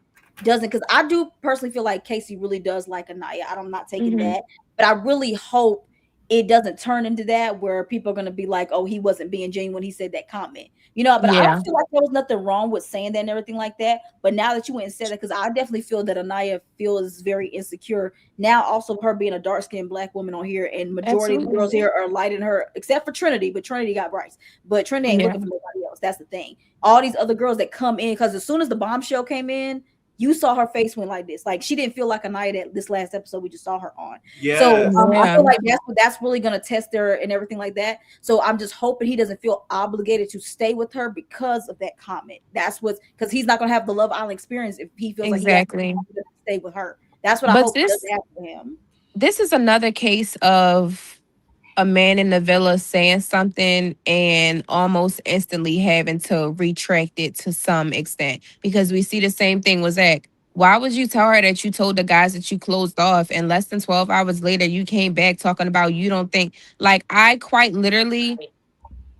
doesn't, because I do personally feel like Casey really does like Anaya. I'm not taking Mhm. that, but I really hope it doesn't turn into that where people are gonna be like, "Oh, he wasn't being genuine when he said that comment," you know. But I don't Yeah. feel like there was nothing wrong with saying that and everything like that. But now that you went and said that, because I definitely feel that Anaya feels very insecure now. Also, her being a dark skinned black woman on here, and majority of the Absolutely. girls here are lighting her, except for Trinity. But Trinity got Bryce. But Trinity ain't Yeah. looking for nobody else. That's the thing. All these other girls that come in, because as soon as the bombshell came in, you saw her face went like this. Like she didn't feel like Anaya that this last episode we just saw her on. So Yes. I Yeah. feel like that's really gonna test her and everything like that. So I'm just hoping he doesn't feel obligated to stay with her because of that comment. That's what, because he's not gonna have the Love Island experience if he feels like he has Exactly. to stay with her. That's what I But hope doesn't happen to him. this is another case of a man in the villa saying something and almost instantly having to retract it to some extent, because we see the same thing with Zach. Why would you tell her that you told the guys that you closed off, and less than 12 hours later you came back talking about you don't think, like, I quite literally,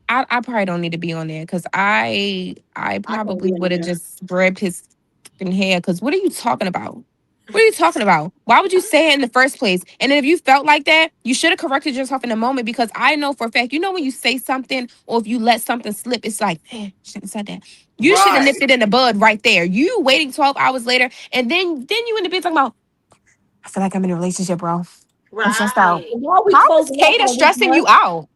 I probably don't need to be on there, because I I can't probably be in would have there. just grabbed his fucking hair. Because what are you talking about? What are you talking about? Why would you say it in the first place? And then if you felt like that, you should have corrected yourself in the moment, because I know for a fact, you know, when you say something or if you let something slip, it's like, man, shouldn't have said that. You should have Right. nipped it in the bud right there. You waiting 12 hours later, and then you in the bed talking about, I feel like I'm in a relationship, bro. I'm stressed out. Right. Why are we How is closing off Kata on week stressing one? you out?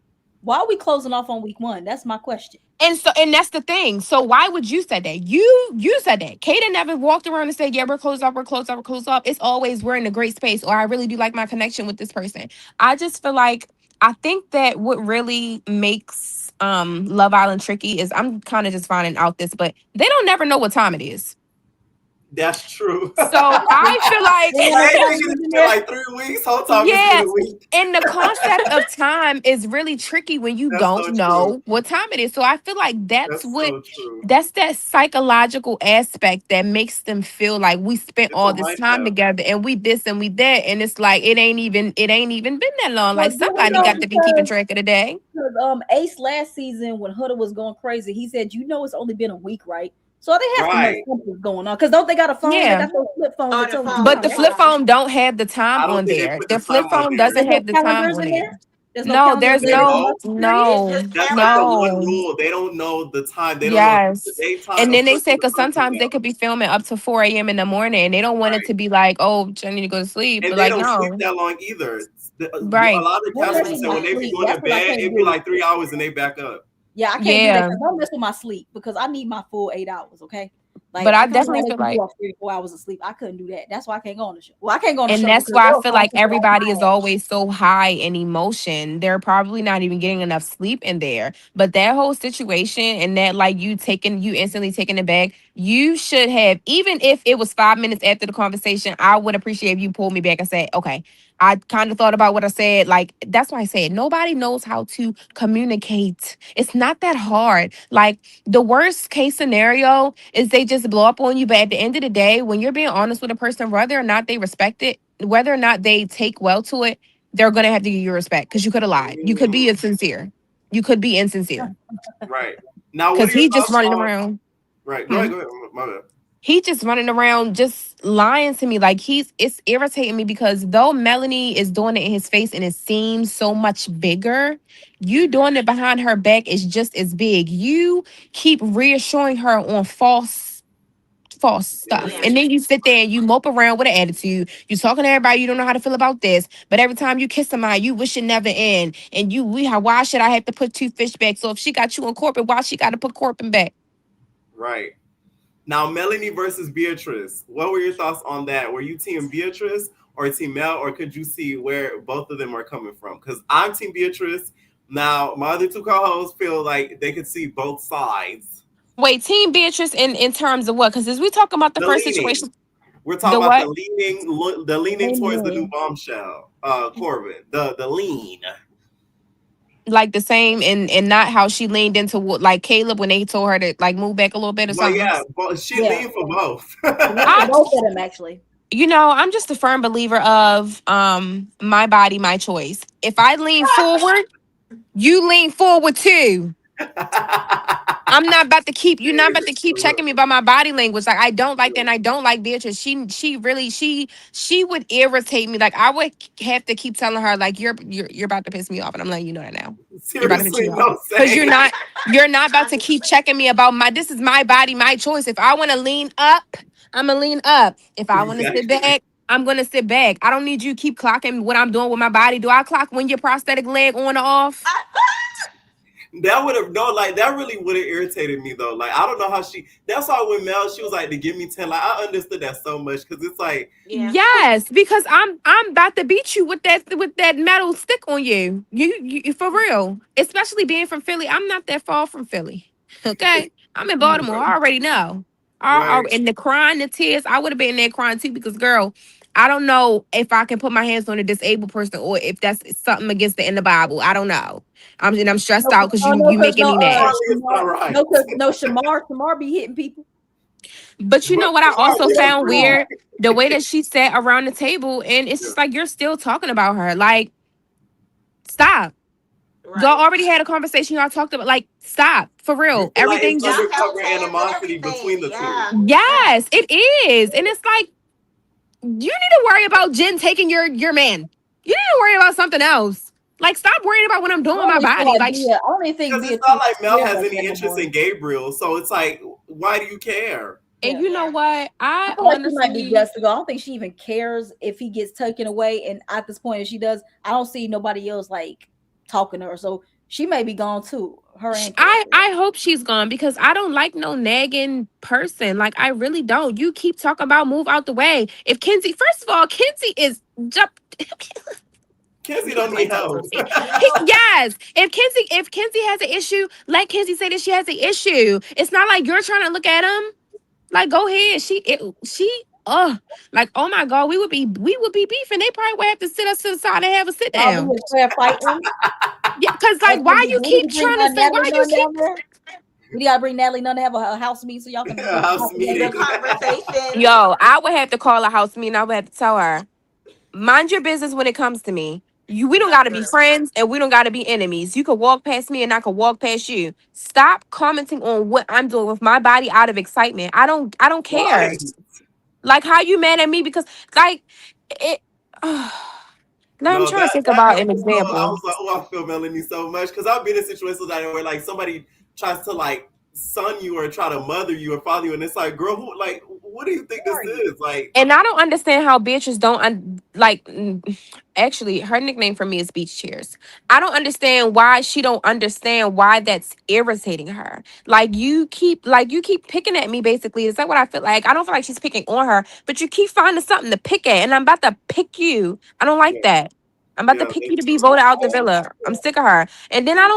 Why are we closing off on week one? That's my question. And that's the thing. So why would you say that? You said that. Kaden never walked around and said, yeah, we're closed up, we're closed up, we're closed up. It's always we're in a great space, or I really do like my connection with this person. I just feel like, I think that what really makes Love Island tricky is, I'm kind of just finding out this, but they don't never know what time it is. That's true. So I feel They like, got no Same time thing is in been there. like 3 weeks. Whole time it's been yeah. a week. And the concept of time is really tricky when you That's don't so true. know what time it is. So I feel like That's so true. that's that psychological aspect that makes them feel like we spent It's a all this time mindset. together and we this and we that. And it's like it ain't even been that long. Well, Like, do you somebody know, got to be keeping because track of the day. Ace last season when Huda was going crazy, he said, "You know, it's only been a week, right?" So they have to know Right. something's going on, because don't they got a phone? They Yeah. got those flip phones On that the tell them the But phone, the time, right? flip yeah. phone don't have the I time don't on think they there. put the The flip time on phone there. doesn't There's no have the time calendars on in there. there. There's no No, calendars there's in there. They No no, don't. months period. It's no, just That's like the calendars. one no. rule. They don't know the time. They don't know if it's the Yes. daytime. And Of then they course, say, the because sun come sometimes they out. could be filming up to 4 a.m. in the morning, and they don't want it Right. to be like, oh, I need to go to sleep. And But they like, don't sleep no. that long either. A Right. lot of Don't cast mess members with say my when they be sleep. going to That's what I bed, can't it'd be do. like 3 hours and they back up. Yeah, I can't do that, Yeah. because don't mess with my sleep, because I need my full 8 hours. Okay, like But I I can't definitely let feel you like, off 3 to 4 hours of sleep. I couldn't do that. That's why I can't go on the show. Well, I can't go on the and show that's because why I they'll feel find like people like everybody is my ass. always so high in emotion. They're probably not even getting enough sleep in there. But that whole situation, and that, like, you instantly taking it back, you should have, even if it was 5 minutes after the conversation, I would appreciate if you pulled me back and said, okay, I kind of thought about what I said. Like, that's why I said nobody knows how to communicate. It's not that hard. Like, the worst case scenario is they just blow up on you. But at the end of the day, when you're being honest with a person, whether or not they respect it, whether or not they take well to it, they're gonna have to give you respect, because you could have lied. You could be Mm, insincere. You could be insincere. right. Now, what Because are your he just thoughts running on? around. Right. Go Hmm? ahead. Go ahead. My bad. He just running around just lying to me. Like, it's irritating me, because though Melanie is doing it in his face and it seems so much bigger, you doing it behind her back is just as big. You keep reassuring her on false stuff. Yeah. And Energy. then you sit there and you mope around with an attitude. You're talking to everybody, you don't know how to feel about this. But every time you kiss somebody, you wish it never end. And why should I have to put two fish back? So if she got you in corporate, why she got to put corporate back? Right. Now, Melanie versus Beatrice. What were your thoughts on that? Were you team Beatrice or team Mel, or could you see where both of them are coming from? Because I'm team Beatrice. Now, my other two co-hosts feel like they could see both sides. Wait, Team Beatrice in terms of what? Because as we talking about the The first leaning. situation, We're talking the about what? the leaning towards the new Amen. bombshell, Corbin. The lean. Like the same, and not how she leaned into what, like Caleb, when they told her to like move back a little bit or Well, something. yeah, but she Yeah, leaned for both. she leaned for I, both of them actually. I'm just a firm believer of my body, my choice. If I lean forward, you lean forward too. I'm not about to keep you're not about to keep checking me about my body language. Like I don't like that and I don't like Beatrice. She really she would irritate me. Like I would have to keep telling her like you're about to piss me off and I'm letting you know that now. You're about to piss Seriously, me off. no Because saying. you're not about to keep checking me about my this is my body, my choice. If I want to lean up, I'm gonna lean up. If I want to sit Exactly. back, I'm gonna sit back. I don't need you to keep clocking what I'm doing with my body. Do I clock when your prosthetic leg on or off? That would have no, like that really would have irritated me though. Like I don't know how she. That's why when Mel she was like to give me 10. Like I understood that so much because it's like Yeah. Yes, because I'm about to beat you with that metal stick on you. You for real. Especially being from Philly. I'm not that far from Philly. Okay? I'm in Baltimore. I already know. right. And the crying, the tears, I would have been there crying too because girl, I don't know if I can put my hands on a disabled person or if that's something against the in the Bible. I don't know. I'm stressed No, out because oh, you no, you because making no, me mad. Surely it's not right. no, because no, Shamar be hitting people. But you But know what I Shamar also did found agree. weird? The way that she sat around the table, and it's Yeah. just like you're still talking about her. Like, stop. Y'all Right. already had a conversation. Y'all talked about like, stop for You real. feel like Everything it's just Y'all held undercover hands and animosity between everything. the two. Yeah. Yeah. yes, it is, and it's like you need to worry about Jen taking your man. You need to worry about something else. Like, stop worrying about what I'm doing with my body. Like, I only think Because it's not Beatrice like Mel cares has like any that no interest more. in Gabriel, so it's like, why do you care? and Yeah. you know Yeah. what? I I feel like she might be honestly, just to go. I don't think she even cares if he gets taken away. And at this point, if she does, I don't see nobody else like talking to her. So she may be gone too. Her and Cassie. I hope she's gone because I don't like no nagging person. Like I really don't. You keep talking about move out the way. If Kenzie, first of all, Kenzie is jump. Kenzie He don't play need tough help. with me. No. Yes. If Kenzie has an issue, let Kenzie say that she has an issue. It's not like you're trying to look at him. Like go ahead. Like oh my god, we would be beefing. They probably would have to sit us to the side and have a sit Y'all be down. in there fighting. Yeah, because Like, like why you we need keep to bring trying to say why Natalie you Nunn keep down there. We gotta bring Natalie Nunn to have a house meeting so y'all can A house talk The meeting. together. conversation. Yo, I would have to call a house meeting. I would have to tell her, mind your business when it comes to me. We don't No, gotta be girl. friends and we don't gotta be enemies. You could walk past me and I could walk past you. Stop commenting on what I'm doing with my body out of excitement. I don't care. Right. Like how you mad at me because like it now I'm No, trying to think that about an episode, I example. was like, oh, I feel Melanie so much because I've been in situations like that where like somebody tries to like son you or try to mother you or father you, and it's like, girl, who, like, what do you think this is? Like, And I don't understand how bitches don't actually her nickname for me is beach chairs. I don't understand why she don't understand why that's irritating her. Like you keep picking at me basically. Is that what I feel like? I don't feel like she's picking on her, but you keep finding something to pick at and I'm about to pick you. I don't like yeah, that. I'm about to yeah, pick they, you to be voted out the oh, villa. I'm yeah. sick of her. And then I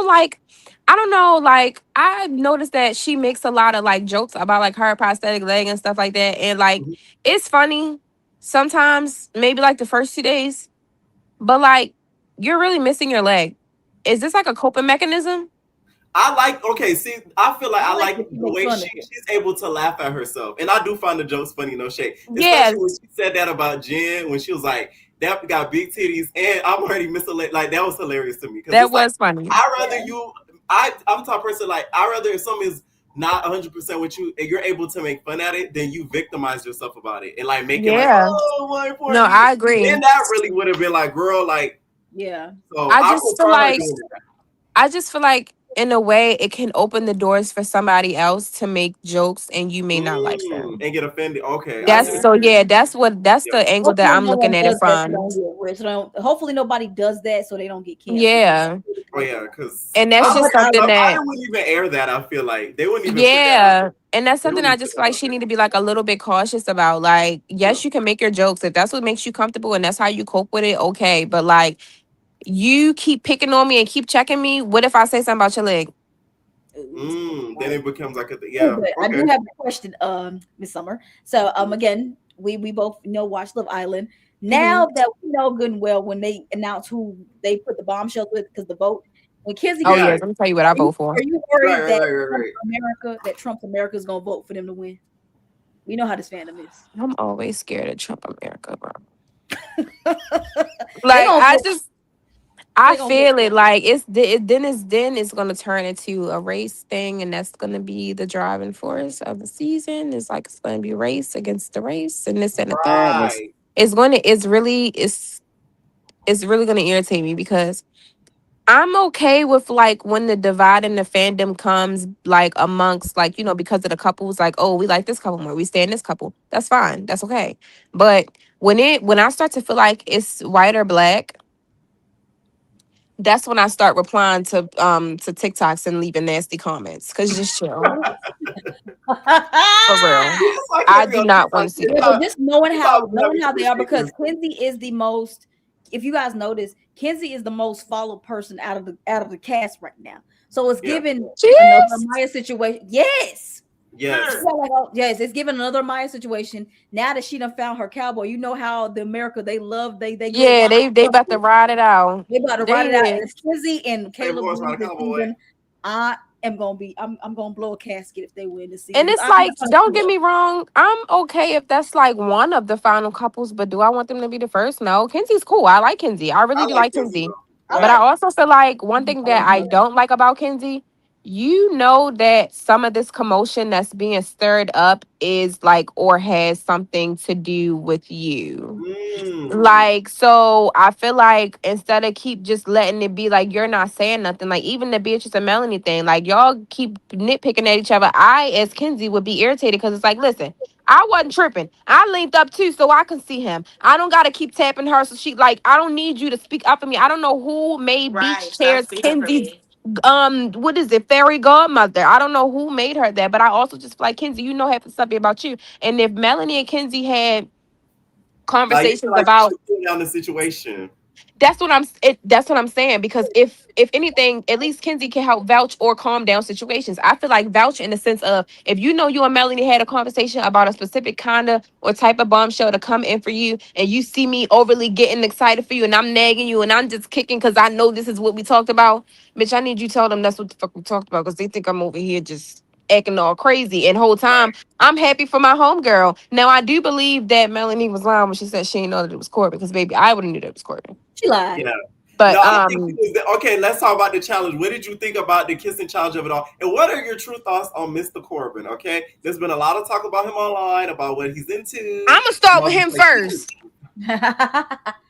don't know, like I noticed that she makes a lot of like jokes about like her prosthetic leg and stuff like that. And like Mhm. it's funny sometimes, maybe like the first 2 days, but like you're really missing your leg. Is this like a coping mechanism? I like, okay, see, I feel like I I like like that she the makes way fun of it. she's able to laugh at herself. And I do find the jokes funny, no shade. Especially when Yes, she said that about Jen, when she was like, that got big titties, and I'm already missing, like, that was hilarious to me. Because that it's like, was funny. I rather Yeah. I'm the type of person, like, I rather if something is not 100% with you and you're able to make fun at it, then you victimize yourself about it and like make it like, Yeah. oh, my poor No, me. I agree. Then that really would have been like, girl, like, Yeah. so I I just feel prefer her like doing that. I just feel like in a way it can open the doors for somebody else to make jokes and you may not like them. And get offended. Okay, I see That's what Yeah. so you mean. yeah, that's Yeah. the angle that Hopefully I'm no looking one at it does that so from. don't get rich. So don't, hopefully nobody does that so they don't get canceled. Yeah. Oh yeah, because And that's just something somebody that wouldn't even air that. I feel like they wouldn't even put that out. yeah. And that's They something wouldn't I even put just feel that like out she there. need to be like a little bit cautious about. Like, Yeah. yes, you can make your jokes. If that's what makes you comfortable and that's how you cope with it, okay. But like you keep picking on me and keep checking me. What if I say something about your leg? Then it becomes like a Oh, yeah. but I do Okay. have a question, Miss Summer. So, again, we both watch Love Island. Hmm. Now that we know good and well when they announce who they put the bombshell with, because the vote when Kizzy Oh gets Yeah. yes, in, let me tell you what I vote are for. you Right. worried Right. that Right. Right. Right. Trump's America is gonna vote for them to win? We know how this fandom is. I'm always scared of Trump America, bro. They Like gonna vote. I They gonna get feel it like then it's gonna turn into a race thing, and that's gonna be the driving force of the season. It's like it's gonna be race against the race, and this and the third. And Right. It's really gonna irritate me because I'm okay with like when the divide in the fandom comes like amongst like because of the couples like, oh, we like this couple more, we stay in this couple. That's fine, that's okay. But when I start to feel like it's white or black, that's when I start replying to TikToks and leaving nasty comments. Cause just chill. For real. Yes, I I can't be do on not want TikTok. to see Yeah, that. but just knowing how TikTok never they are, because ridiculous. Kenzie is the most. If you guys notice, Kenzie is the most followed person out of the cast right now. So it's Yeah. given She another is? Maya situation. Yes. Yes. Yeah, like, oh, yes, it's given another Maya situation. Now that she done found her cowboy, you know how the America they love, they get Yeah, wild. they about to ride it out. They about to They ride it out. And is. if Kenzie and Same Caleb horse win ride a this cowboy. season, I'm gonna blow a casket if they win this season. And Because it's I'm like, not trying to don't see get that. me wrong, I'm okay if that's like one of the final couples, but do I want them to be the first? No. Kenzie's cool. I like Kenzie. I I really do like like Kenzie Kenzie. though. I But Yeah. I like also feel like one thing I like that I her. don't like about Kenzie, that some of this commotion that's being stirred up is like or has something to do with you. Mm. Like, so I feel like instead of keep just letting it be like you're not saying nothing, like even the Beatrice and Melanie thing, like y'all keep nitpicking at each other. I, as Kenzie, would be irritated because it's like, listen, I wasn't tripping. I linked up too so I can see him. I don't gotta keep tapping her so she like I don't need you to speak up for me. I don't know who made Right. Beach Stop Chairs speaking for Kenzie's me. what is it, fairy godmother. I don't know who made her that, but I also just feel like Kenzie, half the stuff be about you. And if Melanie and Kenzie had Like you feel conversations like you about should cool down the situation. that's what I'm saying because if anything, at least Kenzie can help vouch or calm down situations. I feel like vouch in the sense of if you and Melanie had a conversation about a specific kind of or type of bombshell to come in for you, and you see me overly getting excited for you, and I'm nagging you, and I'm just kicking because I know this is what we talked about. Bitch, I need you to tell them that's what the fuck we talked about because they think I'm over here just acting all crazy. And whole time I'm happy for my homegirl. Now I do believe that Melanie was lying when she said she didn't know that it was Corbin because baby, I would have knew that it was Corbin. She lied. Yeah. No, But I think it was okay. Let's talk about the challenge. What did you think about the kissing challenge of it all? And what are your true thoughts on Mr. Corbin? Okay, there's been a lot of talk about him online, about what he's into. I'm gonna You start know, with him like, first.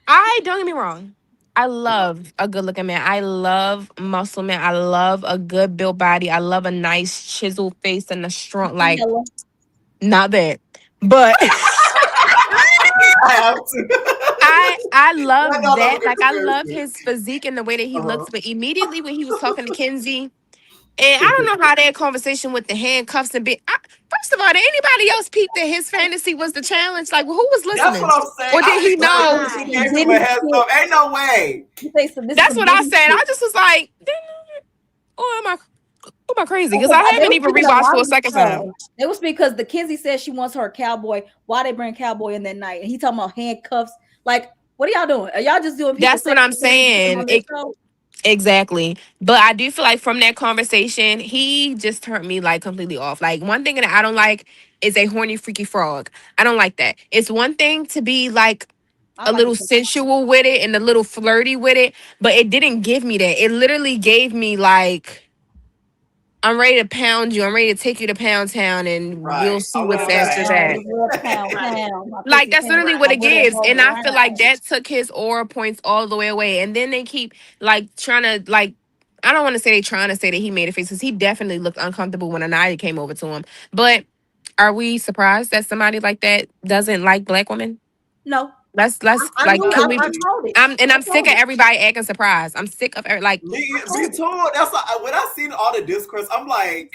I don't get me wrong. I love a good looking man. I love muscle man. I love a good built body. I love a nice chiseled face and a strong like Yellow. not bad. But I have to. I love I love a that. good Like I love comparison. his physique and the way that he Uh-huh. looks. But immediately when he was talking to Kenzie, and I don't know how that conversation with the handcuffs and first of all, did anybody else peep that his fantasy was the challenge? Like, well, who was That's listening? what I'm saying. Or did I he feel like know? she Some gave Right. him a Diddy heads shit. up. Ain't no way. You say some. This is That's some what I Diddy said. shit. I just was like, or am I crazy? Because Okay, I they haven't were even speaking a rewatched lot for a of second time. It was because the Kenzie said she wants her cowboy. Why they bring cowboy in that night? And he talking about handcuffs. Like, what are y'all doing? Are y'all just doing people That's what sexy I'm things to get them saying. on their show? Exactly. But I do feel like from that conversation, he just turned me like completely off. Like one thing that I don't like is a horny freaky frog. I don't like that. It's one thing to be like I a like little it. sensual with it and a little flirty with it, but it didn't give me that. It literally gave me like I'm ready to pound you. I'm ready to take you to Pound Town and we'll Right. see I what's love Pound, after that. pound, that. the real pound, Right. pound. My Like pussy that's pound. literally what I it Right. wear that gives. mother And I feel like around. that took his aura points all the way away. And then they keep like trying to like I don't want to say they trying to say that he made a face because he definitely looked uncomfortable when Anaya came over to him. But are we surprised that somebody like that doesn't like black women? No, Let's I like knew. can Not we I really. told it. I'm I sick told of it. everybody acting surprised. I'm sick of like Me too. That's why, when I seen all the discourse, I'm like,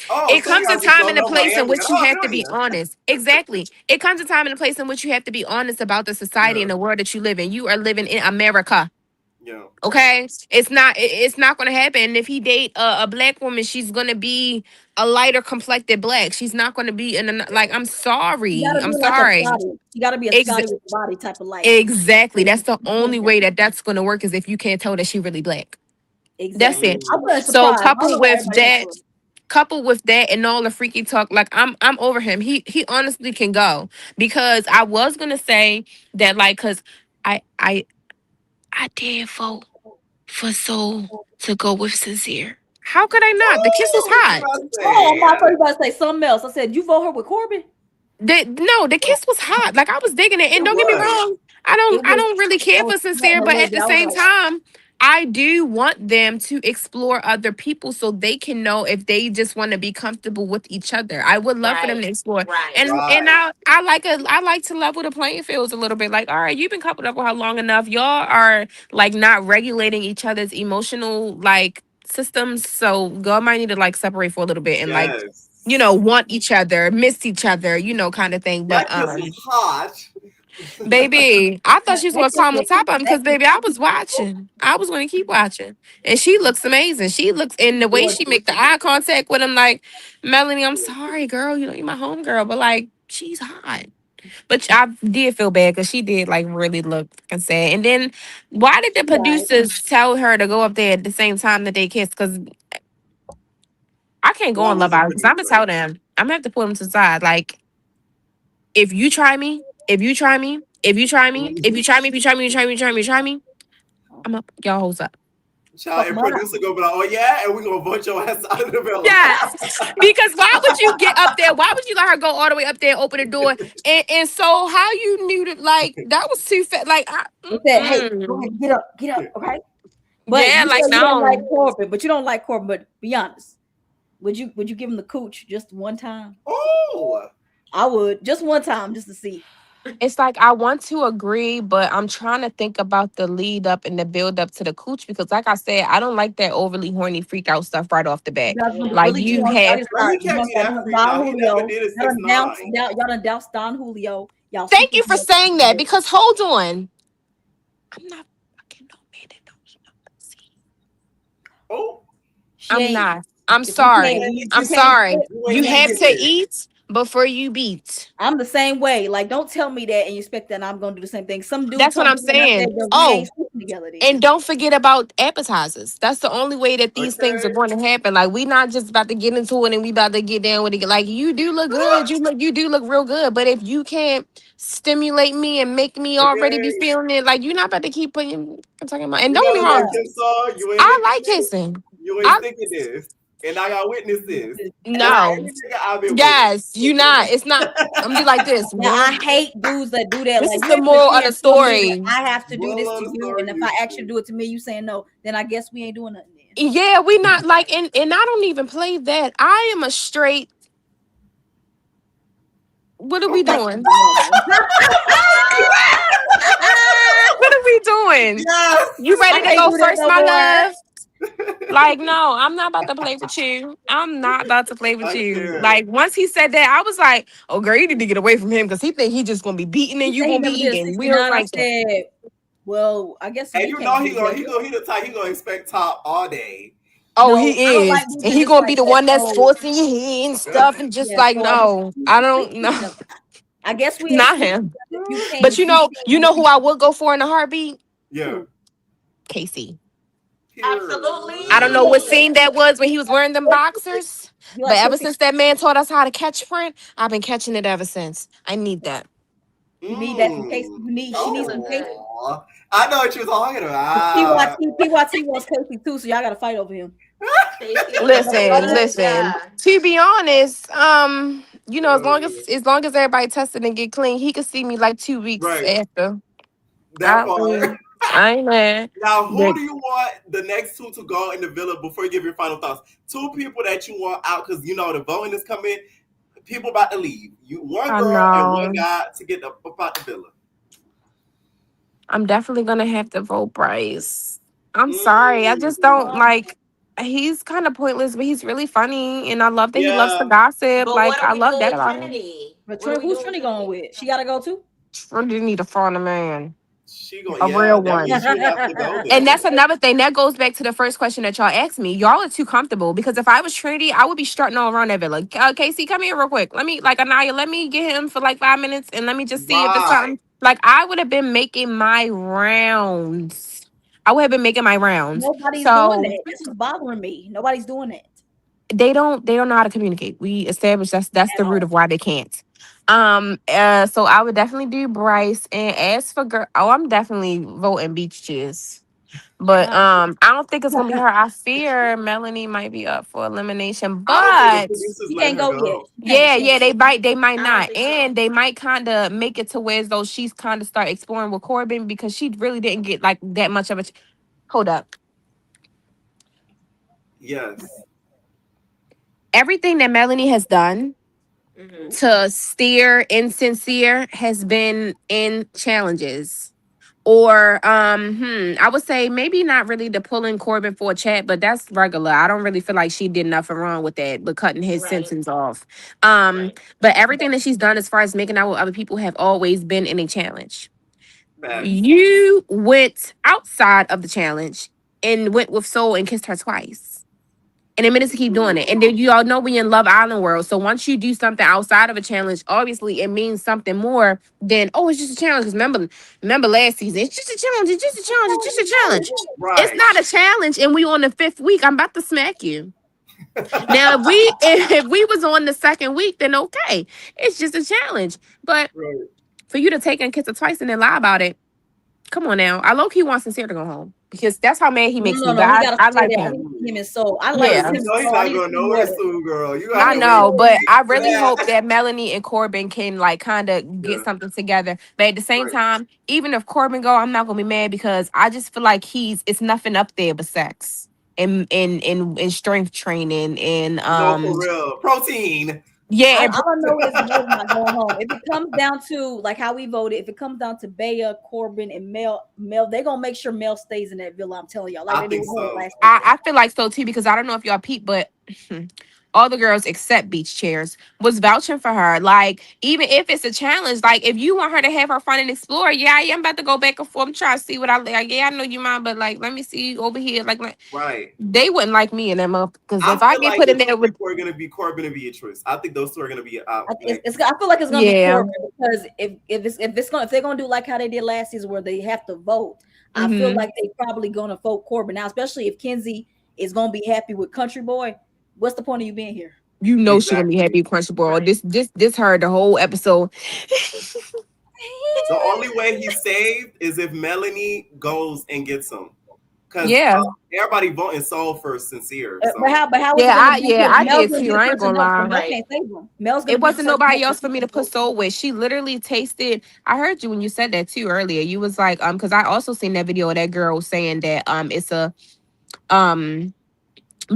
oh, it so you comes a guys just time don't and a know place in Miami at which you all, have to do be you? honest. Exactly. It comes a time and a place in which you have to be honest about the society Yeah. and the world that you live in. You are living in America. Yeah. Okay, it's not gonna happen. And if he date a black woman, she's gonna be a lighter complected black. She's not gonna be in a like. I'm You sorry. gotta I'm be like a sorry. Scotty. You gotta be a Ex- Scotty with the body type of light. exactly. You That's the only can't- way that that's gonna work is if you can't tell that she really black. That's Exactly. it. I Mm. wasn't So surprised. I don't know why everybody else was. coupled with that and all the freaky talk, like I'm over him. He honestly can go because I was gonna say that like because I I I did vote. for Soul to go with Sincere. How could I not? The kiss was Oh, what you hot. about to Oh, I thought say? you about to say something else. I said you vote her with Corbin. No, the kiss was hot. Like I was digging it. And It don't get me was. wrong, It I was. don't really I care was for sweating Sincere, a but little at bit. the I was same like, time, I do want them to explore other people so they can know if they just want to be comfortable with each other. I would love for them Right. to explore. Right. And Right. I like to level the playing fields a little bit. Like, all right, you've been coupled up with her long enough. Y'all are like not regulating each other's emotional like systems. So God might need to like separate for a little bit and like, Yes. want each other, miss each other, kind of thing. But That kiss was hot. baby, I thought she was that gonna kiss climb on was top of him that because kiss baby, I was watching. I was gonna keep watching. And she looks amazing. She looks in the way was she make the eye contact with him, like, Melanie, I'm sorry, girl. You're my homegirl, but like she's hot. But I did feel bad because she did like really look fucking sad. And then why did the right. producers tell her to go up there at the same time that they kissed? Because I can't go Well, on who's Love a Island because I'm gonna tell producer? them. I'm gonna have to put them to the side. Like, if you try me, if you try me, if you try me, if you try me, if you try me, you try me, you try me, you try me, I'm up. Y'all hoes up. Child Fuck and 'em all. producer go be like, oh yeah, and we gonna vote your ass out of the villa. Yes. Because why would you get up there? Why would you let her go all the way up there and open the door? And so how you knew that like that was too fast. Like They said, "Hey, go ahead, get up, okay." But yeah, you like said you don't like no. Corbin, but you don't like Corbin. But be honest, would you give him the cooch just one time? Oh, I would just one time just to see. It's like I want to agree, but I'm trying to think about the lead up and the build up to the cooch because, like I said, I don't like that overly horny freak out stuff right off the bat. You guys gonna Like really you y'all have. just bro, start. he You can't gonna be start that doing freaked Don out. He never Julio. did a Y'all six done doused, nine. y'all done doused Don Julio. Y'all Thank super. you for saying that because hold on, I'm not fucking no man that don't eat no pussy. Oh, She I'm ain't. not. I'm If you you can't, sorry. ain't if I'm you get can't this. do sorry. it, You You you ain't ain't have get get to it. this. eat before you beat. I'm the same way. Like, don't tell me that and you expect that I'm gonna do the same thing. Some dude That's what told I'm me and I said, saying. "Well, we Oh, ain't sleeping together then." and don't forget about appetizers. That's the only way that these things are Okay. going to happen. Like we not just about to get into it and we about to get down with it. Like you do look good. You do look real good. But if you can't stimulate me and make me already be Okay. feeling it, like you're not about to keep putting I'm talking about. And You don't get know me what wrong, that kiss song? You ain't I licking like this. kissing. You ain't I sticking this. And I got witnesses. Ask no. any nigga I've been with. Yes, you not. It's not. I'm gonna be like this. Now I One. hate dudes that do that. This Like is you the ain't gonna moral sit of here the and tell me that story. I have to do this Moral to of the you, and story if I is ask you to this. do it to me, you saying no, then I guess we ain't doing nothing then. Yeah, we not like, and I don't even play that. I am a straight. What are we Oh, Thank you, doing? woman. What are we doing? You yes. I ready to can't go do that first, no my more. love? Like, no, I'm not about to play with you. I'm not about to play with I you. can't. Like, once he said that, I was like, oh, girl, you need to get away from him because he think he just gonna be beaten He and you said he gonna be never did a eating. We don't 69. I like that. said, well, I guess And we you can't know do he it gonna together. he the type he gonna expect top all day. Oh, No, I don't he like is. dudes And that he just gonna be like the that. one that's So forcing your hand and stuff and just yeah, like, so I guess no, we I sleep don't know. together. I guess we ain't Not sleeping him. together if you can't But if you can't you know who I would go for in a heartbeat? Yeah. who Casey. I don't know he what ain't scene that was when he was wearing them boxers, you but like ever pussy. since that man taught us how to catch print, I've been catching it ever since. I need that. You need that from Casey. Mm. She Casey needs look some good. Casey. Oh, I know what you're talking PYT about. PYT wants Casey too, so y'all gotta fight over him. Casey look Listen, good. listen. Yeah. To be honest, Oh, as long as everybody tested and get clean, he could see me like 2 weeks right, after. that I part. I ain't mad. Now, who But do you want the next two to go in the villa before you give your final thoughts? Two people that you want out because you know the voting is coming. People about to leave. You one I girl and one know. guy to get up out the villa. I'm definitely gonna have to vote Bryce. I'm sorry. I just don't Mm, like he's kind of pointless, but he's really funny. And I love that he loves to yeah, gossip. But what Like are I we love doing that with about him. Trinity? But What are Trent, we who's doing with Trinity going Trinity? with? She gotta go too? Really need to find a man. she go. A Yeah, real that one. means she have to go And that's then. another thing. That goes back to the first question that y'all asked me. Y'all are too comfortable because if I was Trinity, I would be strutting all around that villa. Casey, come here real quick. Let me, like, Anaya, let me get him for like 5 minutes and let me just see if it's Right. something. Like, I would have been making my rounds. I would have been making my rounds. Nobody's doing So that. That's what's bothering me. Nobody's doing that they don't know how to communicate. We established that's at the root all. of why they can't. So I would definitely do Bryce. And as for girl, oh, I'm definitely voting Beach Jizz. But I don't think it's gonna be her. I fear Melanie might be up for elimination. I don't think the But producers She letting can't her go yet. go. She can't. She yeah, can't. they might I don't not. think so. And they might kinda make it to where as though she's kinda start exploring with Corbin because she really didn't get like that much of a hold up. Yes. Everything that Melanie has done Hmm. to steer insincere has been in challenges. Or I would say maybe not really the pulling Corbin for a chat, but that's regular. I don't really feel like she did nothing wrong with that, but cutting his Right. sentence off. Right. But everything that she's done as far as making out with other people have always been in a challenge. Facts. You went outside of the challenge and went with Soul and kissed her twice. And admitted to keep doing it. And then you all know we in Love Island world. So once you do something outside of a challenge, obviously it means something more than, oh, it's just a challenge. Because remember last season, it's just a challenge, it's just a challenge, it's just a challenge. It's Right. not a challenge, and we on the 5th week. I'm about to smack you. Now, if we was on the 2nd week, then okay. It's just a challenge. But Right. for you to take and kiss her twice and then lie about it, come on now. I low key want Sincere to go home. Because that's how mad he makes me. No. But He gotta I stay like there. I him. need to see him in Soul. I like Because Yeah. him you in know he's Soul. I not need to going see more nowhere of it. soon, girl. You I have I to need to wait see know, a more of but it. week I for really that. hope that Melanie and Corbin can like kind of get Yeah. something together. But at the same Right. time, even if Corbin go, I'm not gonna be mad because I just feel like it's nothing up there but sex and strength training and No, for real. Protein. yeah and All I know is Mel's not going home. If it comes down to like how we voted, if it comes down to Bea, Corbin, and Mel, they're gonna make sure Mel stays in that villa. I'm telling y'all, like I they did think with her so. last week. I feel like so too because I don't know if y'all peep, but all the girls except Beach Chairs was vouching for her. Like, even if it's a challenge, like if you want her to have her fun and explore, yeah, I am about to go back and forth and try to see what I like. Yeah, I know you mind, but like, let me see you over here. Like Right. they wouldn't like me in that month because I if I feel get like put the in two there with, people are gonna be Corbin and Beatrice. I think those two are gonna be out. Like, I feel like it's gonna be yeah, Corbin because if they're gonna do like how they did last season where they have to vote, I feel hmm like they probably gonna vote Corbin now, especially if Kenzie is gonna be happy with Country Boy. What's the point of you being here? you know she gonna be exactly. happy with Crunchy Ball. Right. This heard the whole episode. The only way he's saved is if Melanie goes and gets him. Because Yeah, everybody voting Soul for Sincere. But So how is it gonna be if I Mel's did gonna be too. the I ain't person gonna vote? So lie. Mel Right. can't save him. Mel's gonna It be the wasn't person nobody vote else for me to put vote. soul with. She literally tasted. I heard you when you said that too earlier. You was like, because I also seen that video of that girl saying that it's a um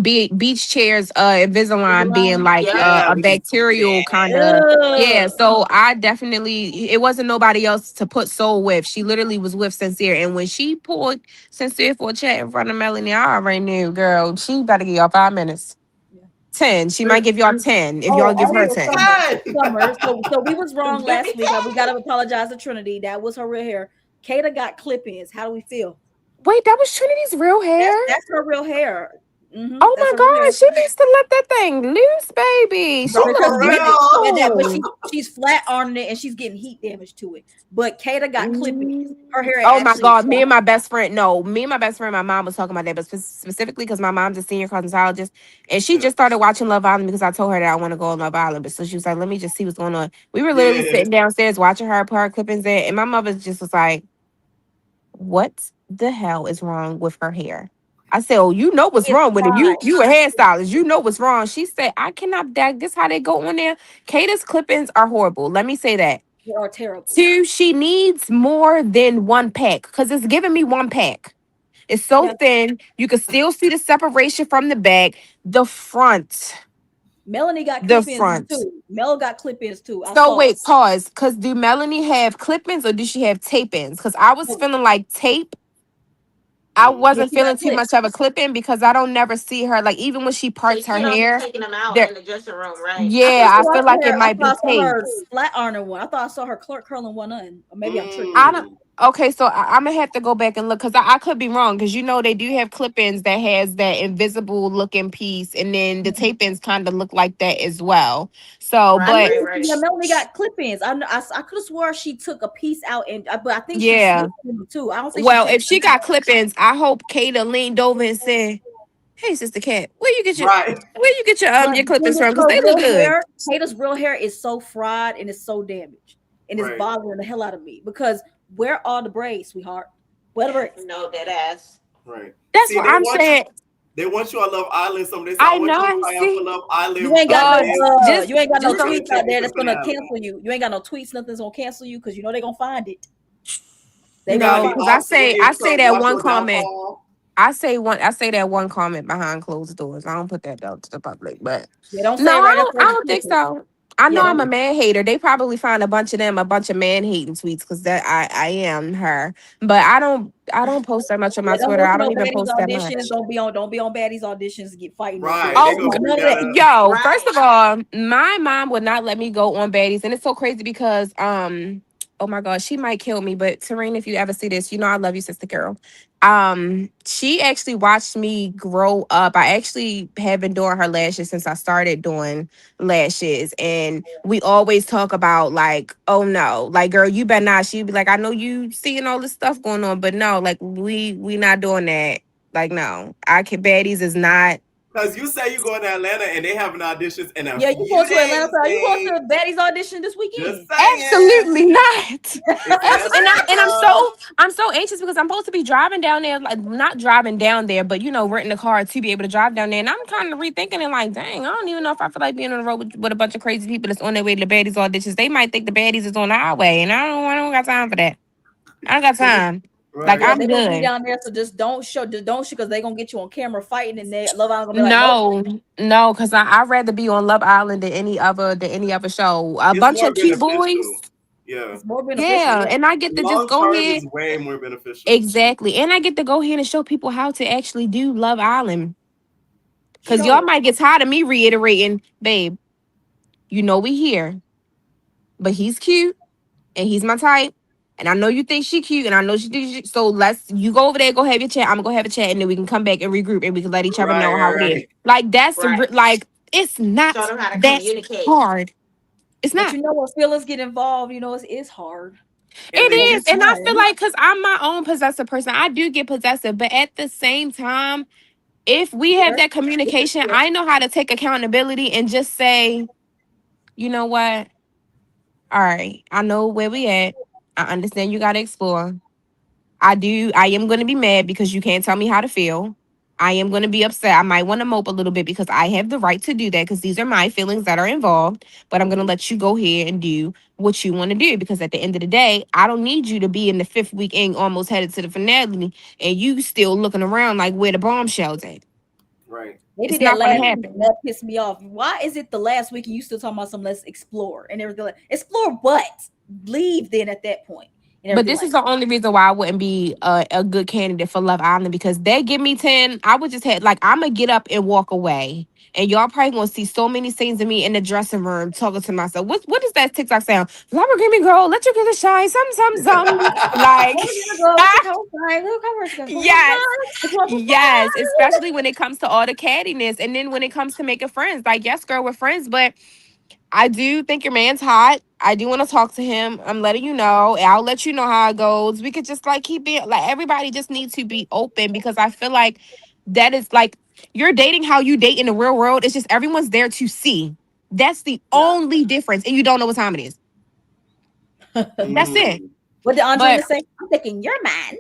beach chairs Invisalign being like Yep. yeah, a which is bacterial kind of yeah. Ugh. So I definitely it wasn't nobody else to put soul with. She literally was with Sincere, and when she pulled Sincere for a chat in front of Melanie, I already knew, girl, she better give y'all 5 minutes. 10. She might give y'all 10 if y'all Oh, give her also 10. Summer. fine. Summer. So we was wrong Give me last week. We 10. gotta apologize to Trinity. That was her real hair. Kata got clip-ins. How do we feel? Wait, that was Trinity's real hair? That's her real hair. Oh That's my her real hair. God, she needs to let that thing loose, baby. She No, Because looks for but real. beautiful. she's flat on it and she's getting heat damage to it. But Kata got clip-ins. Her hair Oh my actually is God, me and flat. my best friend. No, me and my best friend, my mom was talking about that, but specifically because my mom's a senior cosmetologist and she Yeah. just started watching Love Island because I told her that I want to go on Love Island. But so she was like, let me just see what's going on. We were literally Yeah. sitting downstairs watching her put her clippings in, and my mother just was like, what the hell is wrong with her hair? I said, oh, you know what's It's wrong with it. fine. You a hairstylist. You know what's wrong. She said, I cannot this how they go on there. Kata's clippings are horrible. Let me say that. They are terrible. Two, she needs more than one pack because it's giving me one pack. It's so Yeah. thin. You can still see the separation from the back. The front. Melanie got The clip-ins front. too. Mel got clip-ins too. I So saw it. wait, pause. Because do Melanie have clip-ins or do she have tape-ins? Because I was Oh, feeling like tape. I yeah, wasn't she got feeling too clips. much of a clip-in because I don't never see her. Like even when she So parts her she don't be hair, taking them out there. in the dressing room, right? Yeah, I feel like it might I be saw tape. her flat ironing one. I thought I saw her curling one on. Or maybe I'm tripping. I don't. Mm. Okay, so I'm gonna have to go back and look because I could be wrong because you know they do have clip-ins that has that invisible looking piece, and then the Mhm. tape-ins kind of look like that as well. So, I Right, but knew right, right. yeah, Melanie got clip-ins. I could have swore she took a piece out and but I think she yeah, snipped them too. I don't think she well, took if them she got out. clip-ins, I hope Kata leaned over and said, "Hey, Sister Cat, Right. where you get But your the thing clip-ins is, from? Because they look good." Kata's real hair is so fried and it's so damaged. And it's Right. bothering the hell out of me. Because where are the braids, sweetheart? Where are the braids? No, that ass. Right. That's See, what I'm saying. they want you on Love Island. So they say, I I want know. you to I try out for see. Love Island You ain't got after no this. Just you ain't got no just We're don't. gonna tweets out take you there to that's gonna finale. cancel you. You ain't got no tweets, nothing's gonna cancel you because you know they're gonna find it. They You gonna got No, any find because obsidian I say to that watch one your comment. downfall? I say that one comment behind closed doors. I don't put that out to the public, but they don't no, say it right up I there. don't think so. I Yeah, know I'm don't a man hater. They probably find a bunch of man hating tweets because that I am her. But I don't post that much on yeah, my don't Twitter. go to I no don't even baddies post that auditions. much. Don't be on baddies auditions to get fighting over Right. there. They Don't Oh, do gonna bring none of that that. up. yo, first of Right. all, my mom would not let me go on baddies, and it's so crazy because oh my god, she might kill me, but Serene, if you ever see this, you know I love you, sister girl. She actually watched me grow up. I actually have been doing her lashes since I started doing lashes, and we always talk about like, oh no, like girl, you better not. She'd be like, I know you seeing all this stuff going on, but no, like we not doing that. Like no, I can baddies is not. Because you say you going to Atlanta and they having auditions in a Yeah, you few going to Atlanta? days, So you going babe. to baddies audition this Just weekend? saying. Absolutely not. It's in And Atlanta. I'm so anxious because I'm supposed to be driving down there, like not driving down there, but you know, renting a car to be able to drive down there. And I'm kind of rethinking it like, dang, I don't even know if I feel like being on the road with a bunch of crazy people that's on their way to the baddies auditions. They might think the baddies is on the highway, and I don't got time for that. I don't got time. Like Right. Yeah, I'm they gonna be good. down there, so just don't show, because they gonna get you on camera fighting, and they Love Island gonna be like, nope. No, no, because I'd rather be on Love Island than any other show. A It's bunch more of cute boys. beneficial. Yeah. It's more beneficial. Yeah, Yeah, and I get to just Long go term ahead. is way more beneficial. Exactly. And I get to go ahead and show people how to actually do Love Island. Cause y'all show might get tired of me reiterating, babe, you know we here, but he's cute and he's my type. And I know you think she cute and I know she thinks so you go over there, go have your chat. I'm gonna go have a chat and then we can come back and regroup and we can let each other Right, know how it right, is. right. Like Right. like it's Show not them how to that communicate. hard. It's but not. you know when feelings get involved, it's hard. And It they Over is. get And I feel time. like because I'm my own possessive person, I do get possessive, but at the same time, if we have Yeah, that communication, I know how to take accountability and just say, you know what? All right, I know where we at. I understand you gotta explore. I am gonna be mad because you can't tell me how to feel. I am gonna be upset. I might want to mope a little bit because I have the right to do that because these are my feelings that are involved. But I'm gonna mhm. let you go here and do what you want to do because at the end of the day, I don't need you to be in the fifth week and almost headed to the finale and you still looking around like where the bombshells at. right. They It's did that not gonna last week, and happen. that pissed me off. Why is it the last week and you still talking about some let's explore and everything? Explore what? Leave then at that point and But everything this like is the only reason why I wouldn't be a good candidate for Love Island because they give me 10. I would just have like I'm gonna get up and walk away. And y'all probably gonna see so many scenes of me in the dressing room talking to myself. What is that TikTok sound? Lamborghini girl, let you get a shine, some. Like oh, yeah, girl, let the cover shine. Let the cover shine. Come on, yes. shine. Come on, Yes, especially when it comes to all the cattiness. And then when it comes to making friends. Like, yes, girl, we're friends, but I do think your man's hot. I do want to talk to him. I'm letting you know. I'll let you know how it goes. We could just like keep it like everybody just needs to be open because I feel like that is like you're dating how you date in the real world. It's just everyone's there to see. That's the Yeah. only difference. And you don't know what time it is. That's shine. it. Mm. What did Andrea But say? I'm thinking you're mine.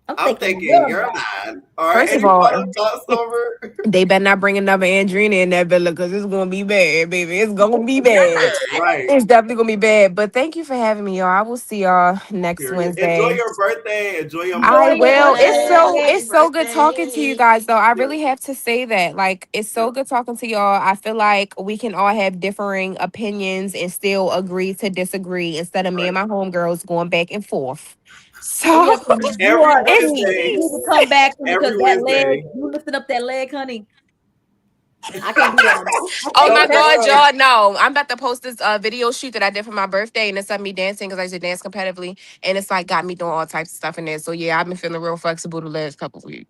I'm I'm thinking thinking you're you're mine. mine. All right. first of Any all, final thoughts over? they better not bring another Andrina in that villa because it's gonna be bad, baby. It's gonna be You're bad. mine. Right. It's definitely gonna be bad. But thank you for having me, y'all. I will see y'all next Period. Enjoy Wednesday. your birthday. Enjoy your Enjoy I your moment. will. birthday. Happy It's so good talking to you birthday. guys though. I Yeah. really have to say that. Like it's Yeah. so good talking to y'all. I feel like we can all have differing opinions and still agree to disagree instead of me and Right. my homegirls going back and forth. Oh So yeah, 'cause you Every are it's too. Wednesday. You need to come back because Every that leg, Wednesday. you lifting up that leg, honey. I can't do that no more. I oh can't No, my do for that no god, real. more. y'all know. I'm about to post this video shoot that I did for my birthday and it's of me dancing because I used to dance competitively. And it's like got me doing all types of stuff in there. So yeah, I've been feeling real flexible the last couple weeks.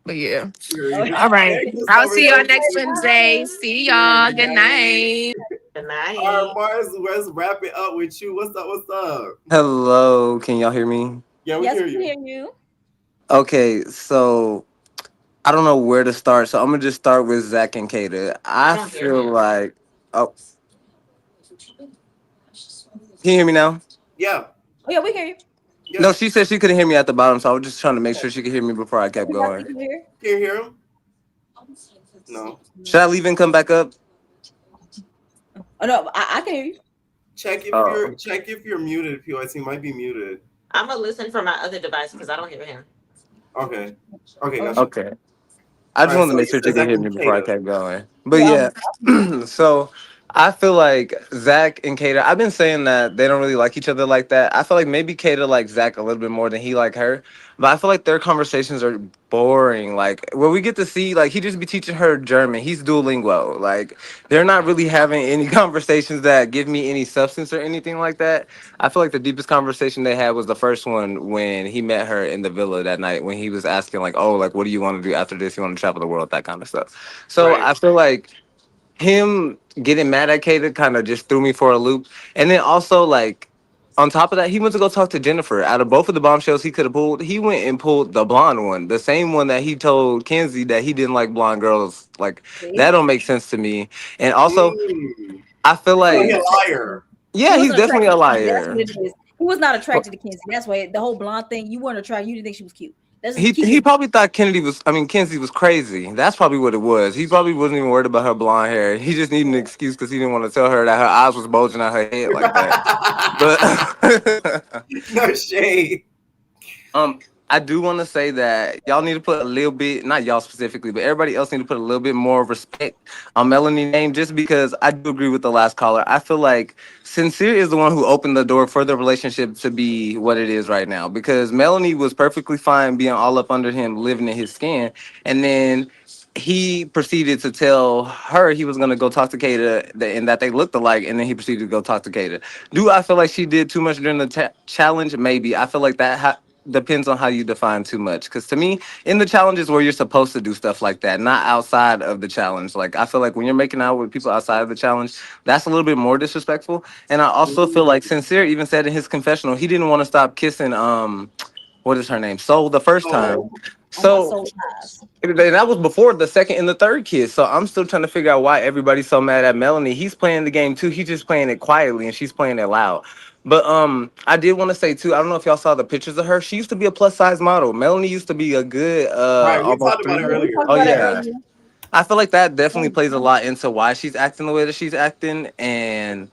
But yeah. Period. All right. Thank you, I'll Summer. see y'all Thank next you. Wednesday. See Period. y'all. Good Good night. night. Good All right, night. Mars, let's wrap it up with you. What's up? What's up? Hello, can y'all hear me? Yeah, we can Yes, hear we can you. hear you. Okay, so I don't know where to start, so I'm gonna just start with Zach and Kata. I I don't hear feel him. like, oh, can you hear me now? Yeah. Oh yeah, we hear you. No, Yeah. she said she couldn't hear me at the bottom, so I was just trying to make sure she could hear me before I kept Can y'all going. think of here? Can you hear him? No. Should I leave and come back up? Oh no, I can hear you. Oh, Check if you're muted, POS. He might be muted. I'm gonna listen from my other device because I don't hear him. Okay. Okay, Oh, gotcha. okay. I All just right, wanted so to make you sure she said could Zach hear and me before I Kata. kept going. But yeah, yeah, so I feel like Zach and Kata, I've been saying that they don't really like each other like that. I feel like maybe Kata likes Zach a little bit more than he like her. But I feel like their conversations are boring. Like where we get to see, like he just be teaching her German. He's Duolingo. Like they're not really having any conversations that give me any substance or anything like that. I feel like the deepest conversation they had was the first one when he met her in the villa that night when he was asking like, "Oh, like what do you want to do after this? You want to travel the world, that kind of stuff." So Right. I feel like him getting mad at Kata kind of just threw me for a loop. And then also like on top of that, he went to go talk to Jennifer. Out of both of the bombshells he could have pulled, he went and pulled the blonde one, the same one that he told Kenzie that he didn't like blonde girls. Like that see, don't make sense to me. And also, Mm. I feel he So like he a wasn't attracted to. liar. He yeah, he's wasn't definitely attracted a to Kenzie. That's what liar. it is. He was not attracted to Kenzie. That's why the whole blonde thing. You weren't attracted. You didn't think she was cute. Let's just keep He it. probably thought Kenzie was crazy. That's probably what it was. He probably wasn't even worried about her blonde hair. He just needed an excuse because he didn't want to tell her that her eyes was bulging out her head like that. But No shade. Um, I do want to say that y'all need to put a little bit, not y'all specifically, but everybody else need to put a little bit more respect on Melanie name, just because I do agree with the last caller. I feel like Sincere is the one who opened the door for the relationship to be what it is right now, because Melanie was perfectly fine being all up under him, living in his skin, and then he proceeded to tell her he was going to go talk to Kata and that they looked alike, and then he proceeded to go talk to Kata. Do I feel like she did too much during the challenge? Maybe. I feel like depends on how you define too much. Because to me, in the challenges where you're supposed to do stuff like that, not outside of the challenge. Like I feel like when you're making out with people outside of the challenge, that's a little bit more disrespectful. And I also feel Mm. like Sincere even said in his confessional he didn't want to stop kissing what is her name? Soul the first So time. Oh my So soul ties. and that was before the second and the third kiss. So I'm still trying to figure out why everybody's so mad at Melanie. He's playing the game too. He's just playing it quietly and she's playing it loud. But I did want to say too, I don't know if y'all saw the pictures of her. She used to be a plus size model. Melanie used to be a good right, we almost talked about it 3. Yeah, we earlier. talked Oh about that yeah. earlier. I feel like that definitely plays a lot into why she's acting the way that she's acting. And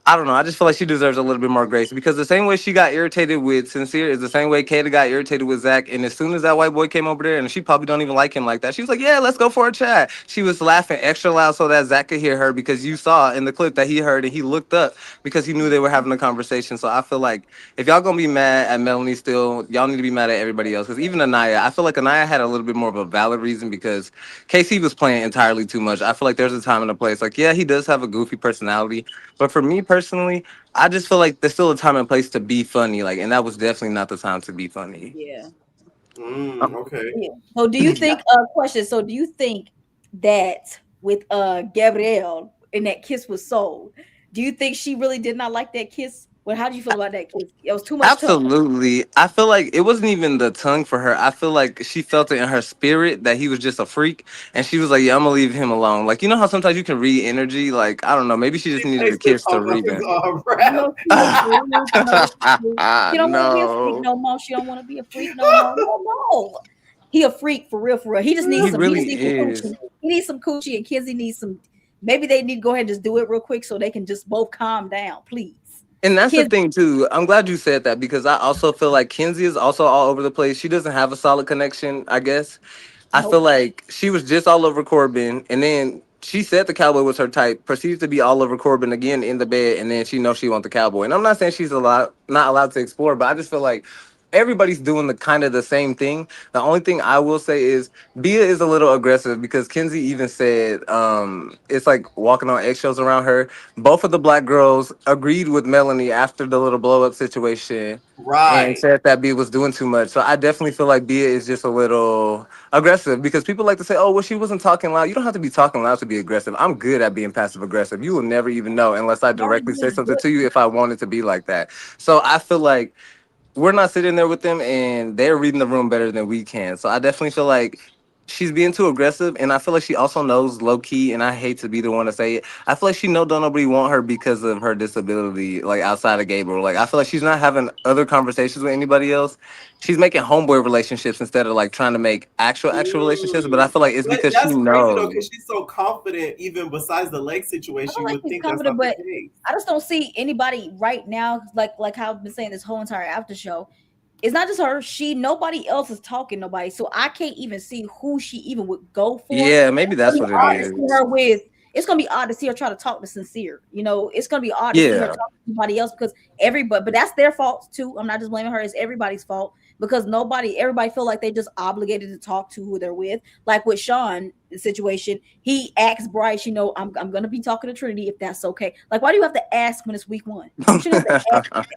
I don't know. I just feel like she deserves a little bit more grace because the same way she got irritated with Sincere is the same way Kata got irritated with Zach. And as soon as that white boy came over there, and she probably don't even like him like that, she was like, "Yeah, let's go for a chat." She was laughing extra loud so that Zach could hear her because you saw in the clip that he heard and he looked up because he knew they were having a conversation. So I feel like if y'all gonna be mad at Melanie still, y'all need to be mad at everybody else. Because even Anaya, I feel like Anaya had a little bit more of a valid reason because Casey was playing entirely too much. I feel like there's a time and a place. Like, yeah, he does have a goofy personality, but for me personally, I just feel like there's still a time and place to be funny. Like, and that was definitely not the time to be funny. Yeah. Okay. Yeah. So do you think question, so do you think that with Gabrielle and that kiss was sold, do you think she really did not like that kiss? Well, how do you feel about that kiss? It was too much tongue. Absolutely. I feel like it wasn't even the tongue for her. I feel like she felt it in her spirit that he was just a freak. And she was like, yeah, I'm going to leave him alone. Like, you know how sometimes you can read energy? Like, I don't know. Maybe she just She needed a takes the kiss to tongue off read his it. breath. No, she was rude. No, she don't want to be a freak No. no more. She don't want to be a freak no more. No, no. He a freak for real, for real. He just needs He some. He really just needs some is. coochie. He needs some coochie, and Kenzie needs some. Maybe they need to go ahead and just do it real quick so they can just both calm down, please. And that's the Kenzie, thing too. I'm glad you said that because I also feel like Kenzie is also all over the place. She doesn't have a solid connection, I guess. I feel nope. like she was just all over Corbin, and then she said the cowboy was her type. Proceeds to be all over Corbin again in the bed, and then she knows she wants the cowboy. And I'm not saying she's not allowed to explore, but I just feel like everybody's doing the kind of the same thing. The only thing I will say is Bia is a little aggressive because Kenzie even said it's like walking on eggshells around her. Both of the black girls agreed with Melanie after the little blow up situation and Right. said that Bia was doing too much. So I definitely feel like Bia is just a little aggressive because people like to say, "Oh, well, she wasn't talking loud." You don't have to be talking loud to be aggressive. I'm good at being passive aggressive. You will never even know unless I Y'all directly say just something good. to you if I wanted to be like that. So I feel like we're not sitting there with them and they're reading the room better than we can. So I definitely feel like she's being too aggressive, and I feel like she also knows low key. And I hate to be the one to say it. I feel like she know don't nobody want her because of her disability, like outside of Gabriel. Like I feel like she's not having other conversations with anybody else. She's making homeboy relationships instead of like trying to make actual relationships. But I Mm. feel like it's But because she that's crazy though, knows. because she's so confident. Even besides the leg I situation, don't you like would he's think that's confident, not the but case. I just don't see anybody right now. Like how I've been saying this whole entire after show. It's not just her. Nobody else is talking. Nobody. So I can't even see who she even would go for. Yeah, maybe It's that's gonna be what it odd to see is. her with. It's gonna be odd to see her try to talk to Sincere. It's gonna be odd to see her Yeah. talk to somebody else because everybody. But that's their fault too. I'm not just blaming her. It's everybody's fault because everybody feel like they just obligated to talk to who they're with. Like with Sean, the situation, he asked Bryce, I'm gonna be talking to Trinity if that's okay. Like, why do you have to ask when it's week one? You shouldn't have to ask.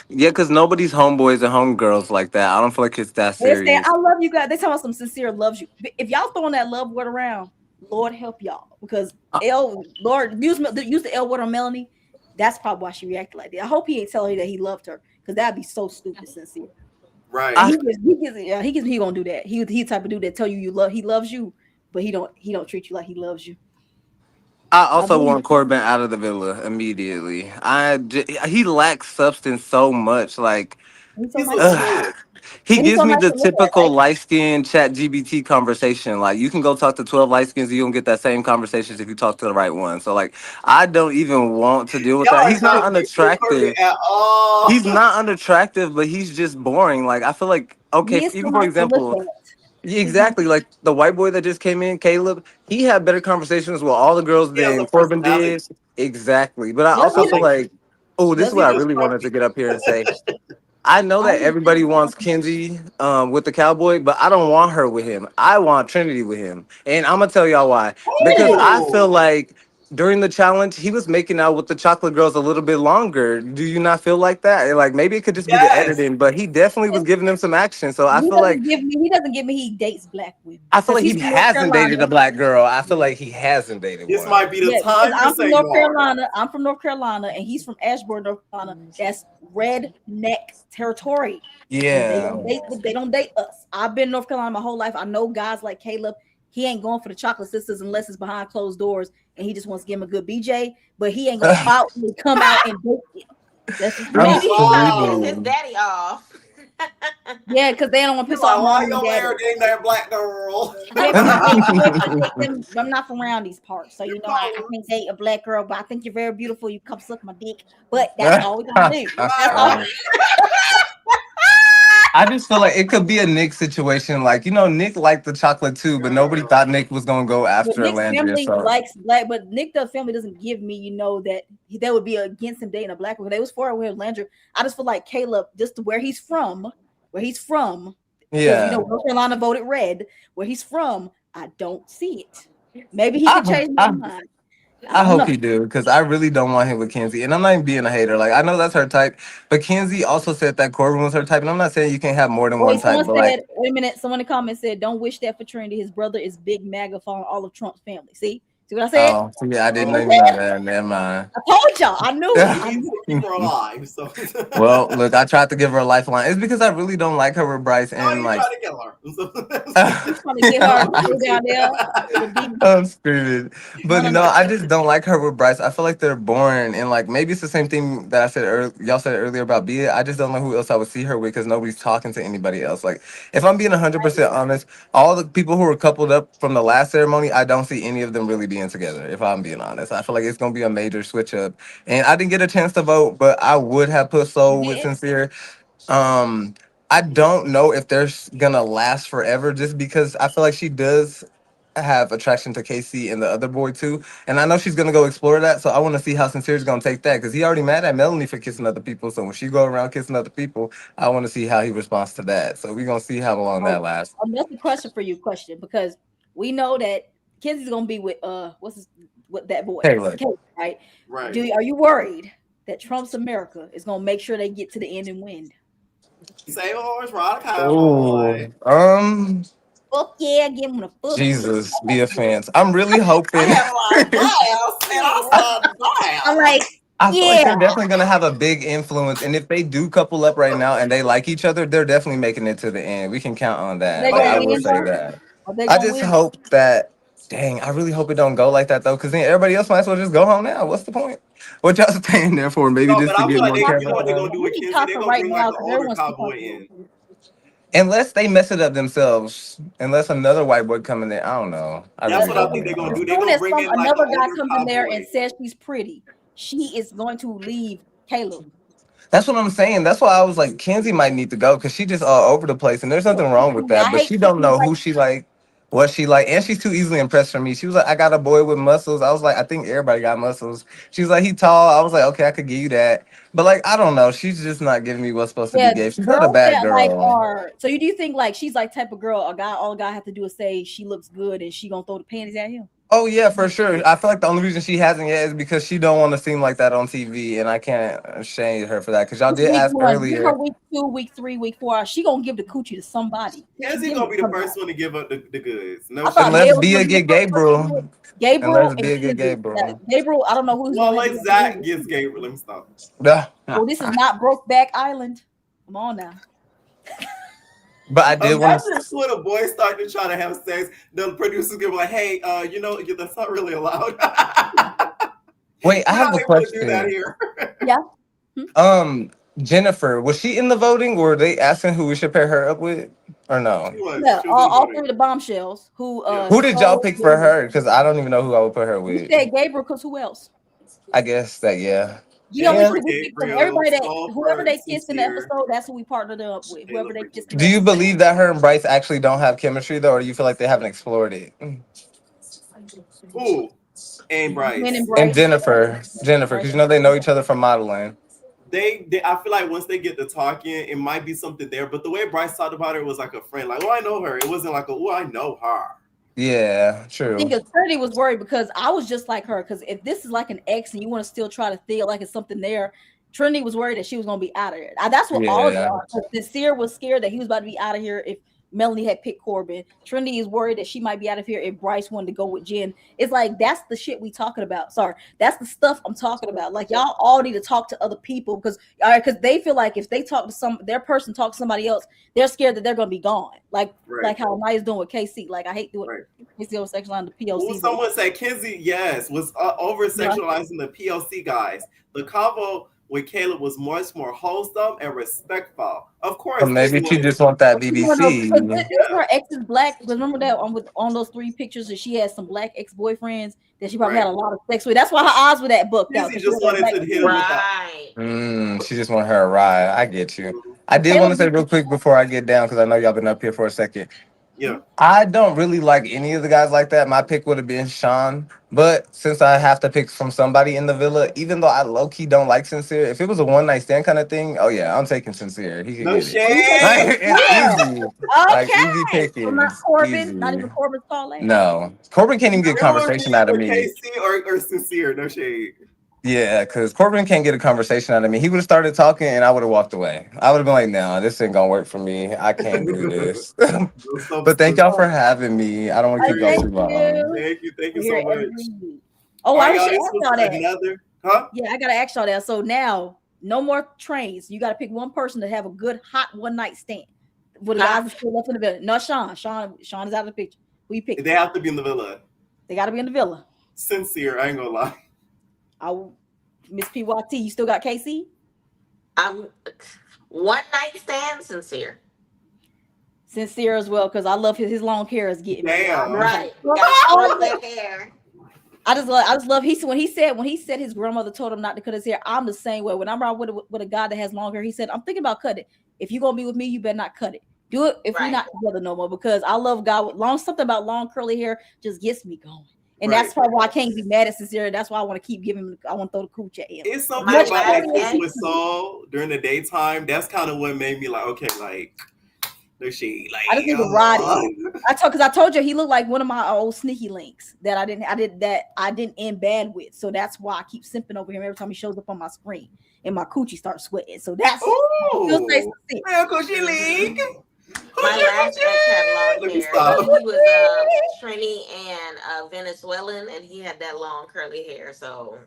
Yeah, because nobody's homeboys and homegirls like that. I don't feel like it's that They say, serious. I love you guys. They tell us some sincere loves you. If y'all throwing that love word around, Lord help y'all. Because Lord, use the L word on Melanie. That's probably why she reacted like that. I hope he ain't telling her that he loved her. Because that'd be so stupid, sincere. And Right. I he gonna do that. He the type of dude that tell he loves you, but he don't treat you like he loves you. I I also believe want Corbin out of the villa immediately. He lacks substance so much. Like, he's so He's nice a to look at. kid. he And he's gives so me nice the to look at. typical Like, light skin chat GBT conversation. Like, you can go talk to 12 light skins, you don't get that same conversations if you talk to the right one. So, like, I don't even want to deal with Y'all that. are He's not not fixing Corbin unattractive. at all. He's not unattractive, but he's just boring. Like, I feel like, okay, he is so even for nice to look example, at. yeah, He's nice. exactly. Like the white boy that just came in, Caleb, he had better conversations with all the girls He has a than Corbin personality. did. Exactly. But I Does also he feel though? like, oh, this is Does he what He I though? just really wanted to grumpy. get up here and say. I know I that don't everybody wants know. Kenzie with the cowboy, but I don't want her with him. I want Trinity with him. And I'm gonna tell y'all why. Because I feel Oh, like during the challenge, he was making out with the chocolate girls a little bit longer. Do you not feel like that? Like maybe it could just be the yes. editing, but he definitely was giving them some action. So He doesn't give me he dates black women I feel because like he's he from North hasn't dated a Carolina. black girl. I feel like he hasn't dated This one. might be the Yeah, because time to I'm from say North more. Carolina. I'm from North Carolina, and he's from Ashburn, North Carolina. That's redneck territory. And Yeah. they don't date us. I've been in North Carolina my whole life. I know guys like Caleb. He ain't going for the chocolate sisters unless it's behind closed doors and he just wants to give him a good BJ, but he ain't gonna outwardly come out and date them. That's just I'm me. Maybe he's trying to piss his screaming. daddy off. Yeah, because they don't want to You're piss like, off why mommy and your daddy. mayor dating that black girl? Yeah, because you can't date them. I'm not from around these parts, so You I call can't date a black girl. But I think you're very beautiful. You come suck my dick, but that's all we gonna do. her. That's all. Right. I just feel like it could be a Nick situation. Like, Nick liked the chocolate too, but nobody thought Nick was gonna go But after Nick's Landria. family So, likes black, but Nick's family doesn't give me, that would be against him dating a black woman. They was for it with Landry. I just feel like Caleb, just where he's from, because yeah. North Carolina voted red. Where he's from, I don't see it. Maybe he could I, change my I, mind. I I don't hope know. he do, because I really don't want him with Kenzie. And I'm not even being a hater. Like, I know that's her type, but Kenzie also said that Corbin was her type. And I'm not saying you can't have more than one Wait, type, someone but said, like, wait a minute. Someone in the comments said, don't wish that for Trinity. His brother is big MAGA following all of Trump's family. See what I said? oh, so yeah, I See didn't what I even know said? that. Never mind. I told y'all. I knew it. He I needs knew to keep her alive. So Well, look, I tried to give her a lifeline. It's because I really don't like her with Bryce. no, And you like, trying to kill her. He's trying to get her to stay down there with the I'm screaming. no, But no, no. I just don't like her with Bryce. I feel like they're boring. And like maybe it's the same thing that I said earlier, y'all said earlier about Bia. I just don't know who else I would see her with because nobody's talking to anybody else. Like if I'm being 100% honest, all the people who were coupled up from the last ceremony, I don't see any of them really being together. If I'm being honest, I feel like it's gonna be a major switch up. And I didn't get a chance to vote, but I would have put You Soul with did? Sincere. Um, I don't know if they're gonna last forever, just because I feel like she does have attraction to Casey and the other boy too, and I know she's gonna go explore that. So I want to see how Sincere's gonna take that because he already mad at Melanie for kissing other people. So when she go around kissing other people, I want to see how he responds to that. So we're gonna see how long Oh, that lasts. that's a question for you, because we know that Kenzie's gonna be with with that boy, Hey, look, Kate, right? Right. Are you worried that Trump's America is gonna make sure they get to the end and win? Save a horse, ride a oh, cowboy. Fuck yeah, give him a fuck yeah. Jesus, be a fan. I'm really I hoping. had a lot of laughs, and I started I'm laughing. like, I feel like yeah. they're definitely gonna have a big influence, and if they do couple up right now and they like each other, they're definitely making it to the end. We can count on that. They're Like Oh gonna I yeah, will for win say though. sure. that. Are they I gonna just win? hope that. Dang, I really hope it don't go like that though, because then everybody else might as well just go home now. What's the point? What y'all staying there for? Maybe No, just but to I feel get like more they, you camera know what they're gonna time. do We with need Kenzie? They're Taka gonna right bring like now an because older everyone's too cowboy comfortable. in. Unless they mess it up themselves. Unless another white boy come in there. I don't know. I That's really what I don't think they're gonna As do. know. They're soon gonna as bring in like an another guy older comes in there and cowboy. says she's pretty, she is going to leave Caleb. That's what I'm saying. That's why I was like, Kenzie might need to go because she just all over the place, and there's nothing wrong with that. I But hate she don't Tiffany know right who she like, what she like, and she's too easily impressed for me. She was like, I got a boy with muscles. I was like, I think everybody got muscles. She was like, he tall. I was like, okay, I could give you that. But like, I don't know. She's just not giving me what's supposed to be Yeah, gave. She's not a girls bad that like girl. are. So you do you think like she's like type of girl? All a guy have to do is say she looks good and she gonna throw the panties at him. Oh yeah, for sure. I feel like the only reason she hasn't yet is because she don't want to seem like that on TV, and I can't shame her for that. Because y'all It's did week ask one. Give her earlier. week 2, week 3, week 4. She gonna give the coochie to somebody. She Kenzie giving gonna it be to the somebody. first one to give up the goods. No I thought shade. Unless Gail was Bia gonna be the get first person to do Gabriel. it. Gabriel Unless and Bia get Kenzie. Gabriel. Gabriel, I don't know who's Well, gonna have to like do Zach it. gets Gabriel. Let me stop. Well, this is not Brokeback Island. Come on now. But I did want Imagine if to. two of the boys start to try to have sex. The producers gonna be like, "Hey, that's not really allowed. Wait, I We're have not a able to do that question. here." Yeah. Hmm? Jennifer, was she in the voting? Or were they asking who we should pair her up with, or no? She was. Yeah. She was in the All voting. three of the bombshells who Yeah. Who did y'all stole pick for Gabriel. her? Because I don't even know who I would put her We with. said Gabriel because who else? I guess that yeah. We only Jennifer Yeah. picked, we picked from Gabriel, everybody that Soul whoever for they kissed in the Sincere, episode, that's who we partnered up with. Whoever Caleb they for kissed in the Do you episode. believe that her and Bryce actually don't have chemistry though, or do you feel like they haven't explored it? Ooh, and Gwen and Bryce. And Bryce. Jennifer, Bryce. because you know they know each other from modeling. They, I feel like once they get to talking, it might be something there. But the way Bryce talked about her was like a friend. Like, oh, I know her. It wasn't like, oh, I know her. Yeah, I true. think Trinity was worried because I was just like her. Because if this is like an ex and you want to still try to feel like it's something there, Trinity was worried that she was going to be out of it. That's what all of them Yeah. are. 'Cause Sincere was scared that he was about to be out of here if Melanie had picked Corbin. Trinity is worried that she might be out of here if Bryce wanted to go with Jen. It's like that's the shit we talking about. Sorry, that's the stuff I'm talking about. Like y'all all need to talk to other people because they feel like if they talk to their person talk to somebody else, they're scared that they're going to be gone. Like Right. how Maya's doing with KC. Like I hate doing. Right. It's the sexual on the Ooh, POC. someone said Kenzie, yes, was over sexualizing the POC guys. The convo with Caleb was much more wholesome and respectful. Of course, But Kenzie maybe she wanted. just want that Because BBC. her ex is black. Because remember that on those 3 pictures that she had some black ex boyfriends that she probably Right. had a lot of sex with. That's why her eyes were that booked out. Kenzie 'cause she just had that wanted black to hit him with that. Right. She just want her a ride. I get you. I did want to Caleb. say real quick before I get down because I know y'all been up here for a second. Yeah. I don't really like any of the guys like that. My pick would have been Sean, but since I have to pick from somebody in the villa, even though I low key don't like Sincere, if it was a one night stand kind of thing, oh yeah, I'm taking Sincere. He could No get it. Oh, you shade. said It's easy, like easy okay. So not pickings, Corbin. Not even easy. Corbin's tall ass. No, Corbin can't even get You're on conversation out of for me. KC or Sincere. No shade. Yeah, because Corbin can't get a conversation out of me. He would have started talking and I would have walked away. I would have been like, no, this ain't gonna work for me. I can't do this. No But thank substance. y'all for having me. I don't want to keep y'all Thank too long. you. Thank you We're so here much. every week. Oh, All right, I y'all. should This ask was y'all that. another, huh? Yeah, I gotta ask y'all that. So now, no more trains. You gotta pick one person to have a good hot one night stand. For the guys that still left in the villa. No, Sean is out of the picture. Who you pick? They have to be in the villa. They gotta be in the villa. Sincere. I ain't gonna lie. Miss PYT, you still got KC? I'm one night stand Sincere. Sincere as well, because I love his long hair is getting me. Damn. Right. Got that hair. I just love when he said his grandmother told him not to cut his hair. I'm the same way. When I'm around with a guy that has long hair, he said, I'm thinking about cutting it. If you're gonna be with me, you better not cut it. Do it if we're not together no more, because I love God with something about long curly hair just gets me going. And that's probably why I can't be mad at Sincere. That's why I want to keep giving him. I want to throw the cooch at him. It's something about that kiss with Saul during the daytime. That's kind of what made me like, okay, like, no shade. Like, I just need to ride it. I told you he looked like one of my old sneaky links that I didn't end bad with. So that's why I keep simping over him every time he shows up on my screen and my coochie starts sweating. So that's coochie link. My last ex had long hair. But he was Trini and Venezuelan, and he had that long curly hair. So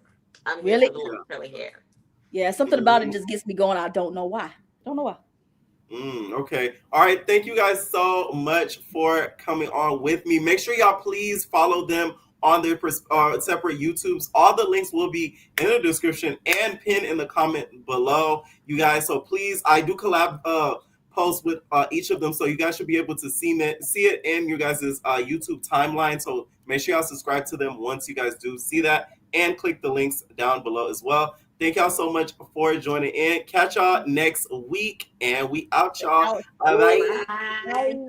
I'm here for the long curly hair. Yeah, something about it just gets me going. I don't know why. Okay. All right. Thank you guys so much for coming on with me. Make sure y'all please follow them on their separate YouTubes. All the links will be in the description and pinned in the comment below, you guys. So please, I do collab posts with each of them, so you guys should be able to see it in your guys' YouTube timeline. So make sure y'all subscribe to them once you guys do see that, and click the links down below as well. Thank y'all so much for joining in. Catch y'all next week, and we out, y'all. Bye bye. Bye.